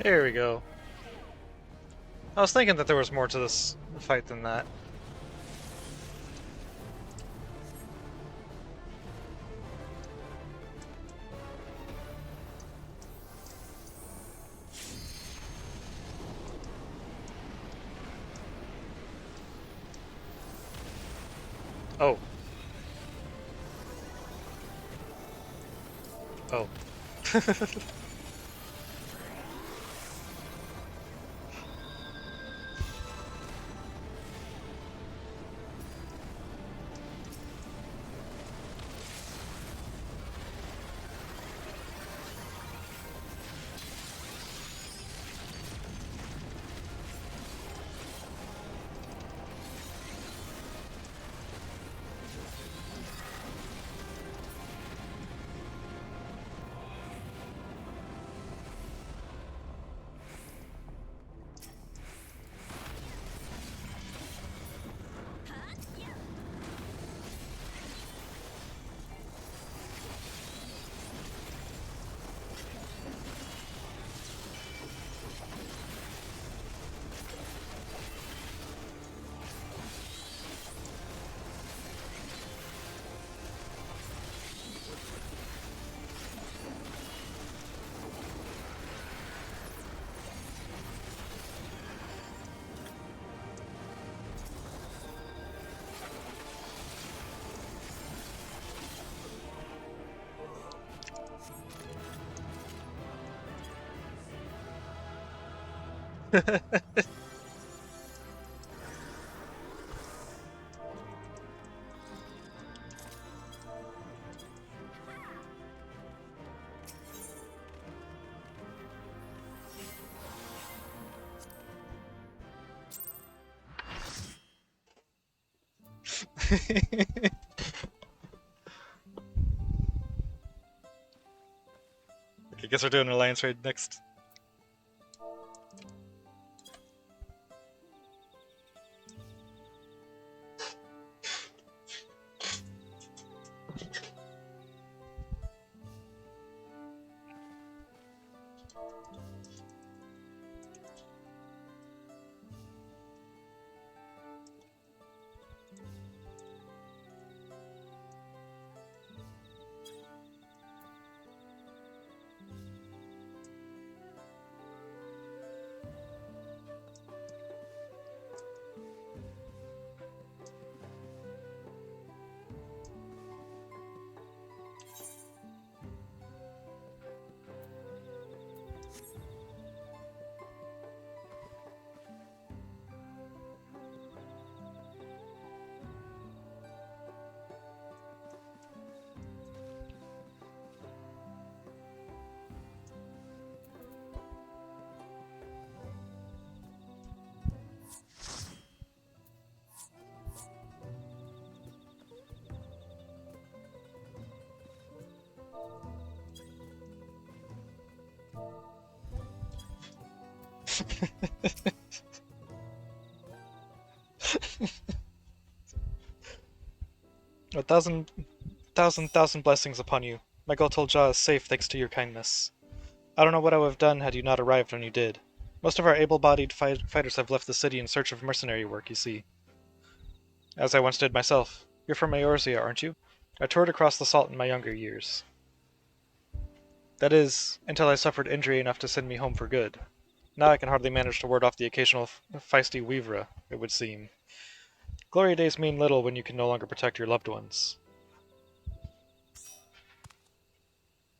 There we go. I was thinking that there was more to this fight than that. Oh. Oh. I guess we're doing an alliance raid next. A thousand blessings upon you. My Gotol Jaw is safe thanks to your kindness. I don't know what I would have done had you not arrived when you did. Most of our able-bodied fighters have left the city in search of mercenary work, you see. As I once did myself. You're from Eorzea, aren't you? I toured across the Salt in my younger years. That is, until I suffered injury enough to send me home for good. Now I can hardly manage to ward off the occasional feisty weaver, it would seem. Glory days mean little when you can no longer protect your loved ones.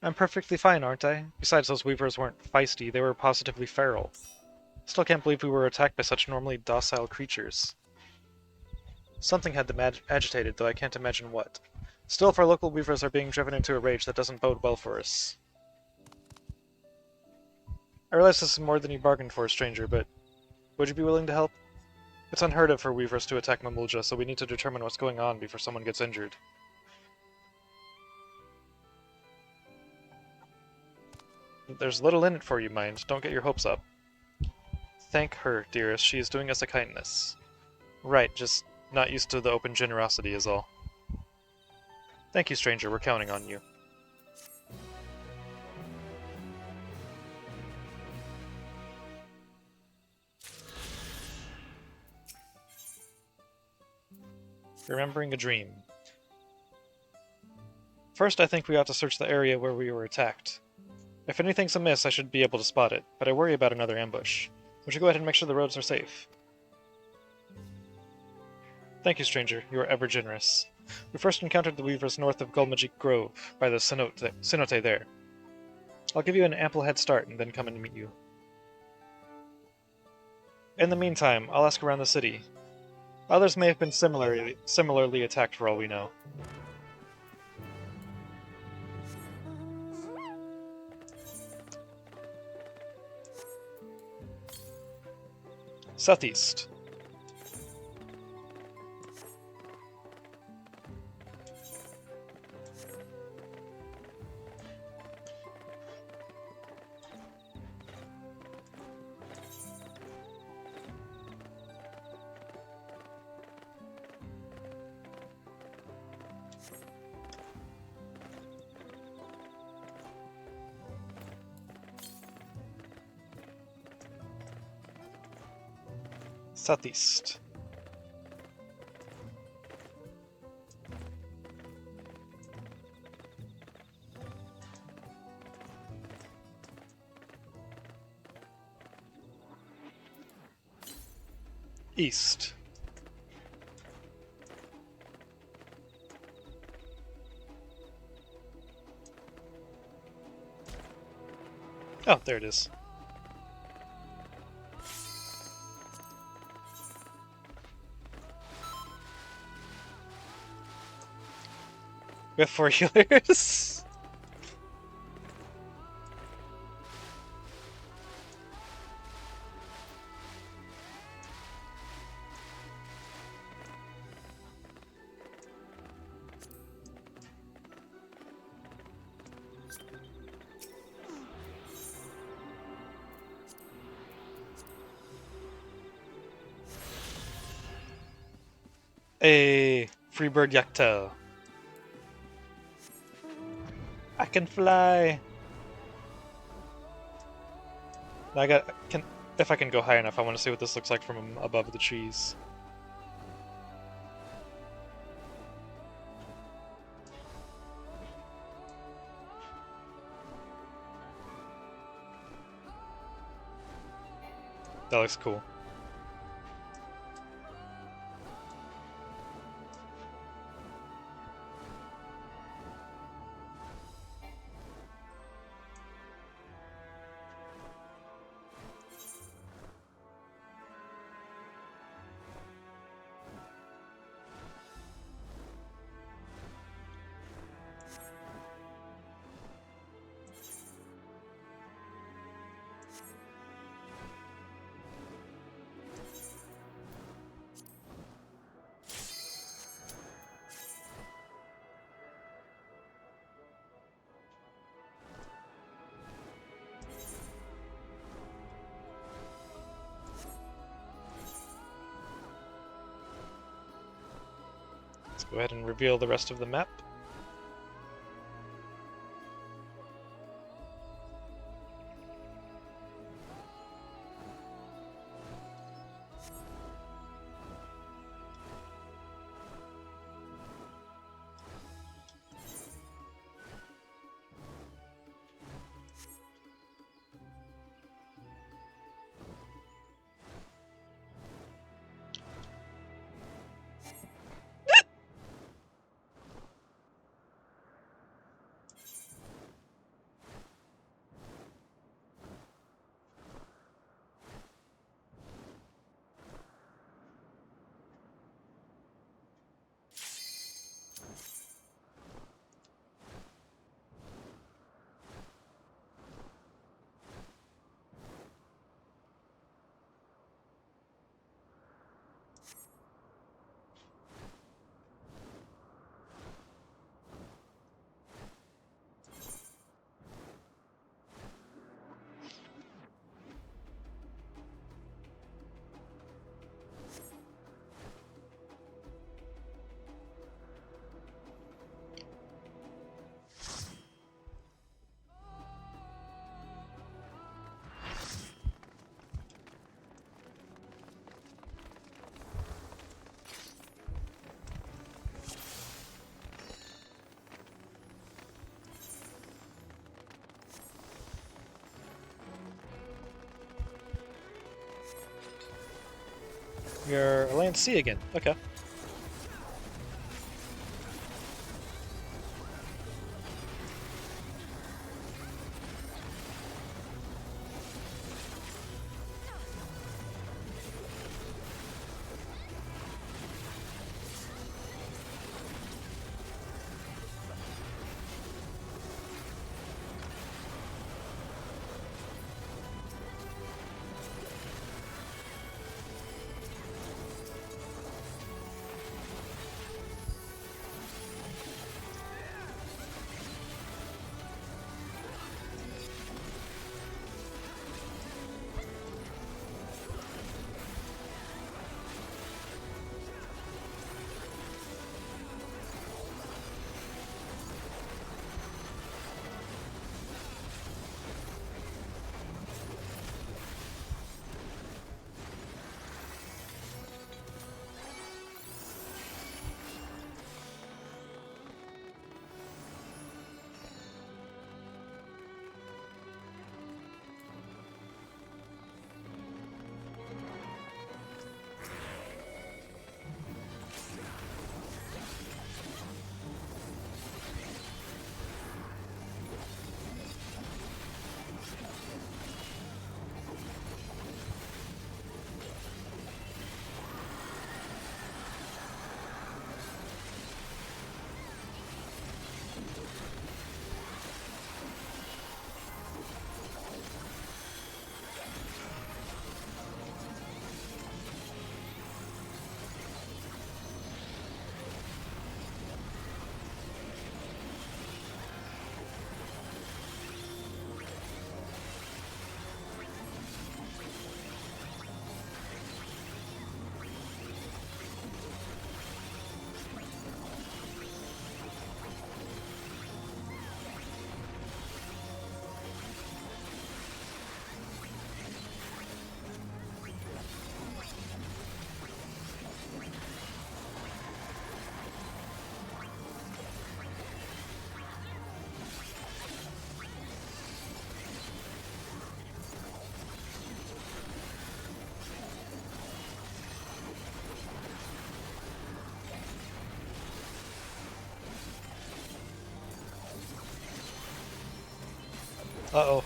I'm perfectly fine, aren't I? Besides, those weavers weren't feisty, they were positively feral. Still can't believe we were attacked by such normally docile creatures. Something had them agitated, though I can't imagine what. Still, if our local weavers are being driven into a rage, that doesn't bode well for us. I realize this is more than you bargained for, stranger, but would you be willing to help? It's unheard of for weavers to attack Mamulja, so we need to determine what's going on before someone gets injured. There's little in it for you, mind. Don't get your hopes up. Thank her, dearest. She is doing us a kindness. Right, just not used to the open generosity is all. Thank you, stranger. We're counting on you. Remembering a dream. First, I think we ought to search the area where we were attacked. If anything's amiss, I should be able to spot it, but I worry about another ambush. Would you go ahead and make sure the roads are safe? Thank you, stranger. You are ever generous. We first encountered the weavers north of Gulmajik Grove, by the cenote there. I'll give you an ample head start and then come and meet you. In the meantime, I'll ask around the city. Others may have been similarly attacked for all we know. Southeast. Southeast. East. Oh, there it is. We have 4 healers. A Freebird Yaktel. I can fly. I if I can go high enough, I want to see what this looks like from above the trees. That looks cool. Let's go ahead and reveal the rest of the map. You're Land C again. Okay. Uh-oh.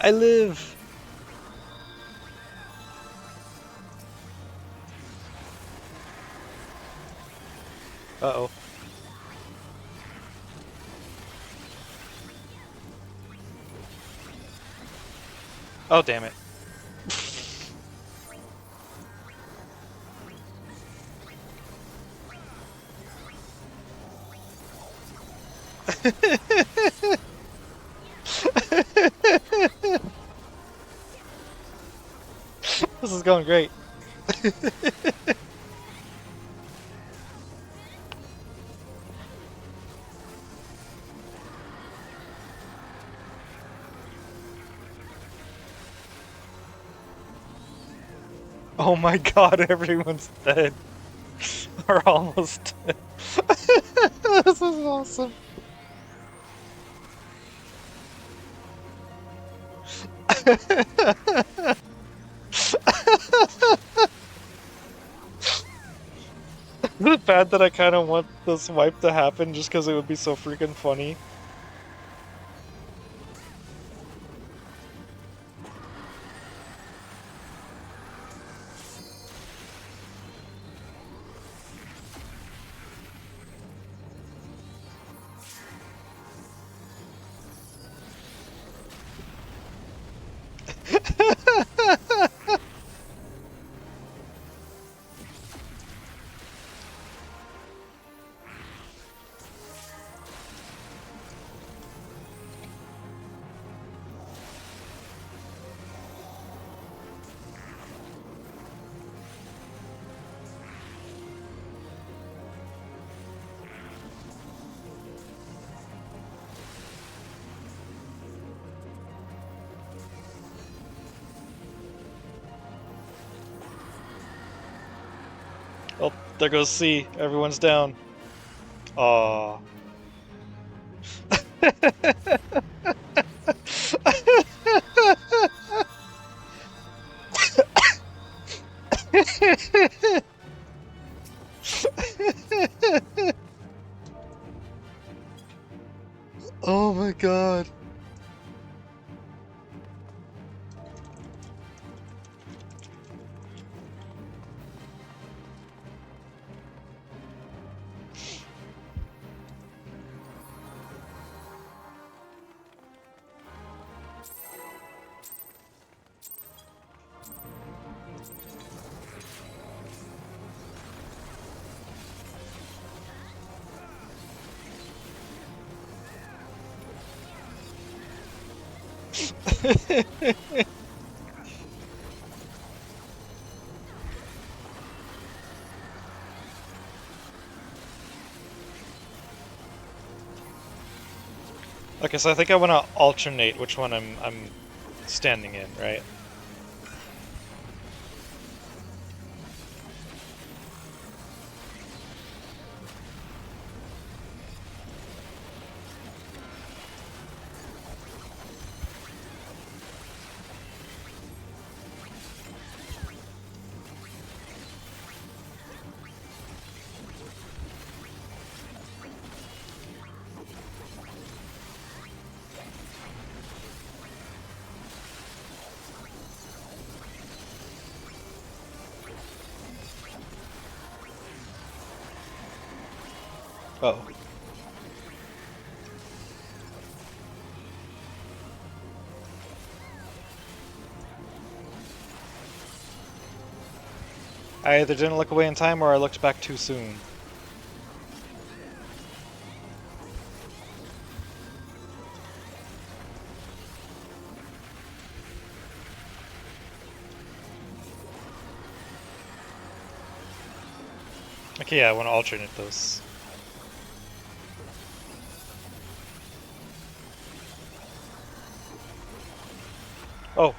I live! Uh-oh. Oh, damn it. This is going great. Oh my god, everyone's dead. Or almost dead. This is awesome. Is it bad that I kind of want this wipe to happen just because it would be so freaking funny? Oh, there goes C. Everyone's down. Aww. Oh my god. Okay, so I think I want to alternate which one I'm standing in, right? Oh. I either didn't look away in time or I looked back too soon. Okay, yeah, I want to alternate those. Oh.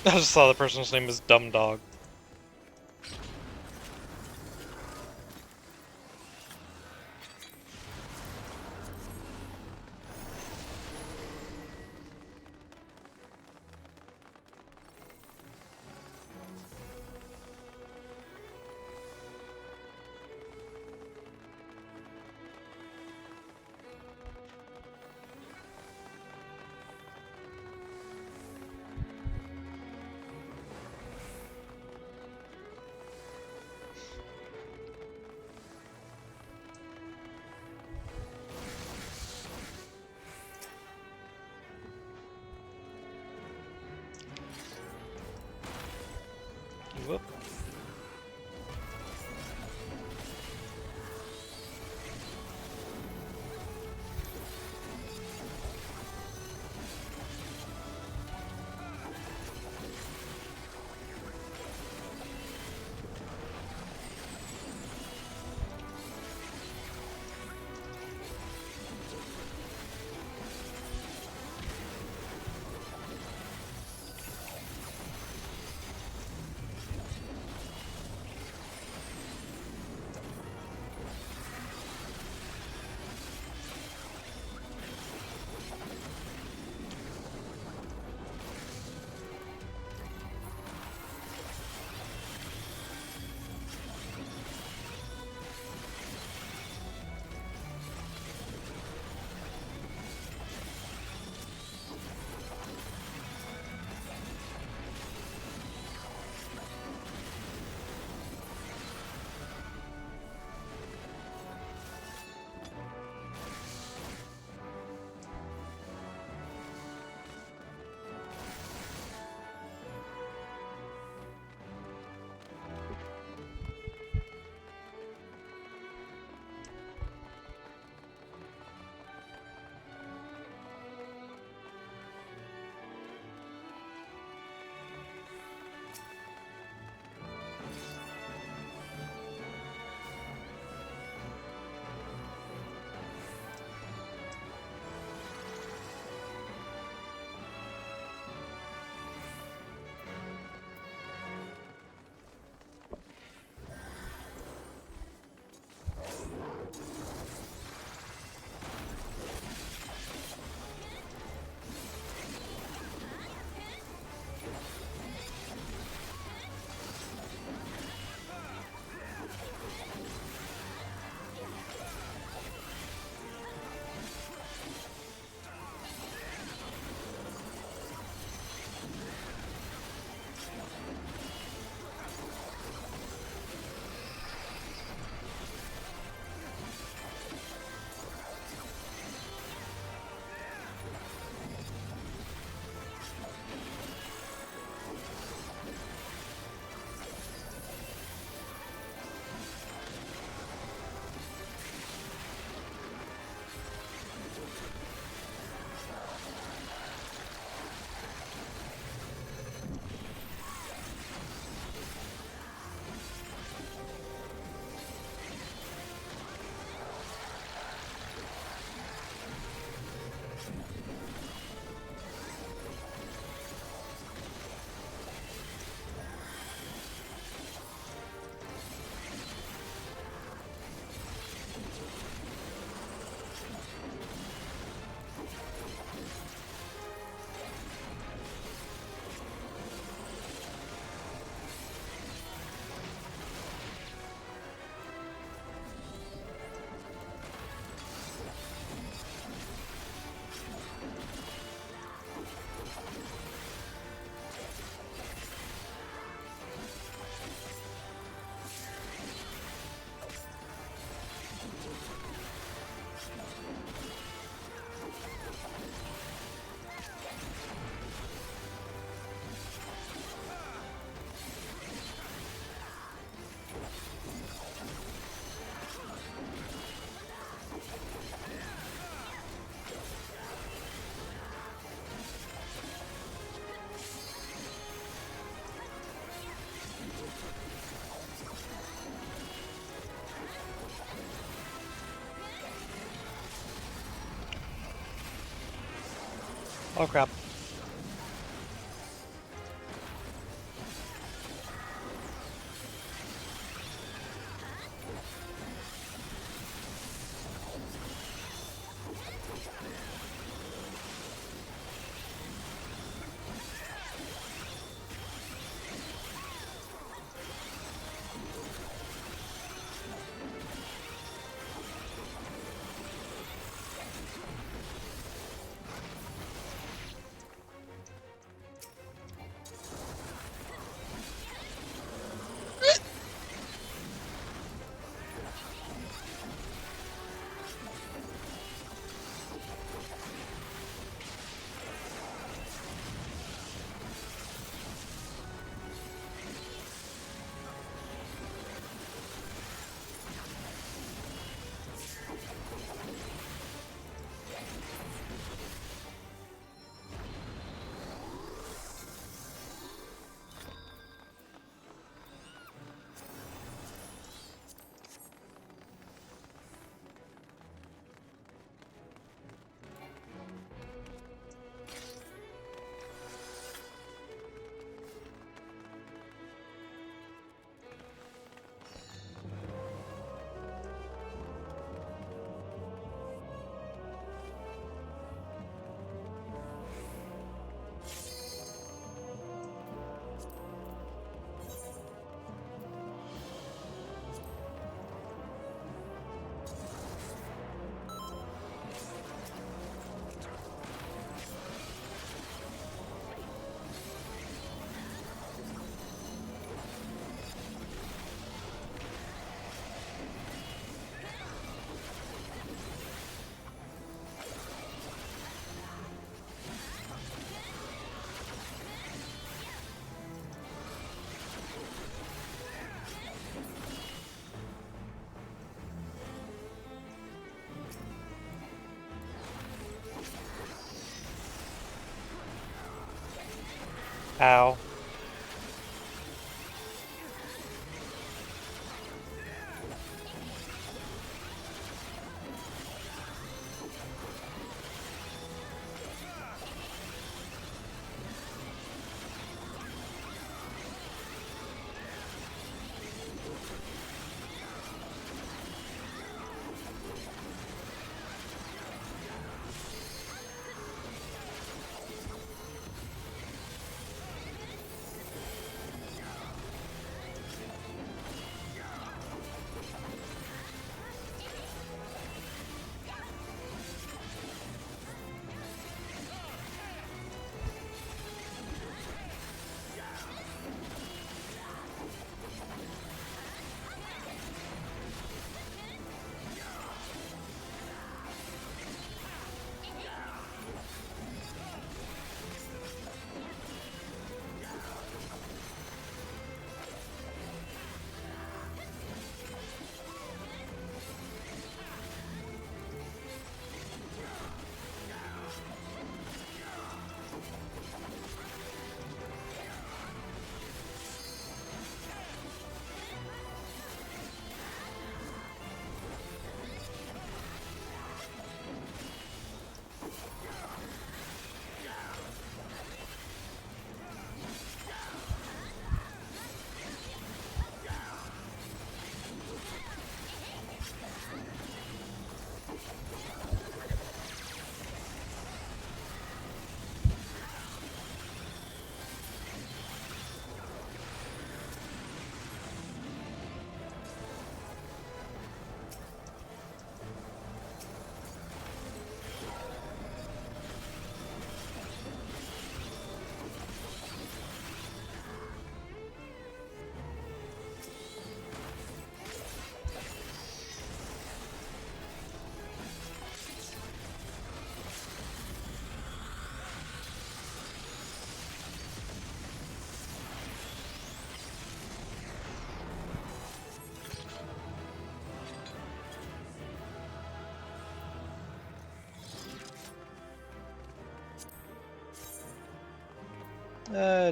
I just saw the person's name is Dumb Dog. Whoop. Oh crap. Ow.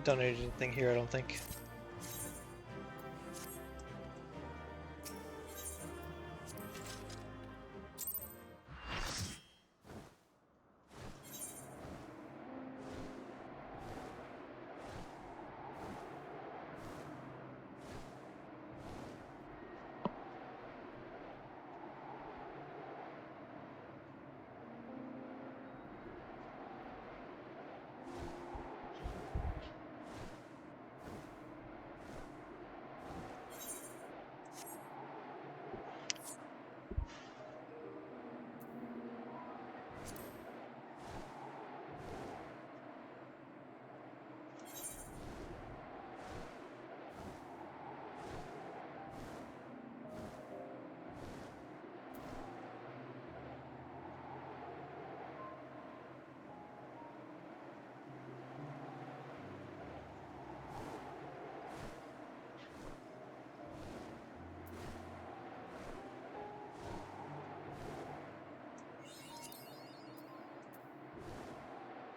Don't need anything here, I don't think.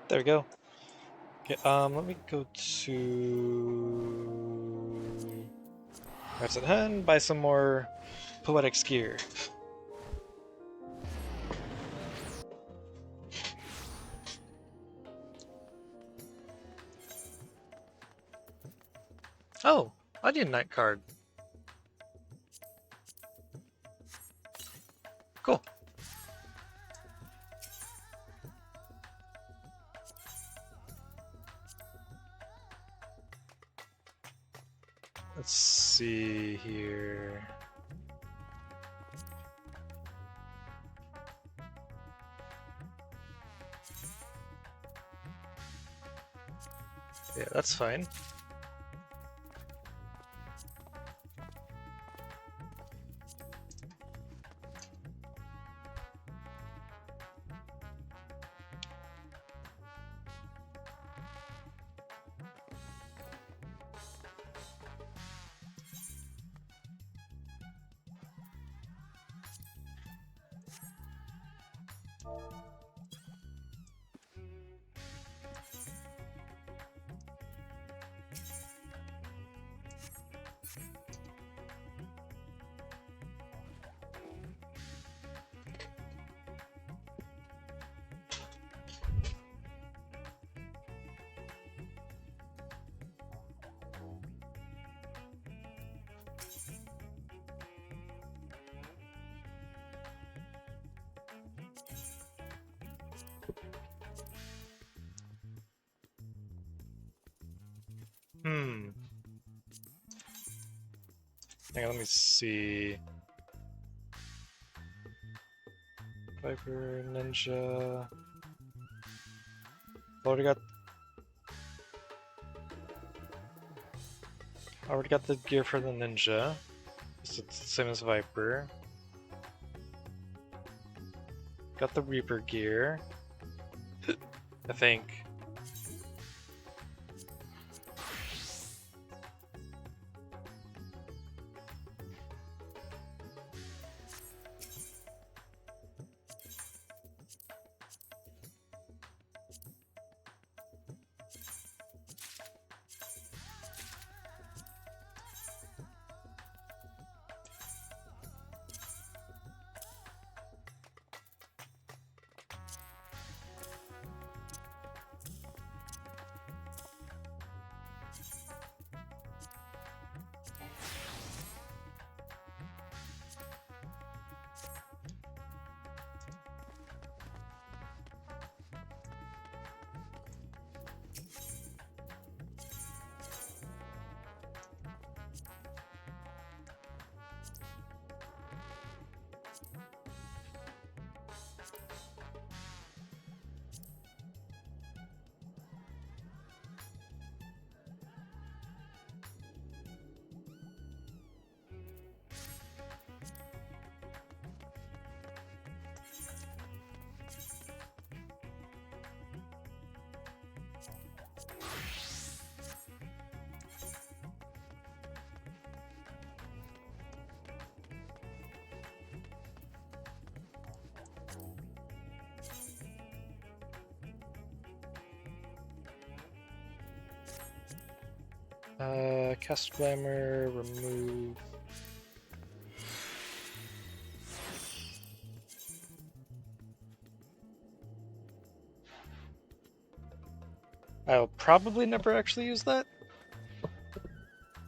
There we go. Okay, let me go to Maps at Hand, buy some more poetic gear. Oh, Onion Knight card. Cool. Let's see here. Yeah, that's fine. Hmm. Hang on, let me see. Viper, Ninja. Already got the gear for the Ninja. So it's the same as Viper. Got the Reaper gear. I think. Cast Glamour, remove. I'll probably never actually use that,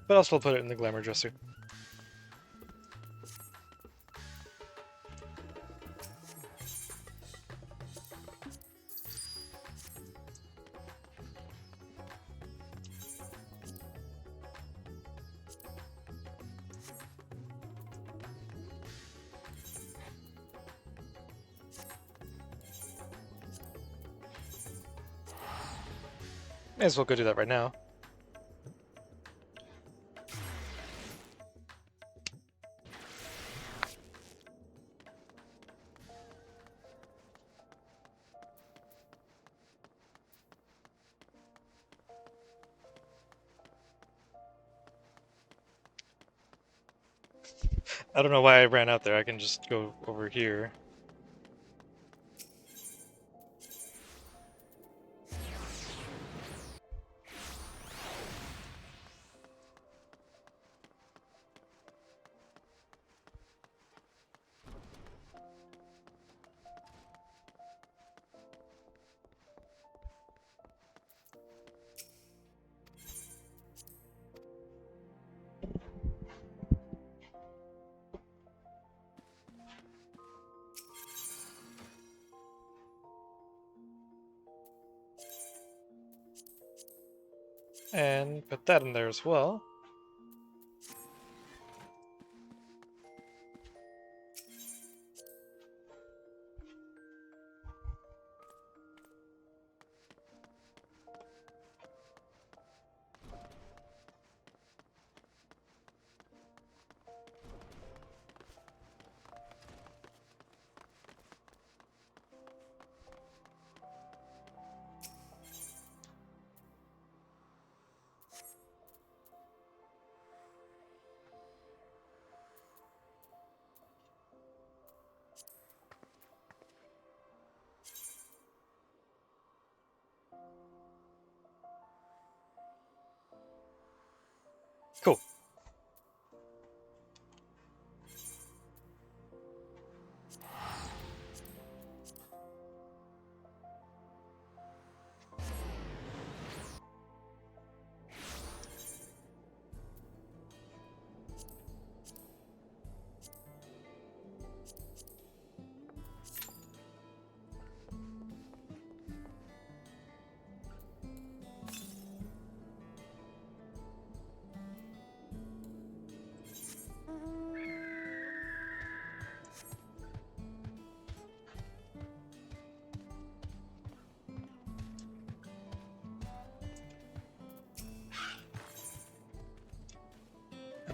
but I'll still put it in the Glamour dresser. May as well go do that right now. I don't know why I ran out there. I can just go over here. And put that in there as well.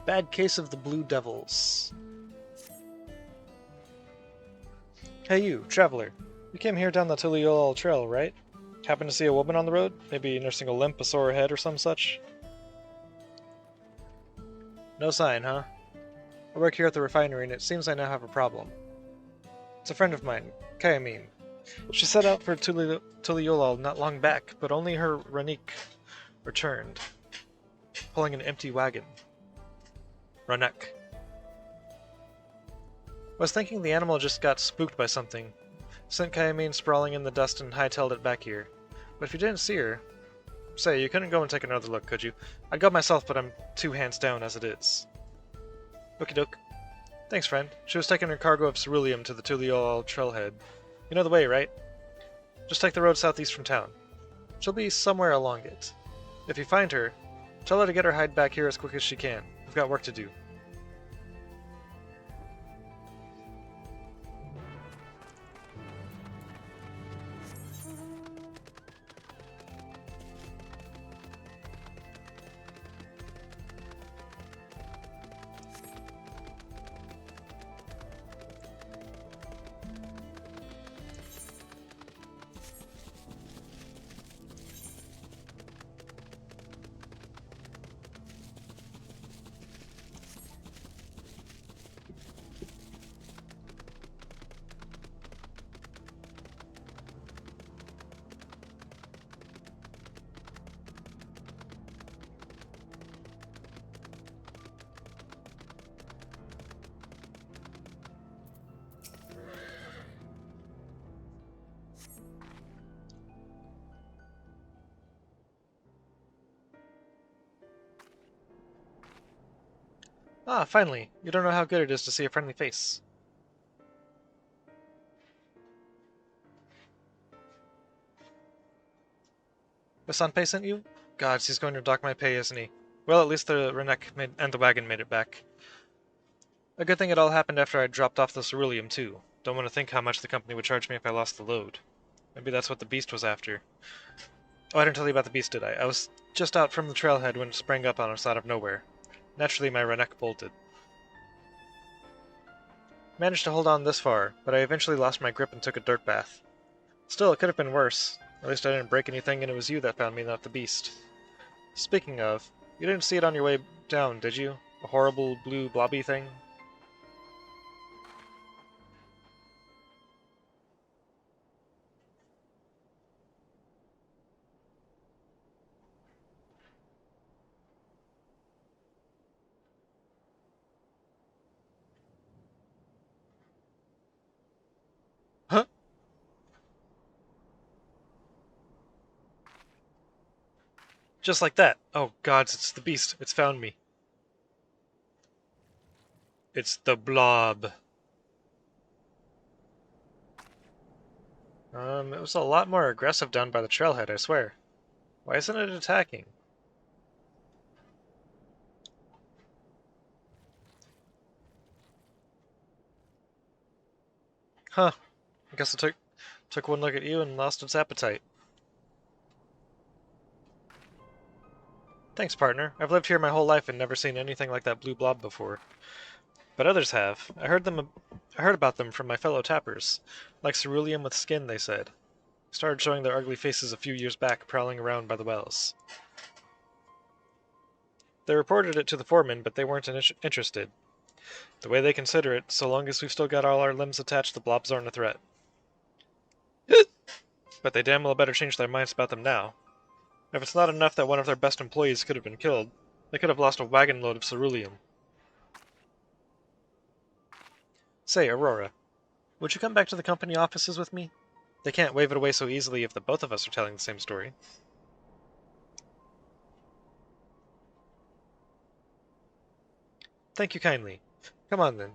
Bad case of the Blue Devils. Hey you, traveler. You came here down the Tuliol Trail, right? Happen to see a woman on the road? Maybe nursing a limp, a sore head, or some such? No sign, huh? I work here at the refinery, and it seems I now have a problem. It's a friend of mine, Kayamine. She set out for Tuliolal not long back, but only her Ranik returned, pulling an empty wagon. Ranek. Was thinking the animal just got spooked by something. Sent Kayamine sprawling in the dust and hightailed it back here. But if you didn't see her... Say, you couldn't go and take another look, could you? I'd go myself, but I'm 2 hands down as it is. Okie doke. Thanks, friend. She was taking her cargo of ceruleum to the Tuliol trailhead. You know the way, right? Just take the road southeast from town. She'll be somewhere along it. If you find her, tell her to get her hide back here as quick as she can. We've got work to do. Ah, finally. You don't know how good it is to see a friendly face. The Sanpei sent you? Gods, he's going to dock my pay, isn't he? Well, at least the Renek and the wagon made it back. A good thing it all happened after I dropped off the ceruleum, too. Don't want to think how much the company would charge me if I lost the load. Maybe that's what the beast was after. Oh, I didn't tell you about the beast, did I? I was just out from the trailhead when it sprang up on us out of nowhere. Naturally, my Renek bolted. Managed to hold on this far, but I eventually lost my grip and took a dirt bath. Still, it could have been worse. At least I didn't break anything and it was you that found me, not the beast. Speaking of, you didn't see it on your way down, did you? A horrible blue blobby thing? Huh? Just like that. Oh gods, it's the beast. It's found me. It's the blob. It was a lot more aggressive down by the trailhead, I swear. Why isn't it attacking? Huh. I guess it took one look at you and lost its appetite. Thanks, partner. I've lived here my whole life and never seen anything like that blue blob before. But others have. I heard about them from my fellow tappers. Like ceruleum with skin, they said. Started showing their ugly faces a few years back, prowling around by the wells. They reported it to the foreman, but they weren't interested. The way they consider it, so long as we've still got all our limbs attached, the blobs aren't a threat. But they damn well better change their minds about them now. If it's not enough that one of their best employees could have been killed, they could have lost a wagon load of ceruleum. Say, Aurora, would you come back to the company offices with me? They can't wave it away so easily if the both of us are telling the same story. Thank you kindly. Come on then.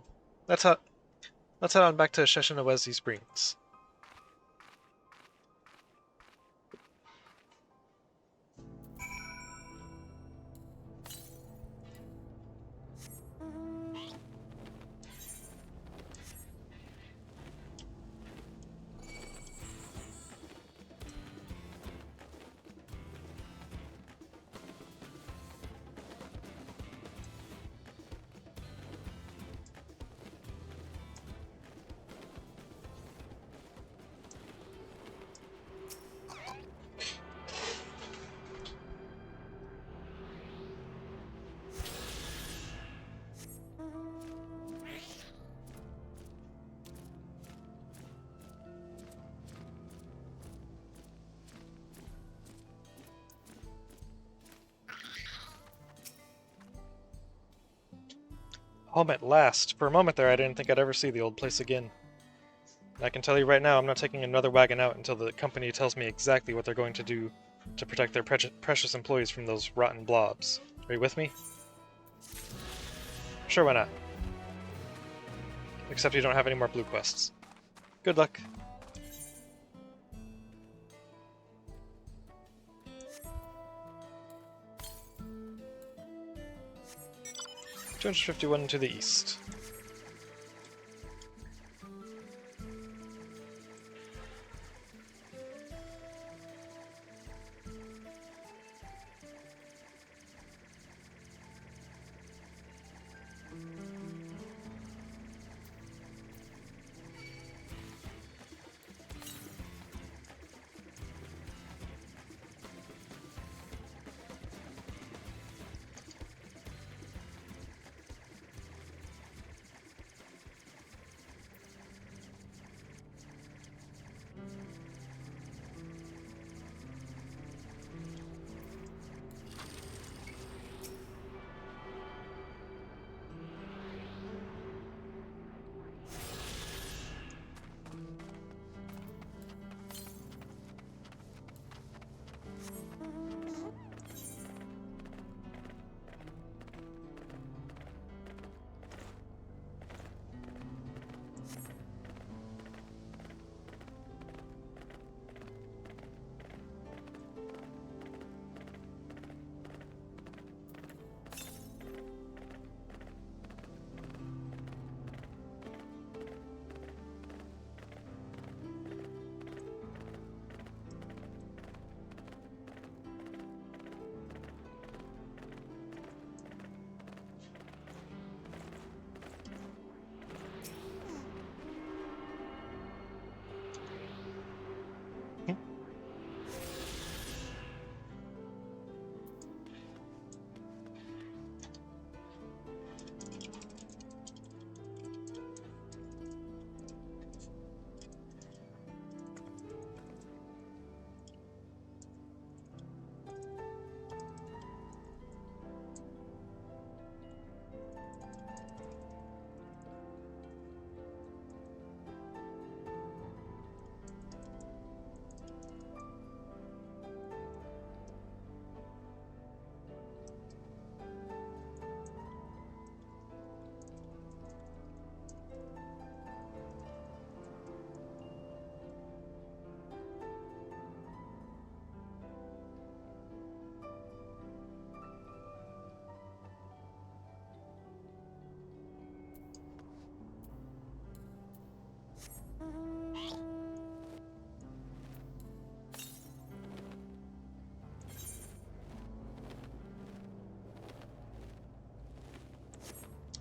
Let's head on back to Sheshinawezi Springs. Home at last. For a moment there, I didn't think I'd ever see the old place again. And I can tell you right now, I'm not taking another wagon out until the company tells me exactly what they're going to do to protect their precious employees from those rotten blobs. Are you with me? Sure, why not? Except you don't have any more blue quests. Good luck. $251 to the east.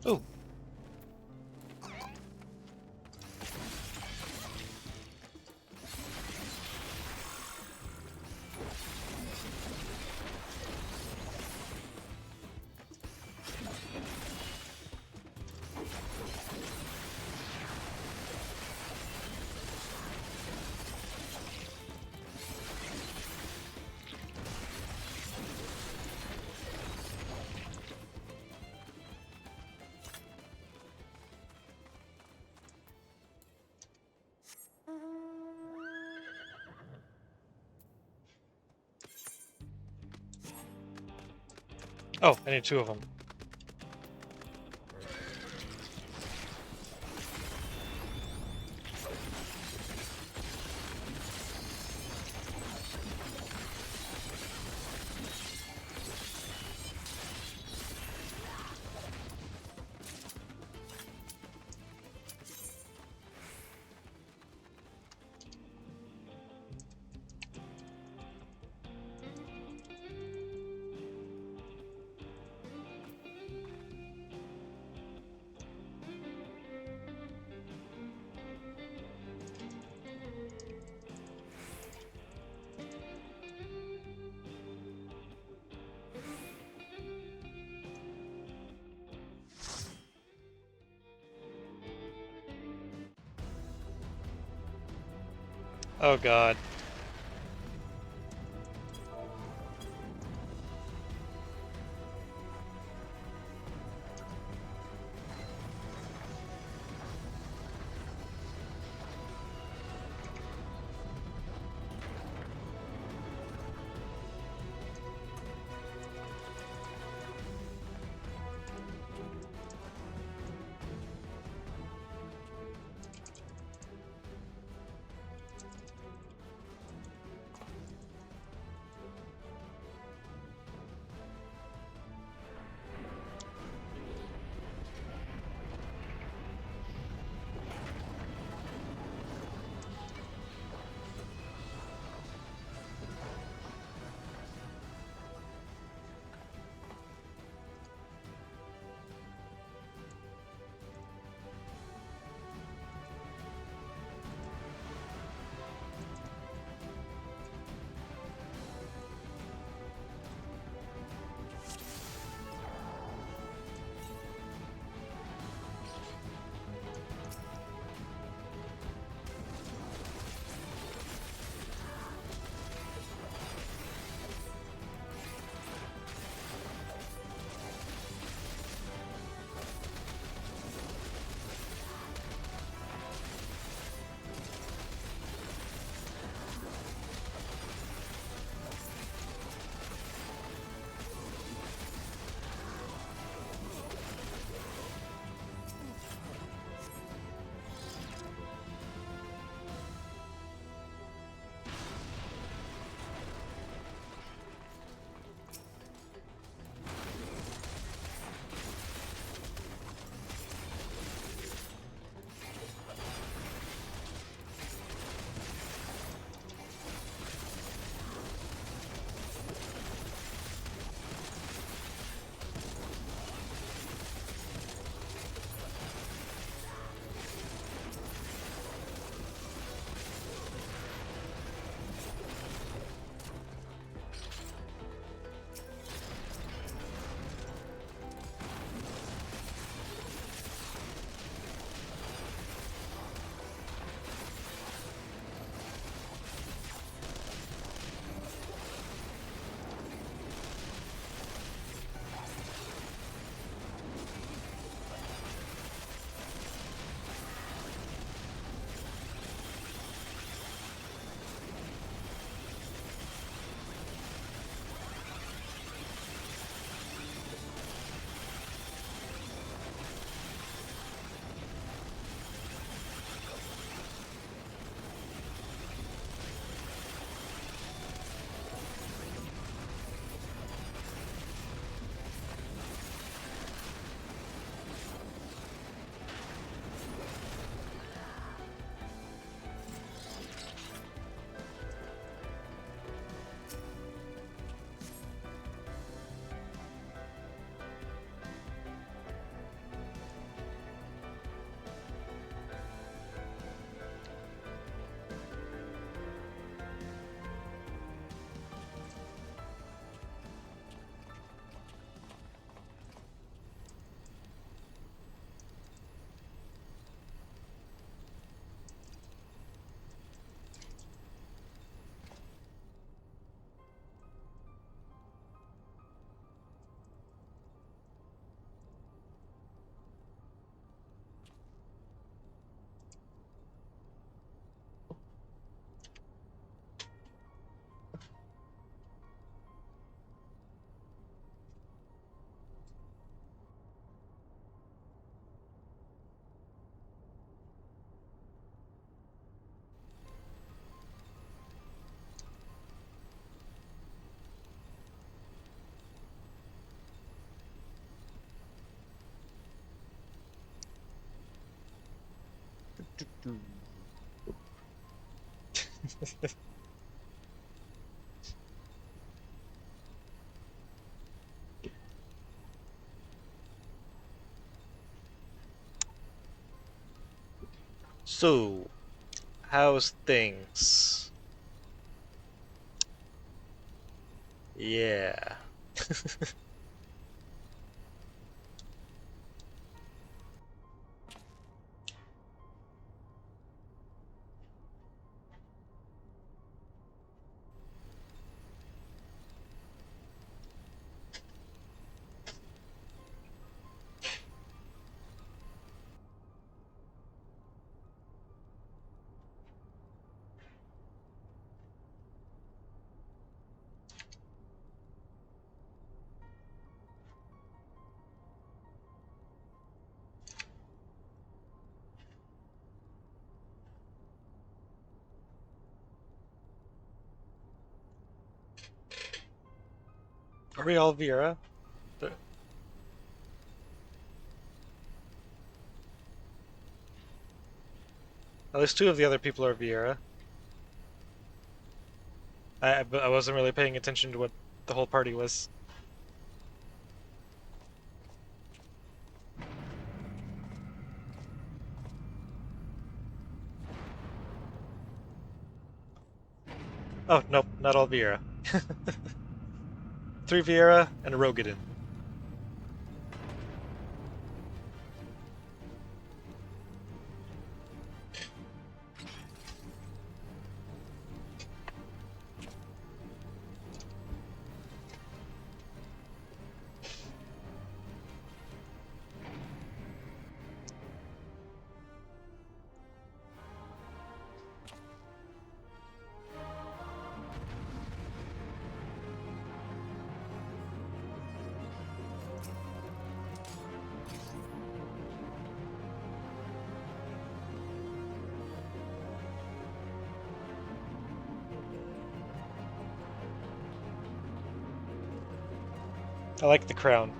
Ooh. Oh, I need two of them. Oh god. So, how's things? Yeah. Are we all Viera? At least two of the other people are Viera. But I wasn't really paying attention to what the whole party was. Oh, nope, not all Viera. Three Viera and a Rogadin. I like the crown.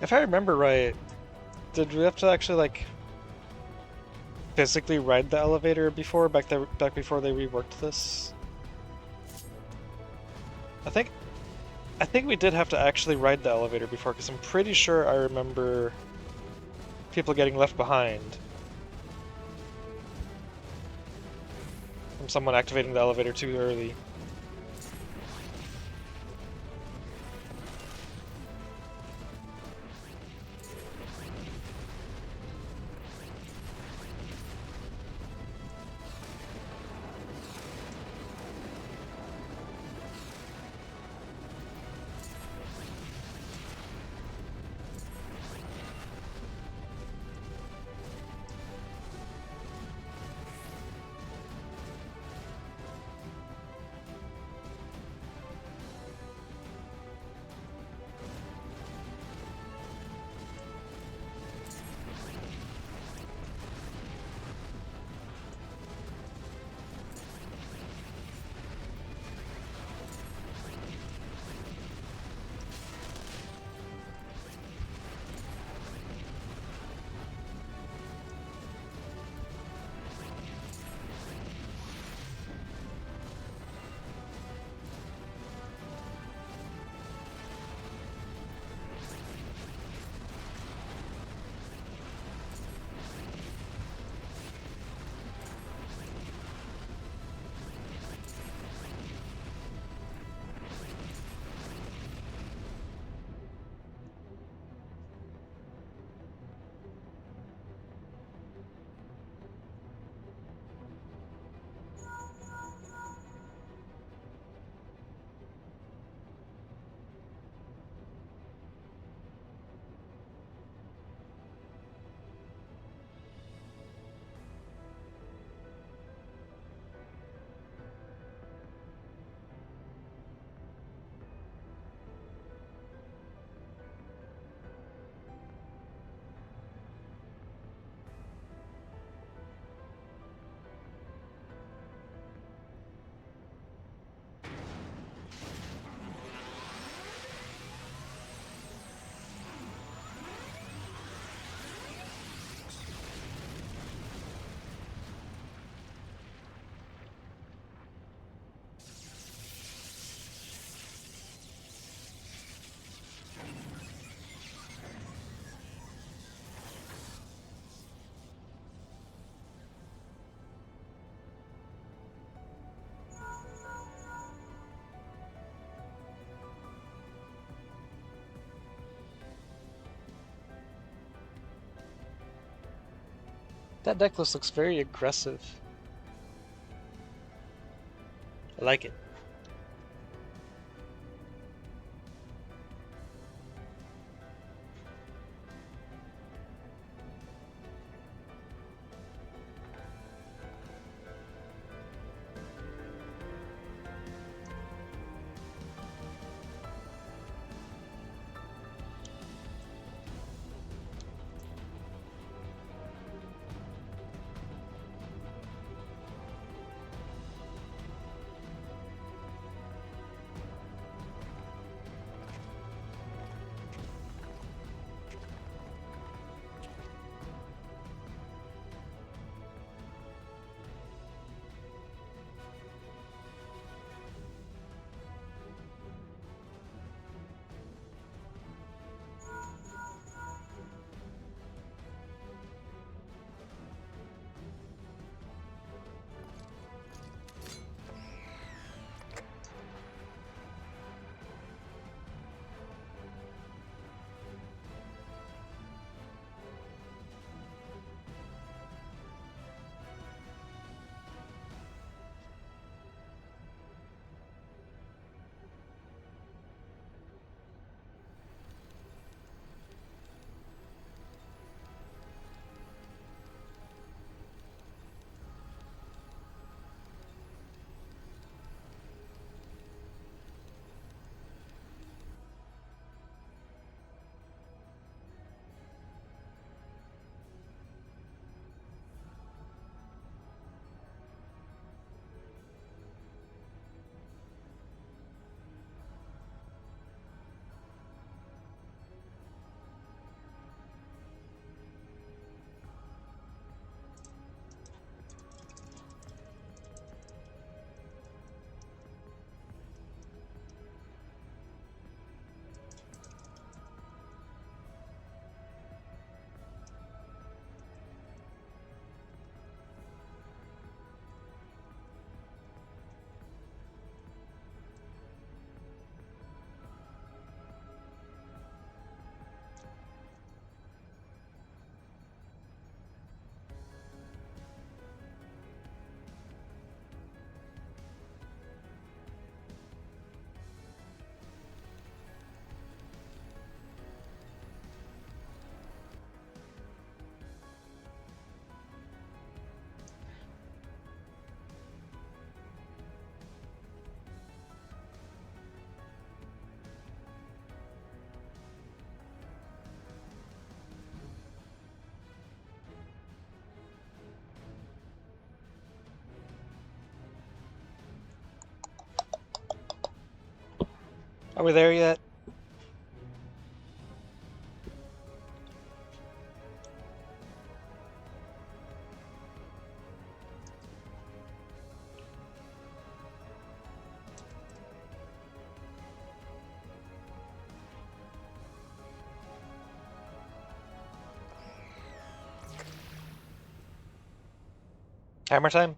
If I remember right, did we have to actually like physically ride the elevator before back before they reworked this? I think I think we did have to actually ride the elevator before because I'm pretty sure I remember people getting left behind from someone activating the elevator too early. That necklace looks very aggressive. I like it. Are we there yet? Hammer time?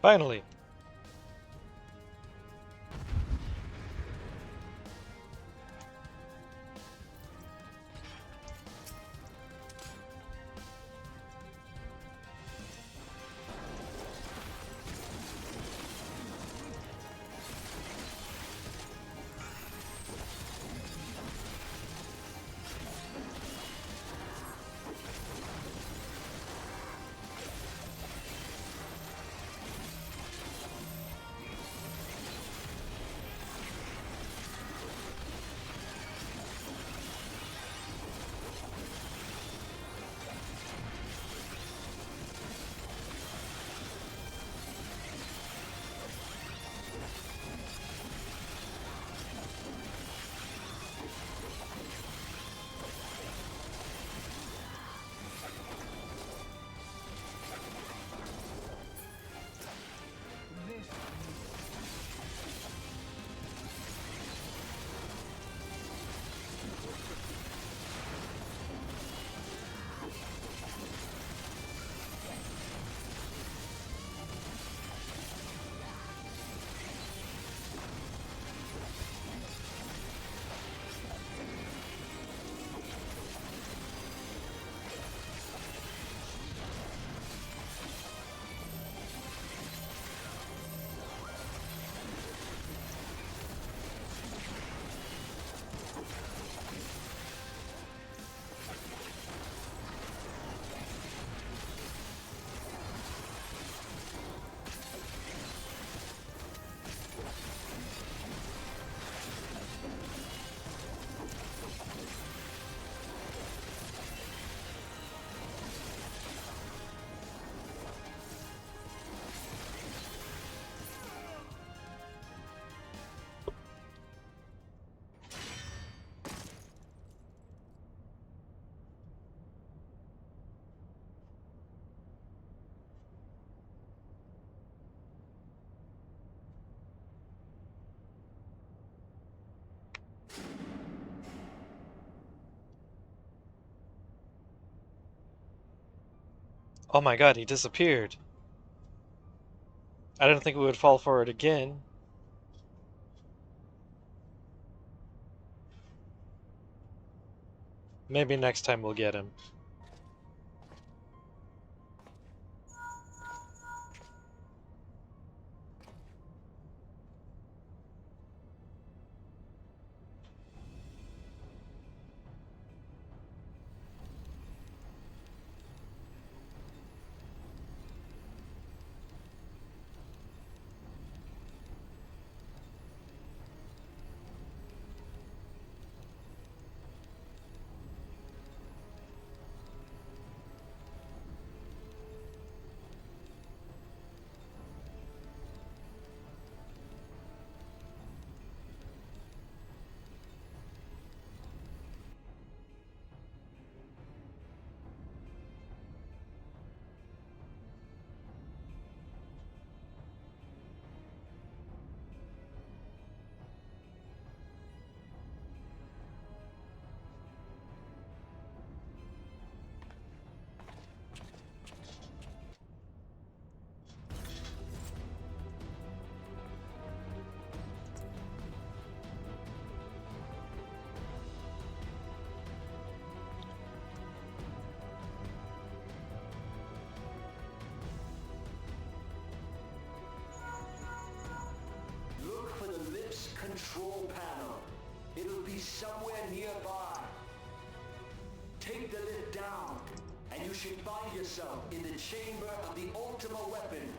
Finally. Oh my god, he disappeared. I didn't think we would fall for it again. Maybe next time we'll get him. Look for the lips control panel. It'll be somewhere nearby. Take the lid down, and you should find yourself in the chamber of the Ultima weapon.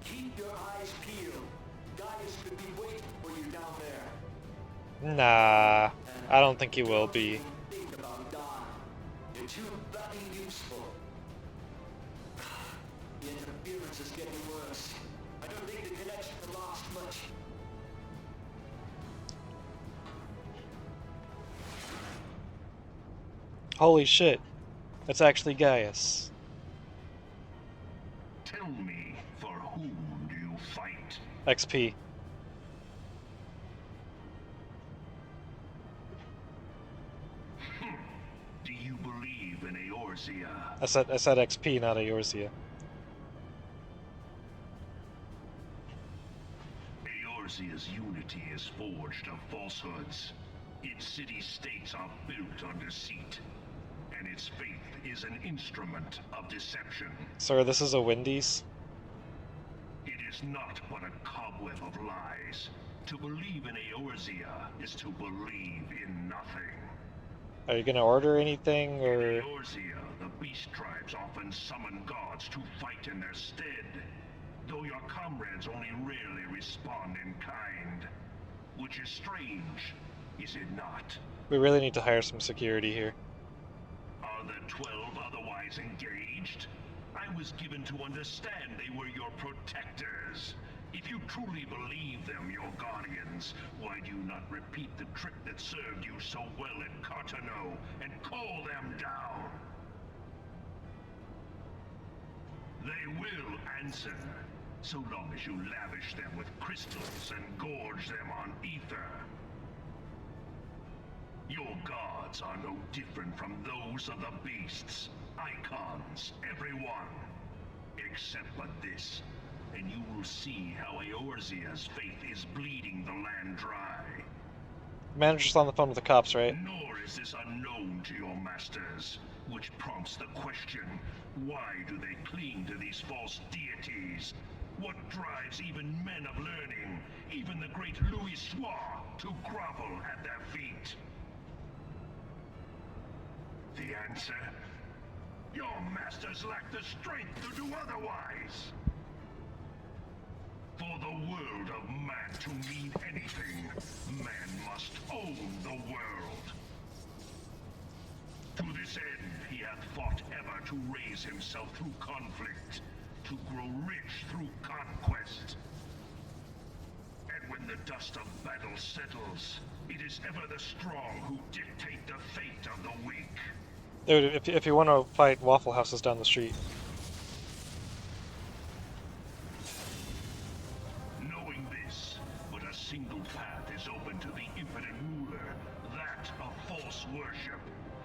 Keep your eyes peeled. Gaius could be waiting for you down there. Nah, I don't think he will be. Think about dying. You're too bloody useful. The interference is getting worse. I don't think the connection will last much. Holy shit. That's actually Gaius. Tell me, for whom do you fight? XP. Do you believe in Eorzea? I said XP, not Eorzea. Eorzea's unity is forged of falsehoods. Its city-states are built on deceit, and its faith is an instrument of deception. Sir, this is a Wendy's. It is not but a cobweb of lies. To believe in Eorzea is to believe in nothing. Are you gonna order anything, In or... Eorzea, the beast tribes often summon gods to fight in their stead, though your comrades only rarely respond in kind. Which is strange, is it not? We really need to hire some security here. Are the 12 otherwise engaged? I was given to understand they were your protectors. If you truly believe them your guardians, why do you not repeat the trick that served you so well at Cartano and call them down? They will answer, so long as you lavish them with crystals and gorge them on ether. Your gods are no different from those of the beasts. Icons, everyone. Except but this, and you will see how Eorzea's faith is bleeding the land dry. Manager's on the phone with the cops, right? Nor is this unknown to your masters, which prompts the question, why do they cling to these false deities? What drives even men of learning, even the great Louis Soir, to grovel at their feet? The answer? Your masters lack the strength to do otherwise. For the world of man to mean anything, man must own the world. To this end, he hath fought ever to raise himself through conflict, to grow rich through conquest. And And when the dust of battle settles, it is ever the strong who dictate the fate of the weak. Dude, if you want to fight, Waffle House is down the street. Knowing this, but a single path is open to the impotent ruler, that of false worship.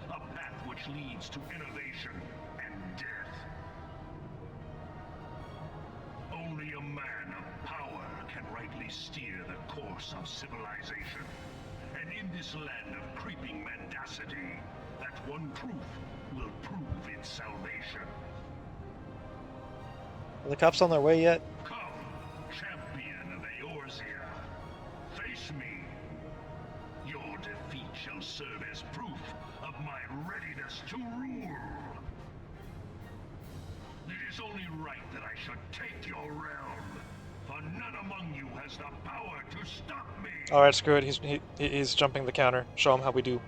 A path which leads to innovation and death. Only a man of power can rightly steer the course of civilization. And in this land of creeping mendacity, that one truth will prove its salvation. Are the cops on their way yet? Come, champion of Eorzea, face me. Your defeat shall serve as proof of my readiness to rule. It is only right that I should take your realm, for none among you has the power to stop me. All right, screw it. He's jumping the counter. Show him how we do.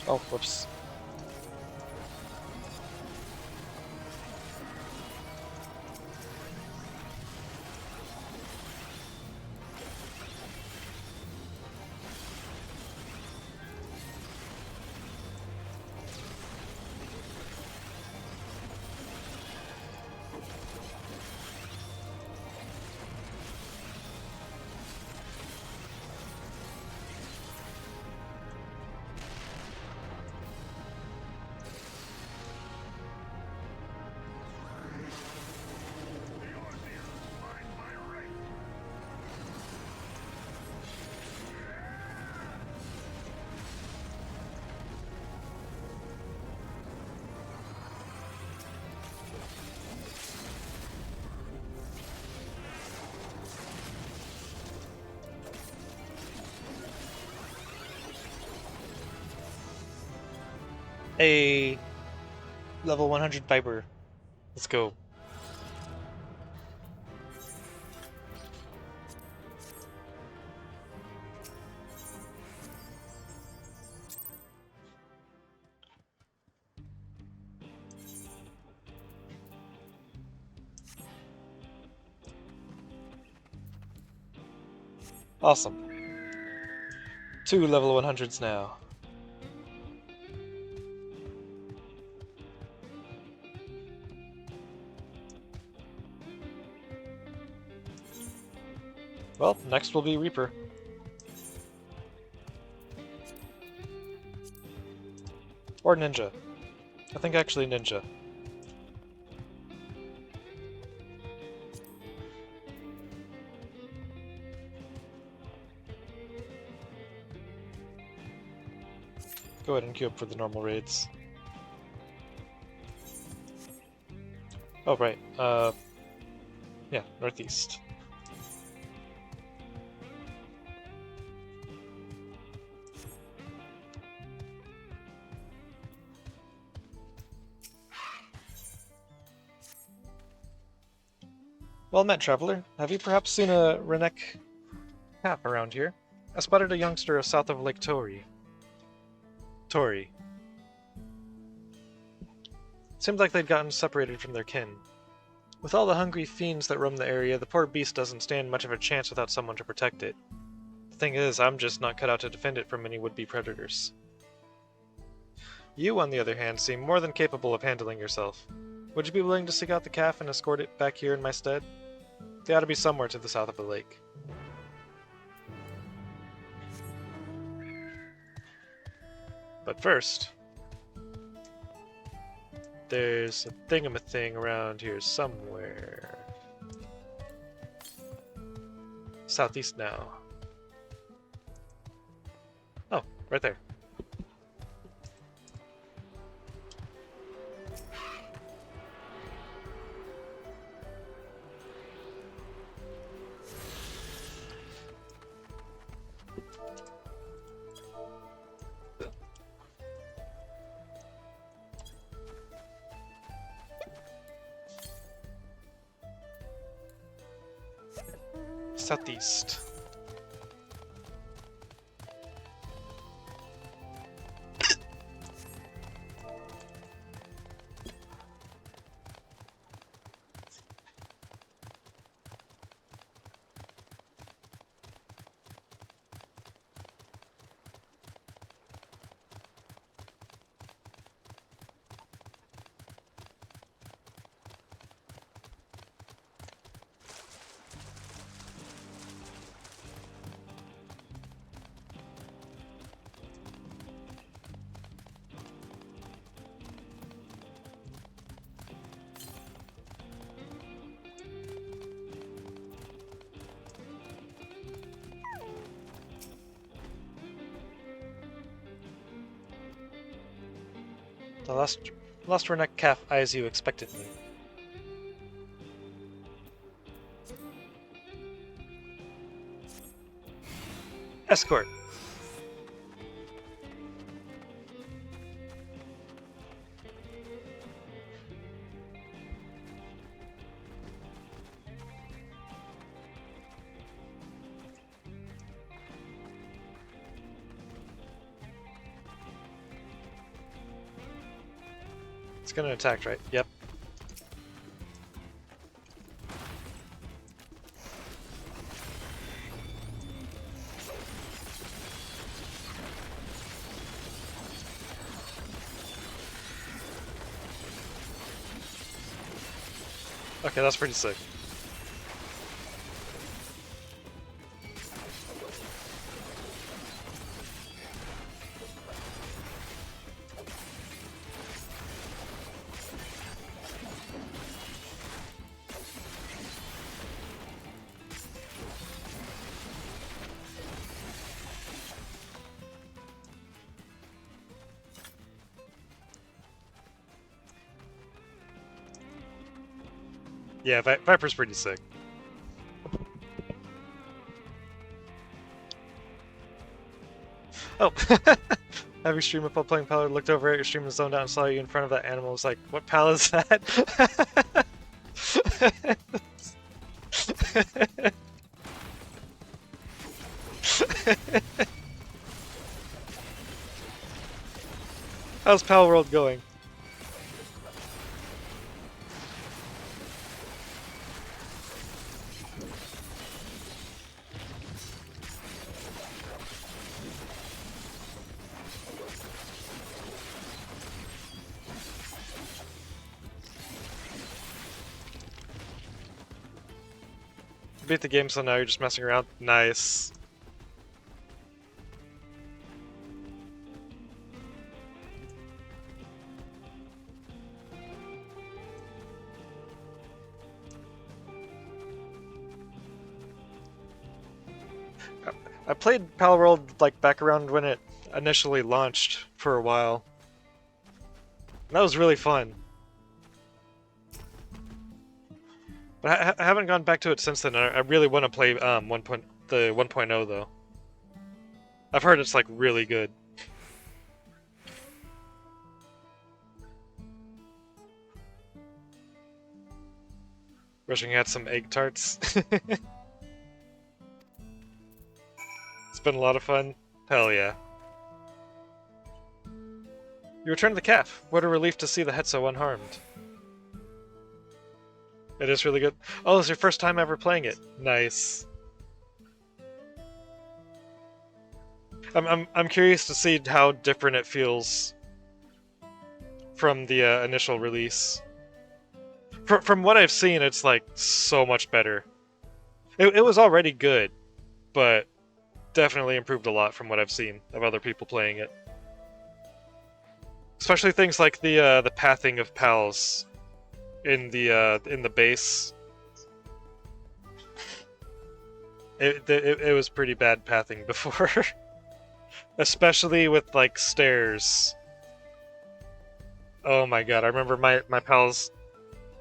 Oh, whoops. A level 100 Viper. Let's go. Awesome. 2 level 100s now. Well, next will be Reaper. Or Ninja. I think actually Ninja. Go ahead and queue up for the normal raids. Oh, right. Yeah, northeast. Well met, traveler. Have you perhaps seen a Renek calf around here? I spotted a youngster south of Lake Tori. Seemed like they'd gotten separated from their kin. With all the hungry fiends that roam the area, the poor beast doesn't stand much of a chance without someone to protect it. The thing is, I'm just not cut out to defend it from any would-be predators. You, on the other hand, seem more than capable of handling yourself. Would you be willing to seek out the calf and escort it back here in my stead? They ought to be somewhere to the south of the lake. But first, there's a thingamathing around here somewhere. Southeast now. Oh, right there. Southeast. The lost Renek calf eyes you expectantly. Escort. It's gonna attack, right? Yep. Okay, that's pretty sick. Yeah, Viper's pretty sick. Oh! Have your stream up while playing Pal, looked over at your stream and zoned out and saw you in front of that animal. Was like, what Pal is that? How's Pal World going? Beat the game, so now you're just messing around. Nice. I played Palworld like back around when it initially launched for a while. That was really fun. But I haven't gone back to it since then. I really want to play the 1.0 though. I've heard it's like really good. Wishing I had some egg tarts. It's been a lot of fun. Hell yeah. You returned the calf. What a relief to see the Hetzo unharmed. It is really good. Oh, it's your first time ever playing it. Nice. I'm curious to see how different it feels from the initial release. From what I've seen, it's like so much better. It was already good, but definitely improved a lot from what I've seen of other people playing it. Especially things like the pathing of pals in the base. It was pretty bad pathing before, especially with like stairs. Oh my god! I remember my pals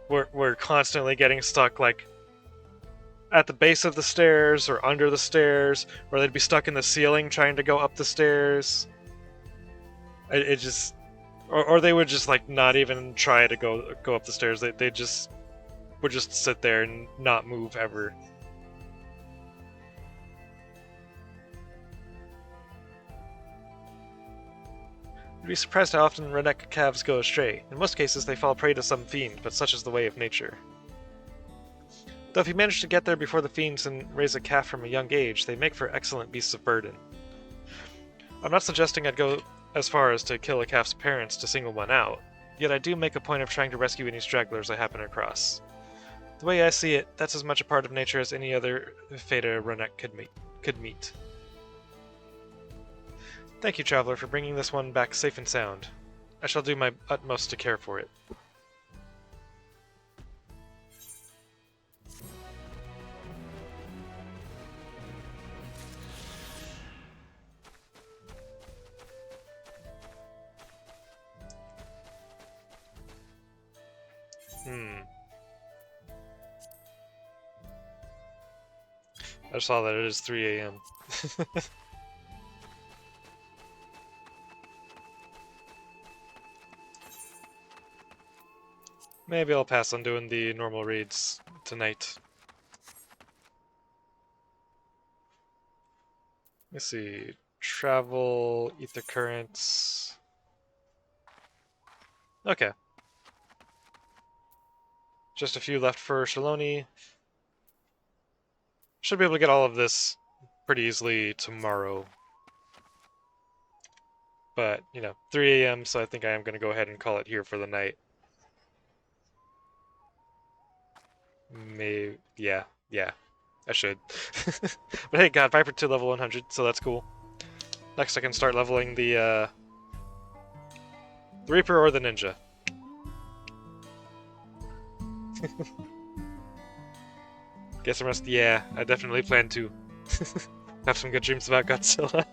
were constantly getting stuck like at the base of the stairs or under the stairs, or they'd be stuck in the ceiling trying to go up the stairs. It just, or they would just like not even try to go up the stairs. They just would just sit there and not move ever. You'd be surprised how often Renek calves go astray. In most cases, they fall prey to some fiend, but such is the way of nature. Though if you manage to get there before the fiends and raise a calf from a young age, they make for excellent beasts of burden. I'm not suggesting I'd go as far as to kill a calf's parents to single one out, yet I do make a point of trying to rescue any stragglers I happen across. The way I see it, that's as much a part of nature as any other fate a Renek could meet. Thank you, Traveler, for bringing this one back safe and sound. I shall do my utmost to care for it. I saw that it is 3 a.m. Maybe I'll pass on doing the normal raids tonight. Let's see. Travel, ether currents. Okay. Just a few left for Shaloni. Should be able to get all of this pretty easily tomorrow. But, 3 a.m., so I think I am going to go ahead and call it here for the night. Maybe, yeah, I should. But hey, got Viper to level 100, so that's cool. Next I can start leveling the Reaper or the Ninja. Get some rest. Yeah, I definitely plan to. Have some good dreams about Godzilla.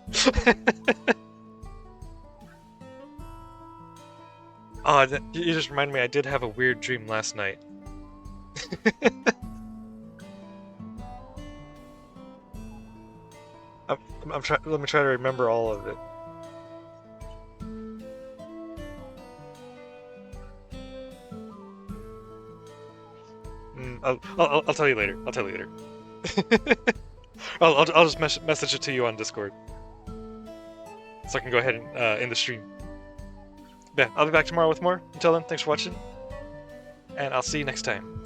Oh, you just reminded me, I did have a weird dream last night. Let me try to remember all of it. I'll tell you later. I'll tell you later. I'll just message it to you on Discord, so I can go ahead and end the stream. Yeah, I'll be back tomorrow with more. Until then, thanks for watching, and I'll see you next time.